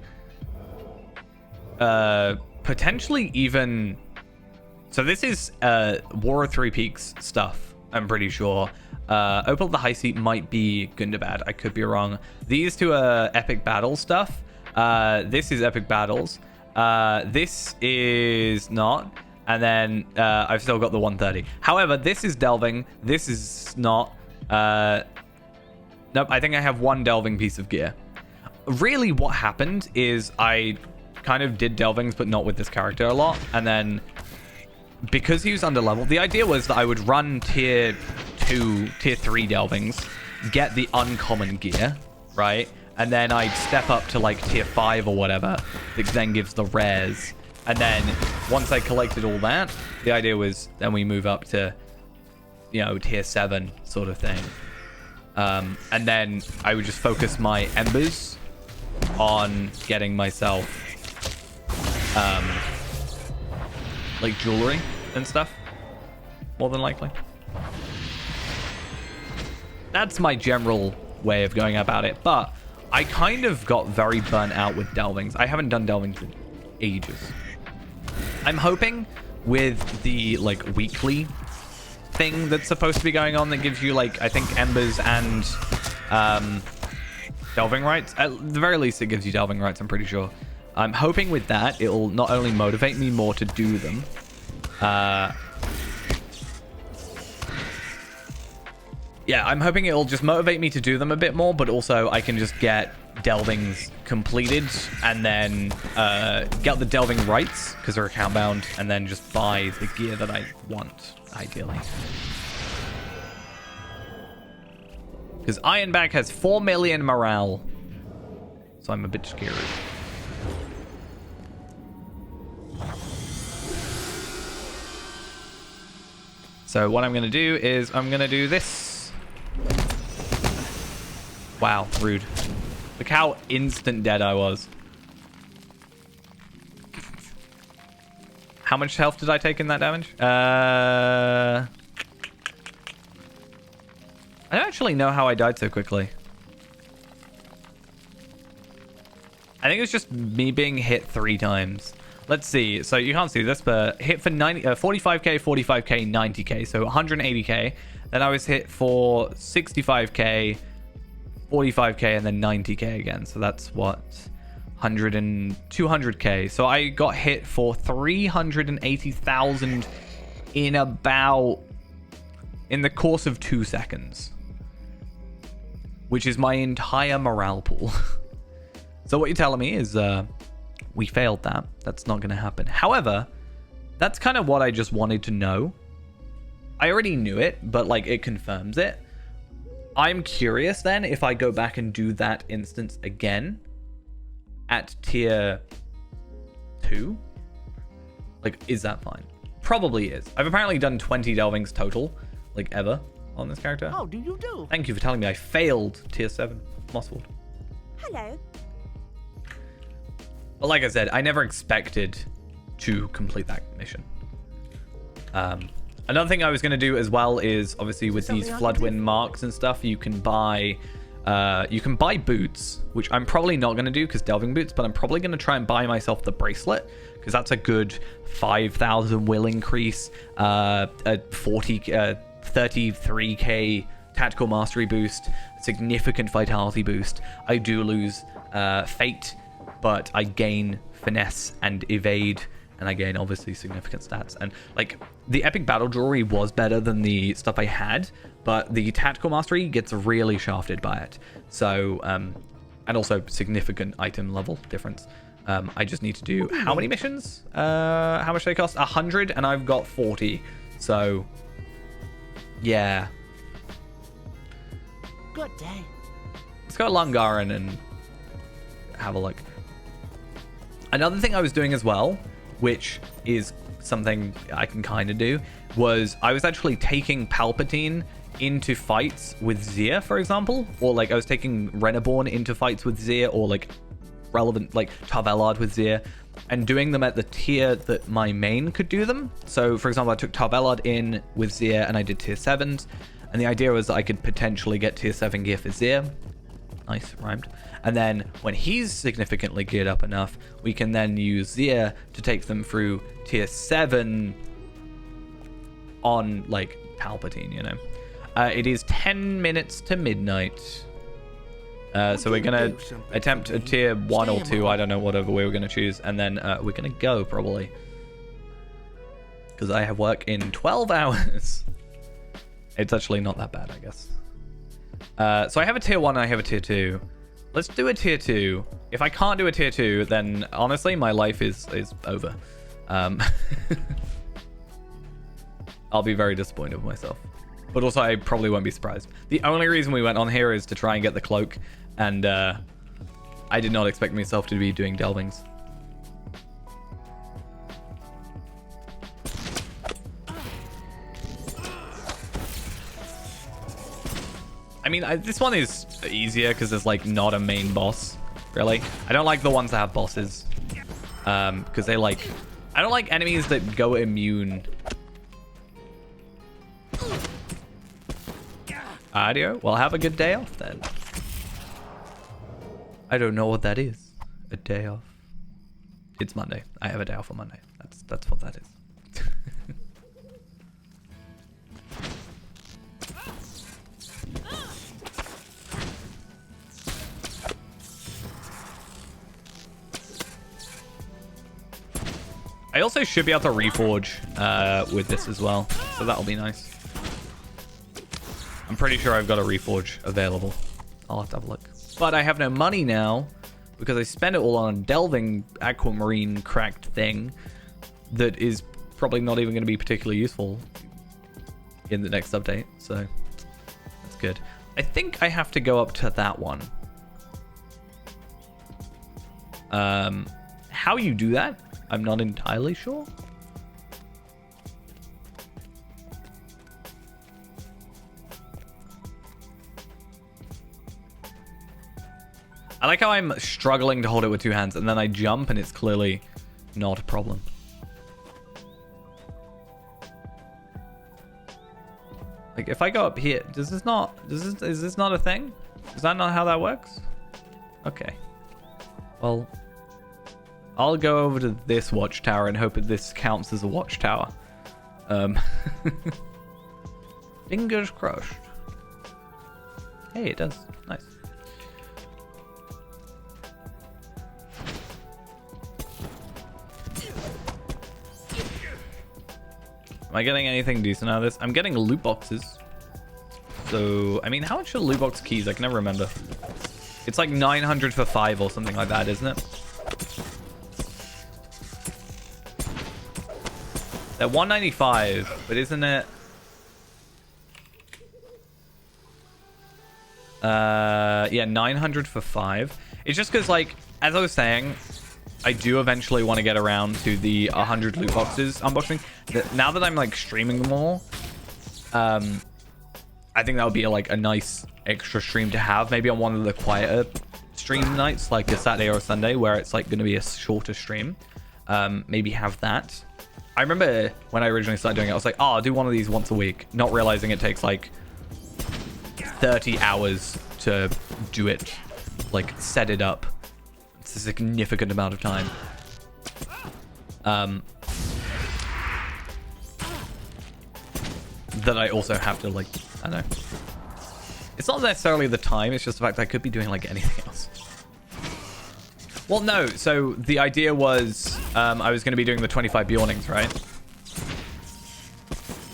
potentially even... So this is War of Three Peaks stuff, I'm pretty sure. Opal of the High Seat might be Gundabad. I could be wrong. These two are Epic Battle stuff. This is Epic Battles. This is not. And then I've still got the 130. However, this is Delving. This is not. Nope, I think I have one Delving piece of gear. Really, what happened is I kind of did Delvings, but not with this character a lot. And then, because he was under level, the idea was that I would run tier 2, tier 3 Delvings, get the uncommon gear, right? And then I'd step up to like tier 5 or whatever, that then gives the rares. And then once I collected all that, the idea was then we move up to, you know, tier 7 sort of thing. And then I would just focus my embers on getting myself like jewelry and stuff, more than likely. That's my general way of going about it, but I kind of got very burnt out with delvings. I haven't done delvings in ages. I'm hoping with the like weekly thing that's supposed to be going on that gives you like, I think, embers and delving rights. At the very least, it gives you delving rights, I'm pretty sure. I'm hoping with that, it'll not only motivate me more to do them, yeah, I'm hoping it'll just motivate me to do them a bit more, but also I can just get delvings completed, and then get the delving rights because they're account bound, and then just buy the gear that I want, ideally. Because Ironback has 4 million morale, so I'm a bit scared. So what I'm going to do is I'm going to do this. Wow, rude. Look how instant dead I was. How much health did I take in that damage? I don't actually know how I died so quickly. I think it was just me being hit 3 times. Let's see. So you can't see this, but hit for 45k, 45k, 90k. So 180k. Then I was hit for 65k, 45k, and then 90k again. So that's what? 100 and 200k. So I got hit for 380,000 in the course of 2 seconds. Which is my entire morale pool. So what you're telling me is we failed that. That's not going to happen. However, that's kind of what I just wanted to know. I already knew it, but like it confirms it. I'm curious then if I go back and do that instance again at tier 2. Like, is that fine? Probably is. I've apparently done 20 delvings total, like ever on this character. How do you do? Thank you for telling me I failed tier 7 Mosswood. Hello. But like I said, I never expected to complete that mission. Another thing I was going to do as well is obviously with these Floodwind marks and stuff, you can buy boots, which I'm probably not going to do because delving boots, but I'm probably going to try and buy myself the bracelet because that's a good 5,000 will increase, a 33k tactical mastery boost, significant vitality boost. I do lose fate, but I gain finesse and evade, and I gain obviously significant stats. And like the epic battle jewelry was better than the stuff I had, but the tactical mastery gets really shafted by it. So and also significant item level difference. I just need to do how many missions? How much they cost? 100, and I've got 40. So yeah. Good day. Let's go to Langaren and have a look. Another thing I was doing as well, which is something I can kind of do, was I was actually taking Palpatine into fights with Zia, for example, or like I was taking Reneborn into fights with Zia, or like relevant like Tarvelard with Zia, and doing them at the tier that my main could do them. So for example, I took Tarvelard in with Zia and I did tier 7s, and the idea was that I could potentially get tier 7 gear for Zia. Nice, rhymed. And then when he's significantly geared up enough, we can then use Zia to take them through tier 7 on like Palpatine, you know. It is 10 minutes to midnight. So we're going to attempt a tier 1 or 2. I don't know, whatever way we're going to choose. And then we're going to go probably. Because I have work in 12 hours. It's actually not that bad, I guess. So I have a tier 1 and I have a tier 2. Let's do a tier 2. If I can't do a tier 2, then honestly, my life is over. I'll be very disappointed with myself. But also, I probably won't be surprised. The only reason we went on here is to try and get the cloak. And I did not expect myself to be doing delvings. I mean, this one is easier because there's like not a main boss, really. I don't like the ones that have bosses because they like... I don't like enemies that go immune. Adio? Well, have a good day off then. I don't know what that is. A day off. It's Monday. I have a day off on Monday. That's what that is. I also should be able to reforge with this as well, so that'll be nice. I'm pretty sure I've got a reforge available. I'll have to have a look. But I have no money now because I spent it all on a delving aquamarine cracked thing that is probably not even going to be particularly useful in the next update. So that's good. I think I have to go up to that one. How you do that, I'm not entirely sure. I like how I'm struggling to hold it with two hands, and then I jump, and it's clearly not a problem. Like, if I go up here, is this not a thing? Is that not how that works? Okay. Well, I'll go over to this watchtower and hope that this counts as a watchtower. Fingers crossed. Hey, it does. Nice. Am I getting anything decent out of this? I'm getting loot boxes. So, I mean, how much are loot box keys? I can never remember. It's like 900 for 5 or something like that, isn't it? They're 195, but isn't it? Yeah, 900 for 5. It's just because, like, as I was saying, I do eventually want to get around to the 100 loot boxes unboxing. Now that I'm like streaming more, I think that would be like a nice extra stream to have. Maybe on one of the quieter stream nights, like a Saturday or a Sunday, where it's like going to be a shorter stream. Maybe have that. I remember when I originally started doing it, I was like, oh, I'll do one of these once a week, not realizing it takes like 30 hours to do it, like set it up. It's a significant amount of time. That I also have to, like, I don't know. It's not necessarily the time, it's just the fact that I could be doing like anything else. Well, no, so the idea was I was going to be doing the 25 Bjornings, right?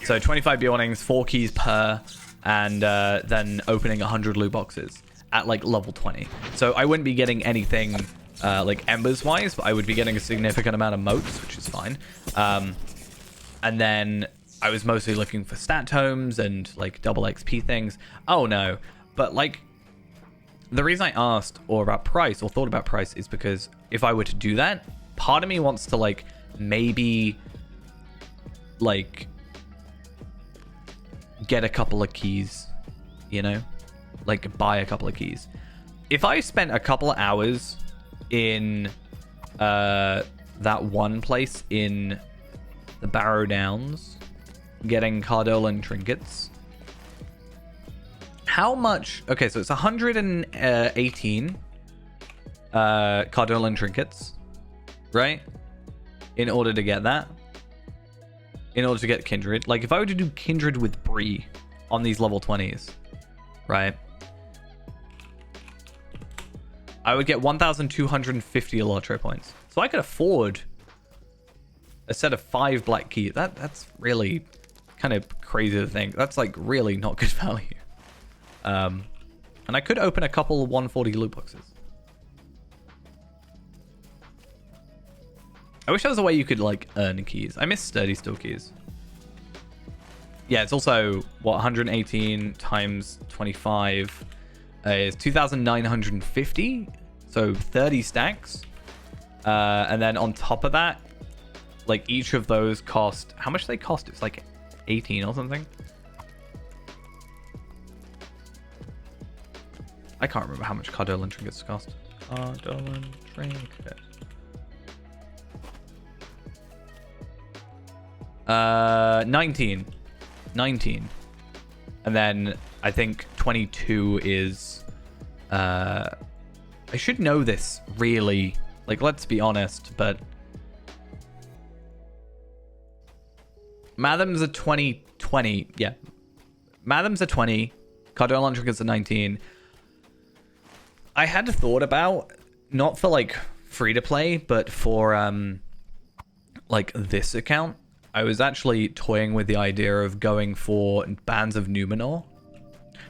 So 25 Bjornings, 4 keys per, and then opening 100 loot boxes at like level 20. So I wouldn't be getting anything like embers wise, but I would be getting a significant amount of motes, which is fine. And then I was mostly looking for stat tomes and like double XP things. Oh no, but like the reason I asked or about price or thought about price is because if I were to do that, part of me wants to like maybe like get a couple of keys, you know, like buy a couple of keys. If I spent a couple of hours in that one place in the Barrow Downs getting Cardolan trinkets, how much? Okay, so it's 118 Cardolan trinkets, right? In order to get that, in order to get Kindred. Like if I were to do Kindred with Bree on these level 20s, right? I would get 1,250 Elatro points. So I could afford a set of 5 black keys. That's really kind of crazy to think. That's like really not good value. And I could open a couple of 140 loot boxes. I wish there was a way you could like earn keys. I miss sturdy steel keys. Yeah, it's also what 118 times 25 is 2,950. So 30 stacks. And then on top of that, like each of those cost, how much do they cost? It's like 18 or something. I can't remember how much Cardolan trinkets cost. Cardolan trinket. 19. And then I think 22 is I should know this really, like let's be honest, but Mathem's a 20. Yeah, Mathem's a 20. Cardolan trinkets a 19. I had thought about, not for like free to play, but for like this account, I was actually toying with the idea of going for Bands of Numenor,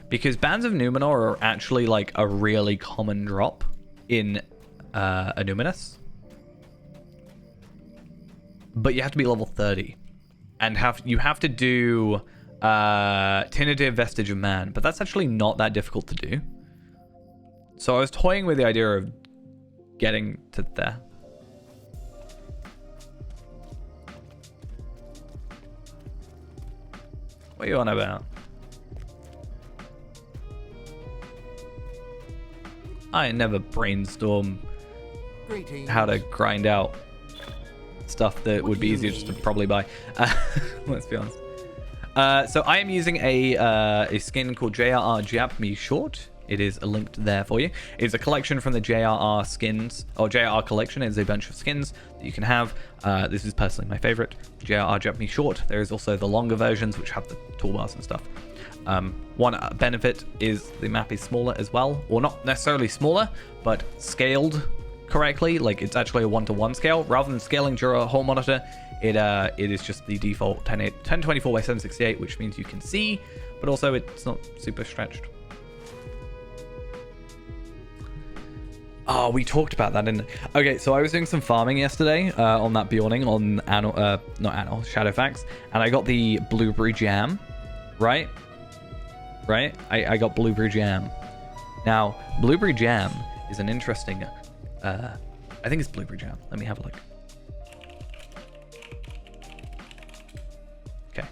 because Bands of Numenor are actually like a really common drop in Illuminous. But you have to be level 30. And you have to do Tentative Vestige of Man, but that's actually not that difficult to do. So I was toying with the idea of getting to there. What are you on about? I never brainstorm Greetings. how to grind out stuff that would be easier just to probably buy. Let's be honest. So I am using a skin called JRR Jap Me Short. It is linked there for you. It's a collection from the JRR skins, or JRR collection. It's a bunch of skins that you can have. This is personally my favorite, JRR Jap Me Short. There is also the longer versions, which have the toolbars and stuff. One benefit is the map is smaller as well, or not necessarily smaller, but scaled correctly. Like it's actually a 1-to-1 scale rather than scaling to a whole monitor. It is just the default 1024 by 768, which means you can see, but also it's not super stretched. Oh, we talked about that in. Okay, so I was doing some farming yesterday on that Bjorning on Shadowfax, and I got the blueberry jam, right? I got blueberry jam. Now, blueberry jam is an interesting. I think it's blueberry jam. Let me have a look. Okay.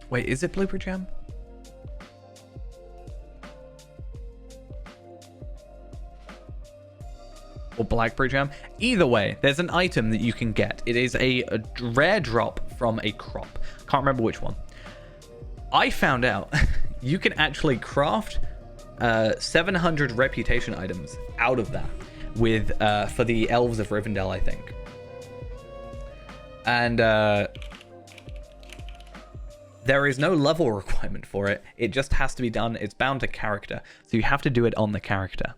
Wait, is it blueberry jam? Or blackberry jam? Either way, there's an item that you can get. It is a rare drop from a crop. Can't remember which one. I found out you can actually craft 700 reputation items out of that with for the Elves of Rivendell, I think. And there is no level requirement for it. It just has to be done. It's bound to character. So you have to do it on the character.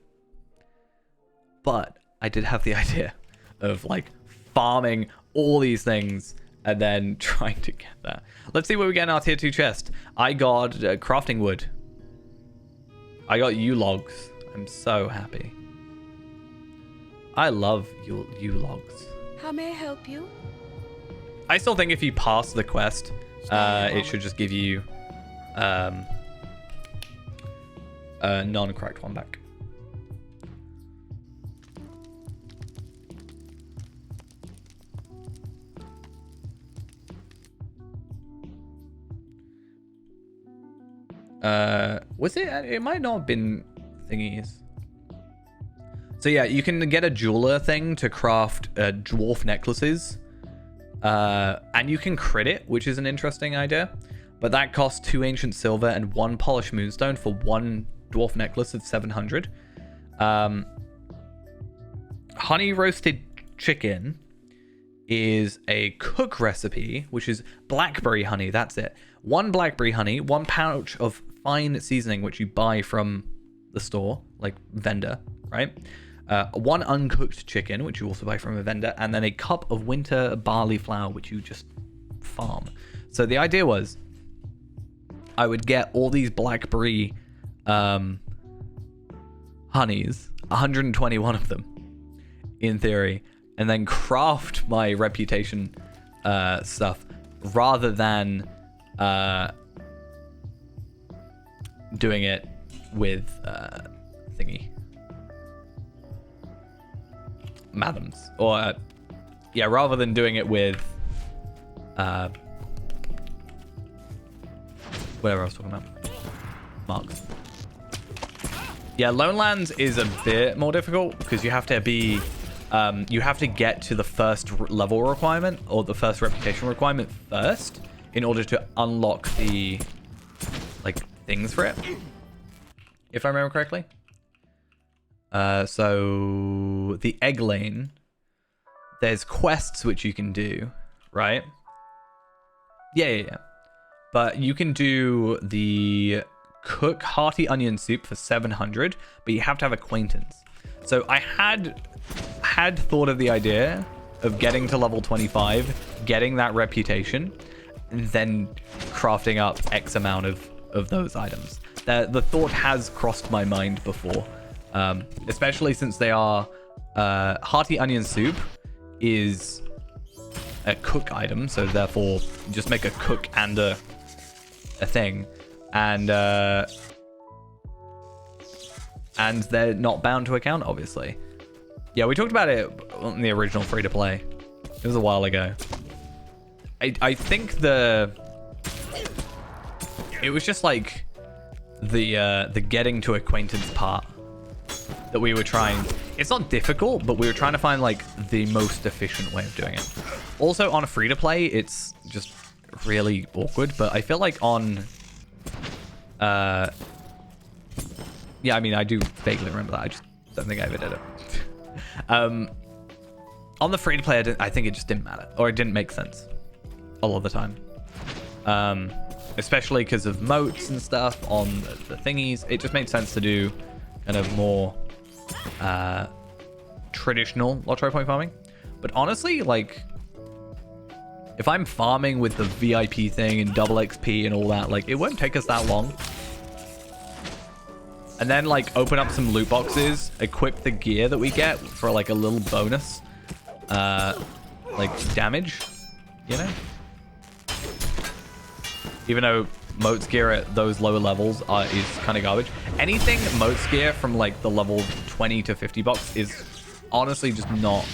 But I did have the idea of like farming all these things and then trying to get that. Let's see what we get in our tier 2 chest. I got crafting wood. I got yew logs. I'm so happy. I love yew logs. How may I help you? I still think if you pass the quest, it should just give you a non-cracked one back. Was it? It might not have been thingies. So yeah, you can get a jeweler thing to craft dwarf necklaces. And you can crit it, which is an interesting idea. But that costs 2 ancient silver and 1 polished moonstone for 1 dwarf necklace of 700. Honey roasted chicken is a cook recipe, which is blackberry honey. That's it. 1 blackberry honey, 1 pouch of fine seasoning, which you buy from the store, like vendor, right? 1 uncooked chicken, which you also buy from a vendor, and then a cup of winter barley flour, which you just farm. So the idea was I would get all these blackberry honeys, 121 of them in theory, and then craft my reputation stuff rather than doing it with thingy madams, or yeah, rather than doing it with whatever I was talking about, marks. Yeah, Lone Lands is a bit more difficult because you have to be you have to get to the first level requirement or the first reputation requirement first in order to unlock the like things for it, if I remember correctly. So the egg lane, there's quests which you can do, right? Yeah. But you can do the cook hearty onion soup for 700, but you have to have acquaintance. So I had thought of the idea of getting to level 25, getting that reputation, and then crafting up X amount of those items. The thought has crossed my mind before, especially since they are hearty onion soup is a cook item, so therefore just make a cook and a thing, and they're not bound to account, obviously. Yeah, we talked about it on the original free-to-play. It was a while ago. I think it was just like the getting to acquaintance part that we were trying. It's not difficult, but we were trying to find like the most efficient way of doing it. Also, on a free-to-play, it's just really awkward, but I feel like on yeah, I mean, I do vaguely remember that. I just don't think I ever did it. On the free-to-play, I think it just didn't matter, or it didn't make sense a lot of the time. Especially because of moats and stuff on the thingies. It just made sense to do kind of more traditional lottery point farming. But honestly, like, if I'm farming with the VIP thing and double XP and all that, like, it won't take us that long. And then, like, open up some loot boxes, equip the gear that we get for, like, a little bonus, like, damage, you know? Even though Moat's gear at those lower levels is kind of garbage. Anything Moat's gear from, like, the level 20 to 50 box is honestly just not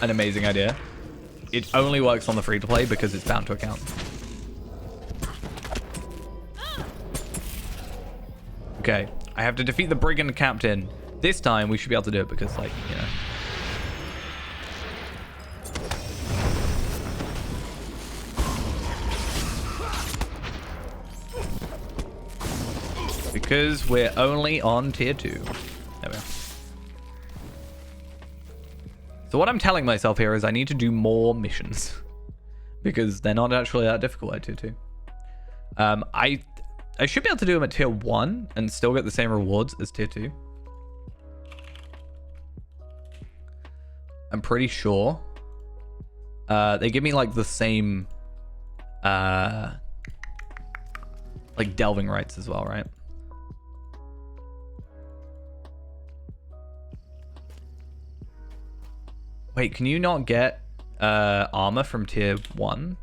an amazing idea. It only works on the free-to-play because it's bound to account. Okay, I have to defeat the brigand captain. This time we should be able to do it because, like, you know. Because we're only on tier 2. There we go. So what I'm telling myself here is I need to do more missions. Because they're not actually that difficult at tier 2. I should be able to do them at tier 1 and still get the same rewards as tier 2. I'm pretty sure. They give me like the same like delving rights as well, right? Wait, can you not get armor from tier 1?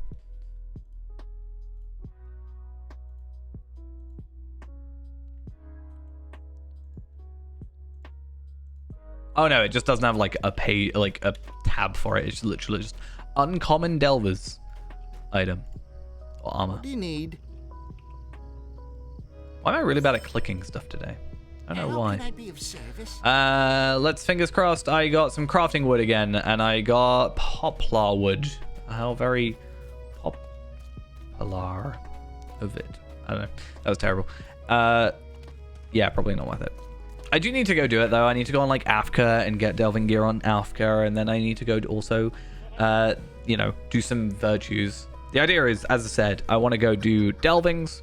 Oh no, it just doesn't have like a tab for it. It's literally just uncommon delvers item or armor. What do you need? Why am I really bad at clicking stuff today? I don't know why. Can I be of service? Let's fingers crossed. I got some crafting wood again, and I got poplar wood. How very popular of it. I don't know. That was terrible. Yeah, probably not worth it. I do need to go do it though. I need to go on like Afka and get delving gear on Afka, and then I need to go to also, you know, do some virtues. The idea is, as I said, I want to go do delvings.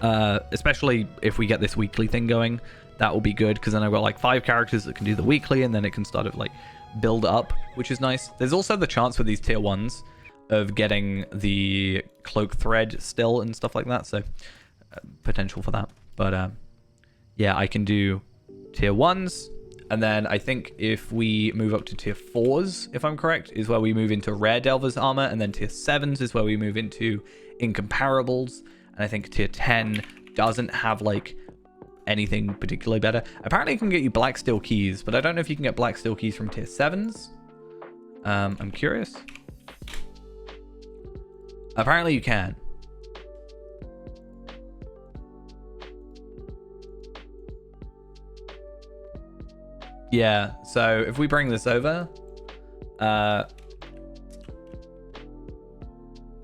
Especially if we get this weekly thing going, that will be good because then I've got like 5 characters that can do the weekly, and then it can start to like build up, which is nice. There's also the chance with these tier 1s of getting the cloak thread still and stuff like that, so potential for that. But yeah, I can do tier 1s, and then I think if we move up to tier 4s, if I'm correct, is where we move into rare delvers armor, and then tier 7s is where we move into incomparables. And I think tier 10 doesn't have like anything particularly better. Apparently it can get you black steel keys, but I don't know if you can get black steel keys from tier 7s. I'm curious. Apparently you can. Yeah, so if we bring this over, does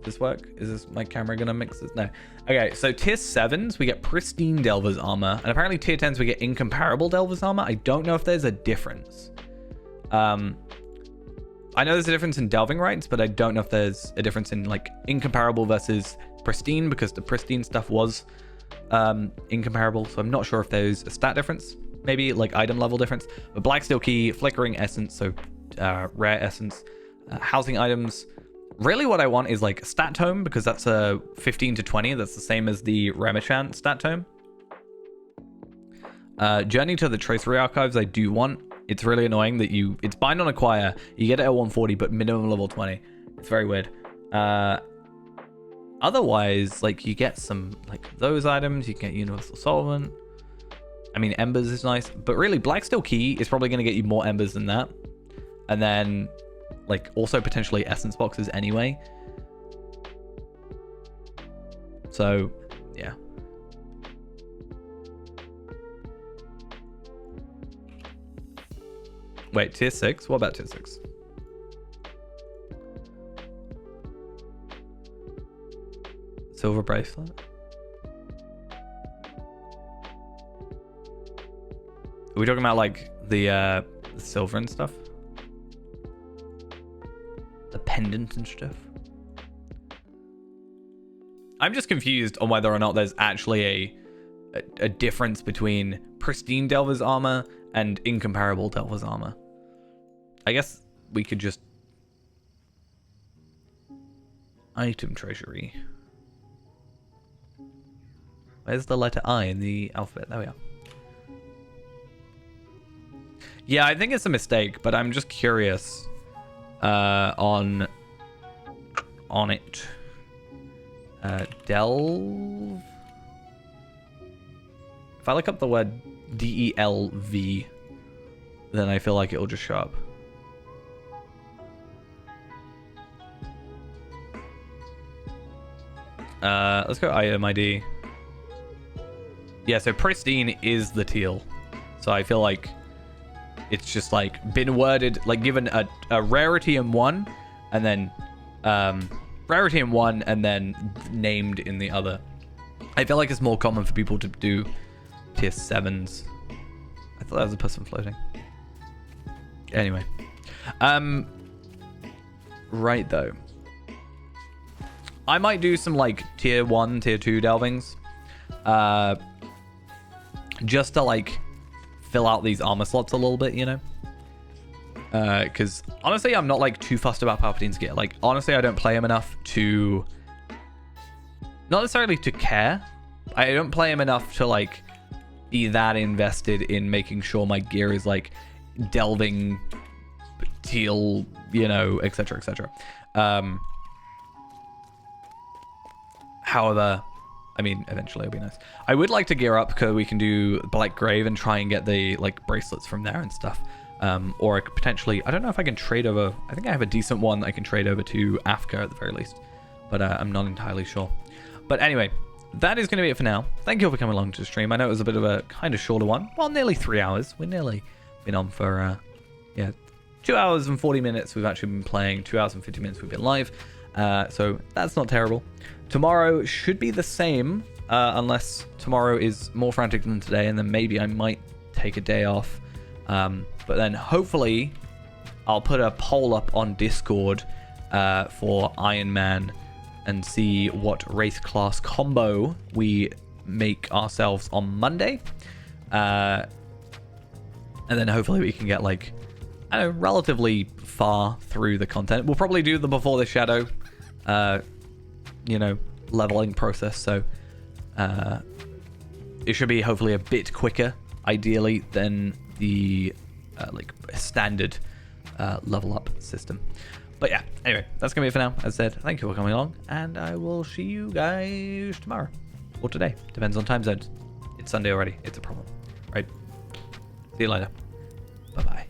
this work? Is this my camera gonna mix this? No. Okay, so tier 7s we get pristine delver's armor, and apparently tier 10s we get incomparable delver's armor. I don't know if there's a difference. I know there's a difference in delving rights, but I don't know if there's a difference in like incomparable versus pristine, because the pristine stuff was incomparable, so I'm not sure if there's a stat difference, maybe like item level difference. But black steel key, flickering essence, so rare essence, housing items, Really what I want is like stat tome, because that's a 15 to 20. That's the same as the Remichan stat tome. Journey to the Tracery Archives I do want. It's really annoying that it's bind on acquire. You get it at 140, but minimum level 20. It's very weird. Otherwise, like you get some like those items. You can get Universal Solvent. I mean, Embers is nice, but really Blacksteel Key is probably going to get you more Embers than that. And then like also potentially Essence Boxes anyway. So yeah. Wait, tier 6? What about tier 6? Silver bracelet? Are we talking about like the silver and stuff? The pendant and stuff? I'm just confused on whether or not there's actually a difference between pristine Delver's armor and incomparable Delver's armor. I guess we could just item treasury. Where's the letter I in the alphabet? There we are. Yeah, I think it's a mistake, but I'm just curious on it. Delve. If I look up the word DELV, then I feel like it'll just show up. Let's go item ID. Yeah, so pristine is the teal. So I feel like it's just like been worded, like given a rarity in one, and then rarity in one, and then named in the other. I feel like it's more common for people to do tier 7s. I thought that was a person floating. Anyway. Right though. I might do some like tier 1, tier 2 delvings. Just to like fill out these armor slots a little bit, you know? Because honestly, I'm not like too fussed about Palpatine's gear. Like, honestly, I don't play him enough to... Not necessarily to care. I don't play him enough to like be that invested in making sure my gear is like delving teal, you know, etc, etc. However, I mean, eventually it'll be nice. I would like to gear up because we can do Black Grave and try and get the like bracelets from there and stuff. Or I could potentially, I don't know if I can trade over. I think I have a decent one that I can trade over to Africa at the very least, but I'm not entirely sure. But anyway, that is going to be it for now. Thank you all for coming along to the stream. I know it was a bit of a kind of shorter one. Well, nearly 3 hours. We're nearly been on for, 2 hours and 40 minutes. We've actually been playing 2 hours and 50 minutes. We've been live. So that's not terrible. Tomorrow should be the same, unless tomorrow is more frantic than today, and then maybe I might take a day off. But then hopefully I'll put a poll up on Discord for Iron Man and see what race class combo we make ourselves on Monday. And then hopefully we can get like, I don't know, relatively far through the content. We'll probably do the Before the Shadow, leveling process. So it should be hopefully a bit quicker, ideally, than the standard level up system. But yeah, anyway, that's gonna be it for now. As I said, thank you for coming along, and I will see you guys tomorrow or today. Depends on time zones. It's Sunday already. It's a problem, right? See you later. Bye bye.